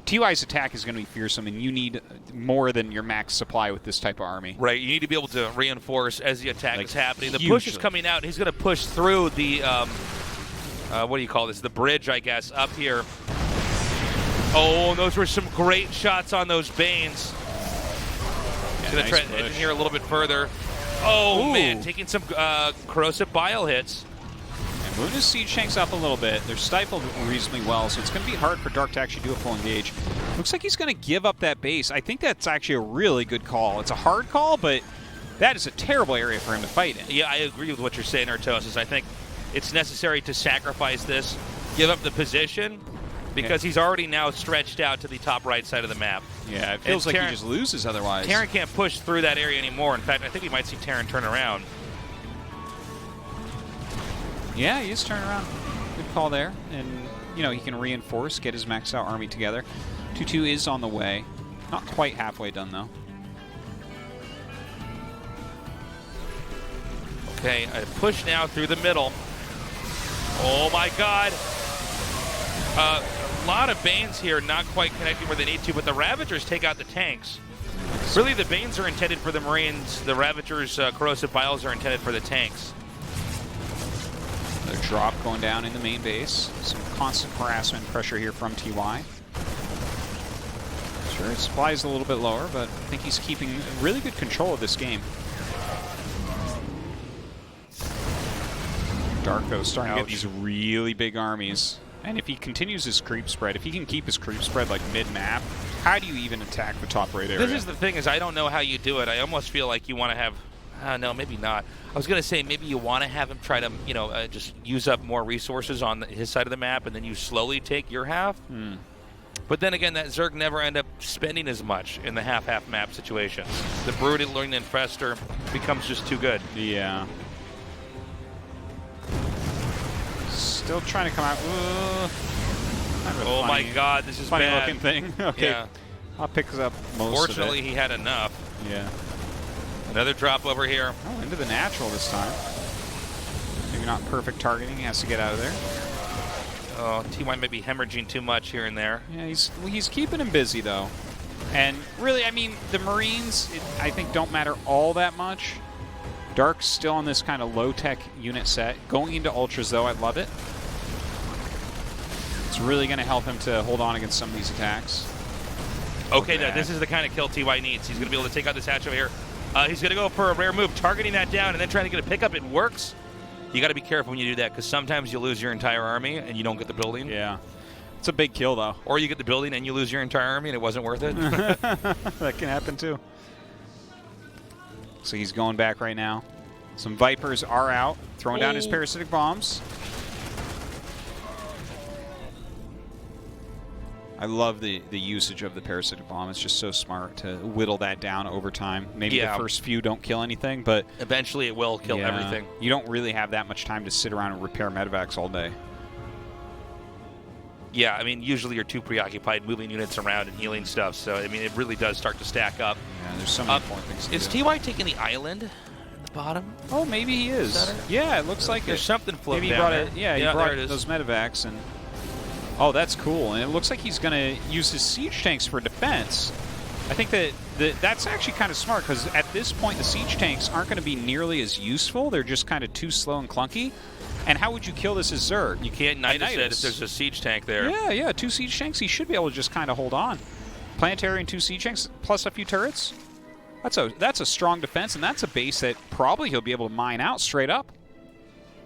[SPEAKER 2] TY's attack is going to be fearsome, and you need more than your max supply with this type of army.
[SPEAKER 1] Right, you need to be able to reinforce as the attack is happening. The push is coming out, and he's going to push through the, what do you call this, the bridge, I guess, up here. Oh, those were some great shots on those Banes. He's going to try to engineer a little bit further. Oh, man, taking some corrosive bile hits.
[SPEAKER 2] And moving his siege tanks up a little bit. They're stifled reasonably well, so it's going to be hard for Dark to actually do a full engage. Looks like he's going to give up that base. I think that's actually a really good call. It's a hard call, but that is a terrible area for him to fight in.
[SPEAKER 1] Yeah, I agree with what you're saying, Artosis. I think it's necessary to sacrifice this, give up the position, because he's already now stretched out to the top right side of the map.
[SPEAKER 2] Yeah, it feels like he just loses otherwise.
[SPEAKER 1] Terran can't push through that area anymore. In fact, I think we might see Terran turn around.
[SPEAKER 2] Yeah, he is turning around. Good call there. And, you know, he can reinforce, get his maxed out army together. 2-2 is on the way. Not quite halfway done, though.
[SPEAKER 1] Okay, a push now through the middle. Oh, my God. A lot of Banes here not quite connecting where they need to, but the Ravagers take out the tanks. Really, the Banes are intended for the Marines. The Ravagers' corrosive biles are intended for the tanks.
[SPEAKER 2] Another drop going down in the main base. Some constant harassment and pressure here from TY. Sure, his supply is a little bit lower, but I think he's keeping really good control of this game. Darko's starting to get these really big armies. And if he continues his creep spread, if he can keep his creep spread like mid-map, how do you even attack the top right area?
[SPEAKER 1] This is the thing, is I don't know how you do it. I almost feel like you want to have, no, maybe not. I was going to say maybe you want to have him try to, you know, just use up more resources on his side of the map, and then you slowly take your half. But then again, that Zerg never end up spending as much in the half-half map situations. The Brooding Infestor becomes just too good.
[SPEAKER 2] Yeah. Still trying to come out.
[SPEAKER 1] Oh my God, this is
[SPEAKER 2] funny
[SPEAKER 1] bad.
[SPEAKER 2] looking thing. Okay.
[SPEAKER 1] Yeah.
[SPEAKER 2] I'll pick up most
[SPEAKER 1] Fortunately,
[SPEAKER 2] of it.
[SPEAKER 1] he had enough.
[SPEAKER 2] Yeah.
[SPEAKER 1] Another drop over here.
[SPEAKER 2] Oh, into the natural this time. Maybe not perfect targeting. He has to get out of there.
[SPEAKER 1] Oh, TY might be hemorrhaging too much here and there.
[SPEAKER 2] Yeah, he's keeping him busy, though. And really, I mean, the Marines, I think, don't matter all that much. Dark's still on this kind of low-tech unit set. Going into Ultras, though, I love it. It's really going to help him to hold on against some of these attacks.
[SPEAKER 1] Okay, now this is the kind of kill TY needs. He's going to be able to take out this hatch over here. He's going to go for a rare move, targeting that down and then trying to get a pickup. It works. You got to be careful when you do that, because sometimes you lose your entire army and you don't get the building.
[SPEAKER 2] Yeah. It's a big kill, though.
[SPEAKER 1] Or you get the building and you lose your entire army and it wasn't worth it.
[SPEAKER 2] That can happen, too. So he's going back right now. Some Vipers are out, throwing down his parasitic bombs. I love the usage of the parasitic bomb. It's just so smart to whittle that down over time. Maybe the first few don't kill anything, but
[SPEAKER 1] eventually it will kill everything.
[SPEAKER 2] You don't really have that much time to sit around and repair medevacs all day.
[SPEAKER 1] Yeah, I mean, usually you're too preoccupied moving units around and healing stuff, so, I mean, it really does start to stack up.
[SPEAKER 2] Yeah, there's so many important things to do.
[SPEAKER 1] Is TY taking the island at the bottom?
[SPEAKER 2] Oh, maybe he is.
[SPEAKER 1] Center?
[SPEAKER 2] Yeah, it looks like
[SPEAKER 1] There's something floating
[SPEAKER 2] maybe he
[SPEAKER 1] down
[SPEAKER 2] brought
[SPEAKER 1] there.
[SPEAKER 2] it. Yeah, he
[SPEAKER 1] there
[SPEAKER 2] brought
[SPEAKER 1] it is.
[SPEAKER 2] those medevacs, and oh, that's cool. And it looks like he's going to use his siege tanks for defense. I think that's actually kind of smart, because at this point the siege tanks aren't going to be nearly as useful. They're just kind of too slow and clunky. And how would you kill this as Zerg?
[SPEAKER 1] You can't Nidus it if there's a siege tank there.
[SPEAKER 2] Yeah, 2 siege tanks. He should be able to just kind of hold on. Planetary and 2 siege tanks plus a few turrets. That's a strong defense, and that's a base that probably he'll be able to mine out straight up.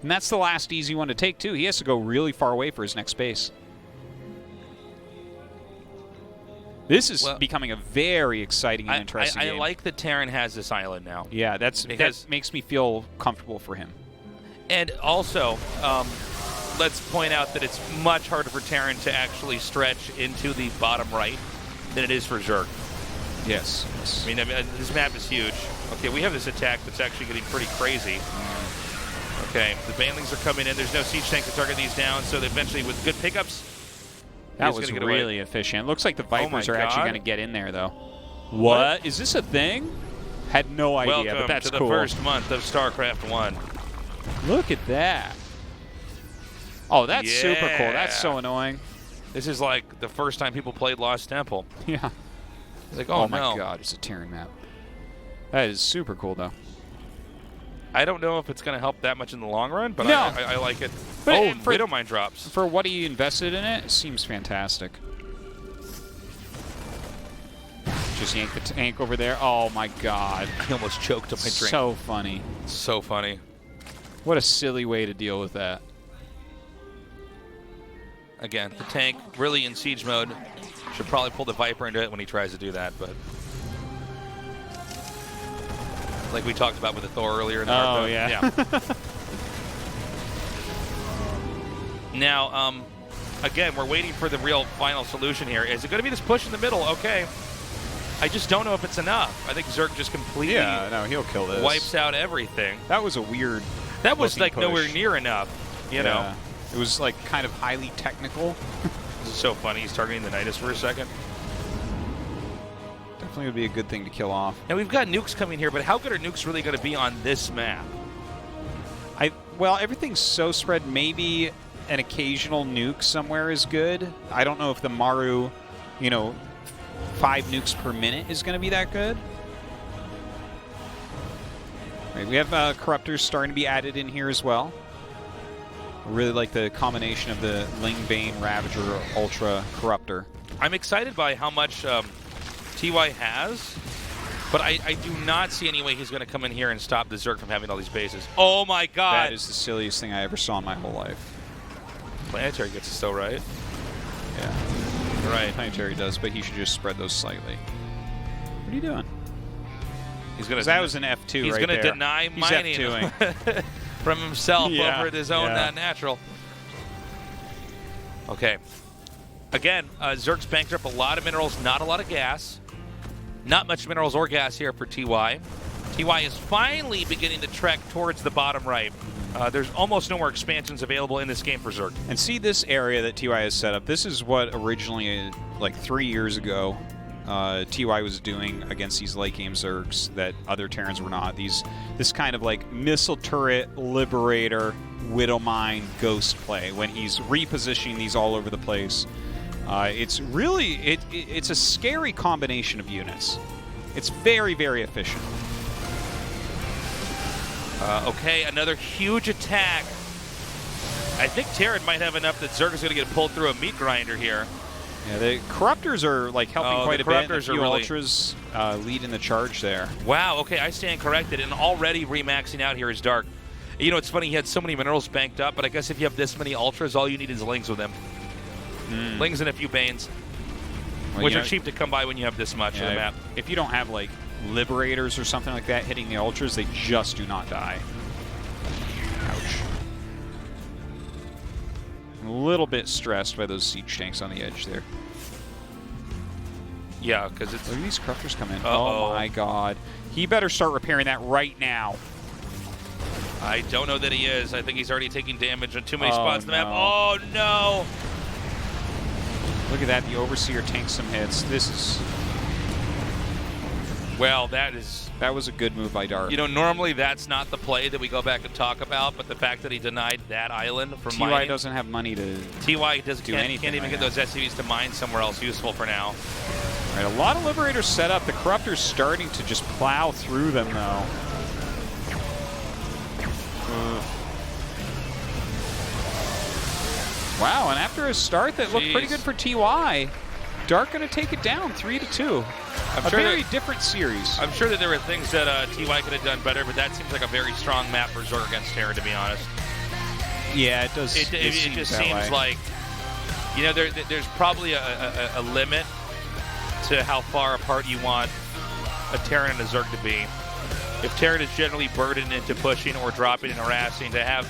[SPEAKER 2] And that's the last easy one to take, too. He has to go really far away for his next base. This is becoming a very exciting and interesting game.
[SPEAKER 1] I like that Terran has this island now.
[SPEAKER 2] Yeah, that makes me feel comfortable for him.
[SPEAKER 1] And also, let's point out that it's much harder for Terran to actually stretch into the bottom right than it is for Zerg.
[SPEAKER 2] Yes.
[SPEAKER 1] I mean, this map is huge. Okay, we have this attack that's actually getting pretty crazy. Okay, the Banelings are coming in. There's no siege tank to target these down, so eventually with good pickups,
[SPEAKER 2] that was really efficient. Looks like the Vipers are actually going to get in there, though. What? Is this a thing? Had no idea,
[SPEAKER 1] Welcome
[SPEAKER 2] but that's
[SPEAKER 1] to the
[SPEAKER 2] cool.
[SPEAKER 1] first month of StarCraft 1.
[SPEAKER 2] Look at that. Oh, that's super cool. That's so annoying.
[SPEAKER 1] This is like the first time people played Lost Temple.
[SPEAKER 2] Yeah.
[SPEAKER 1] It's like,
[SPEAKER 2] oh my god, it's a Terran map. That is super cool, though.
[SPEAKER 1] I don't know if it's going to help that much in the long run, but
[SPEAKER 2] no.
[SPEAKER 1] I like it.
[SPEAKER 2] But
[SPEAKER 1] Widowmine drops.
[SPEAKER 2] For what he invested in it, it seems fantastic. Just yank the tank over there. Oh my god.
[SPEAKER 1] I almost choked on my drink.
[SPEAKER 2] So funny.
[SPEAKER 1] So funny.
[SPEAKER 2] What a silly way to deal with that.
[SPEAKER 1] Again, the tank really in siege mode. Should probably pull the Viper into it when he tries to do that, but like we talked about with the Thor earlier in the hard mode.
[SPEAKER 2] Yeah.
[SPEAKER 1] Now, again, we're waiting for the real final solution here. Is it going to be this push in the middle? Okay. I just don't know if it's enough. I think Zerg just completely
[SPEAKER 2] he'll kill this.
[SPEAKER 1] Wipes out everything.
[SPEAKER 2] That was a weird
[SPEAKER 1] That was like
[SPEAKER 2] push.
[SPEAKER 1] nowhere near enough, you know.
[SPEAKER 2] It was like kind of highly technical.
[SPEAKER 1] This is so funny. He's targeting the Nidus for a second.
[SPEAKER 2] Definitely would be a good thing to kill off.
[SPEAKER 1] Now we've got nukes coming here, but how good are nukes really going to be on this map?
[SPEAKER 2] Well, everything's so spread. Maybe an occasional nuke somewhere is good. I don't know if the Maru, 5 nukes per minute is going to be that good. Right, we have Corruptors starting to be added in here as well. I really like the combination of the Ling Bane Ravager Ultra Corruptor.
[SPEAKER 1] I'm excited by how much TY has, but I do not see any way he's going to come in here and stop the Zerg from having all these bases. Oh my god!
[SPEAKER 2] That is the silliest thing I ever saw in my whole life.
[SPEAKER 1] Planetary gets it still right.
[SPEAKER 2] Yeah.
[SPEAKER 1] You're right.
[SPEAKER 2] Planetary does, but he should just spread those slightly. What are you doing?
[SPEAKER 1] He's going to.
[SPEAKER 2] That was an F2
[SPEAKER 1] He's
[SPEAKER 2] right
[SPEAKER 1] going to
[SPEAKER 2] there.
[SPEAKER 1] deny
[SPEAKER 2] He's
[SPEAKER 1] mining
[SPEAKER 2] F2ing.
[SPEAKER 1] from himself
[SPEAKER 2] Yeah,
[SPEAKER 1] over his own
[SPEAKER 2] yeah.
[SPEAKER 1] natural. Okay. Again, Zerg's banked up a lot of minerals, not a lot of gas. Not much minerals or gas here for TY. TY is finally beginning to trek towards the bottom right. There's almost no more expansions available in this game for Zerg.
[SPEAKER 2] And see this area that TY has set up. This is what originally, like 3 years ago, TY was doing against these late game Zergs that other Terrans were not. This kind of like missile turret, liberator, Widowmine, ghost play when he's repositioning these all over the place. It's really it's a scary combination of units. It's very, very efficient.
[SPEAKER 1] Okay, another huge attack. I think Terran might have enough that Zerg is going to get pulled through a meat grinder here.
[SPEAKER 2] Yeah, the Corruptors are like helping quite a bit.
[SPEAKER 1] Corruptors
[SPEAKER 2] A few
[SPEAKER 1] are really...
[SPEAKER 2] Ultras leading the charge there.
[SPEAKER 1] Wow, okay, I stand corrected. And already remaxing out here is Dark. You know, it's funny, he had so many minerals banked up, but I guess if you have this many Ultras, all you need is Lings with him. Lings and a few Banes,
[SPEAKER 2] well,
[SPEAKER 1] which are cheap to come by when you have this much of the map.
[SPEAKER 2] If you don't have like Liberators or something like that hitting the Ultras, they just do not die. Ouch. I'm a little bit stressed by those siege tanks on the edge there.
[SPEAKER 1] Yeah, because it's...
[SPEAKER 2] Look at these Corruptors come in.
[SPEAKER 1] Uh-oh.
[SPEAKER 2] Oh my god. He better start repairing that right now.
[SPEAKER 1] I don't know that he is. I think he's already taking damage on too many spots on the map.
[SPEAKER 2] No.
[SPEAKER 1] Oh, no!
[SPEAKER 2] Look at that. The Overseer tanks some hits. This is...
[SPEAKER 1] Well, that is...
[SPEAKER 2] That was a good move by Dark.
[SPEAKER 1] You know, normally that's not the play that we go back and talk about, but the fact that he denied that island from
[SPEAKER 2] TY
[SPEAKER 1] mining...
[SPEAKER 2] doesn't have money to
[SPEAKER 1] TY
[SPEAKER 2] anything
[SPEAKER 1] can't even
[SPEAKER 2] right
[SPEAKER 1] get
[SPEAKER 2] now.
[SPEAKER 1] those SCVs to mine somewhere else useful for now.
[SPEAKER 2] All right, a lot of Liberators set up. The Corruptor's starting to just plow through them, though. Wow, and after a start that looked pretty good for TY, Dark going to take it down 3-2. A very different series.
[SPEAKER 1] I'm sure that there were things that TY could have done better, but that seems like a very strong map for Zerg against Terra, to be honest.
[SPEAKER 2] Yeah, it does.
[SPEAKER 1] It just seems like, you know, there's probably a limit to how far apart you want a Terran and a Zerg to be. If Terran is generally burdened into pushing or dropping and harassing, to have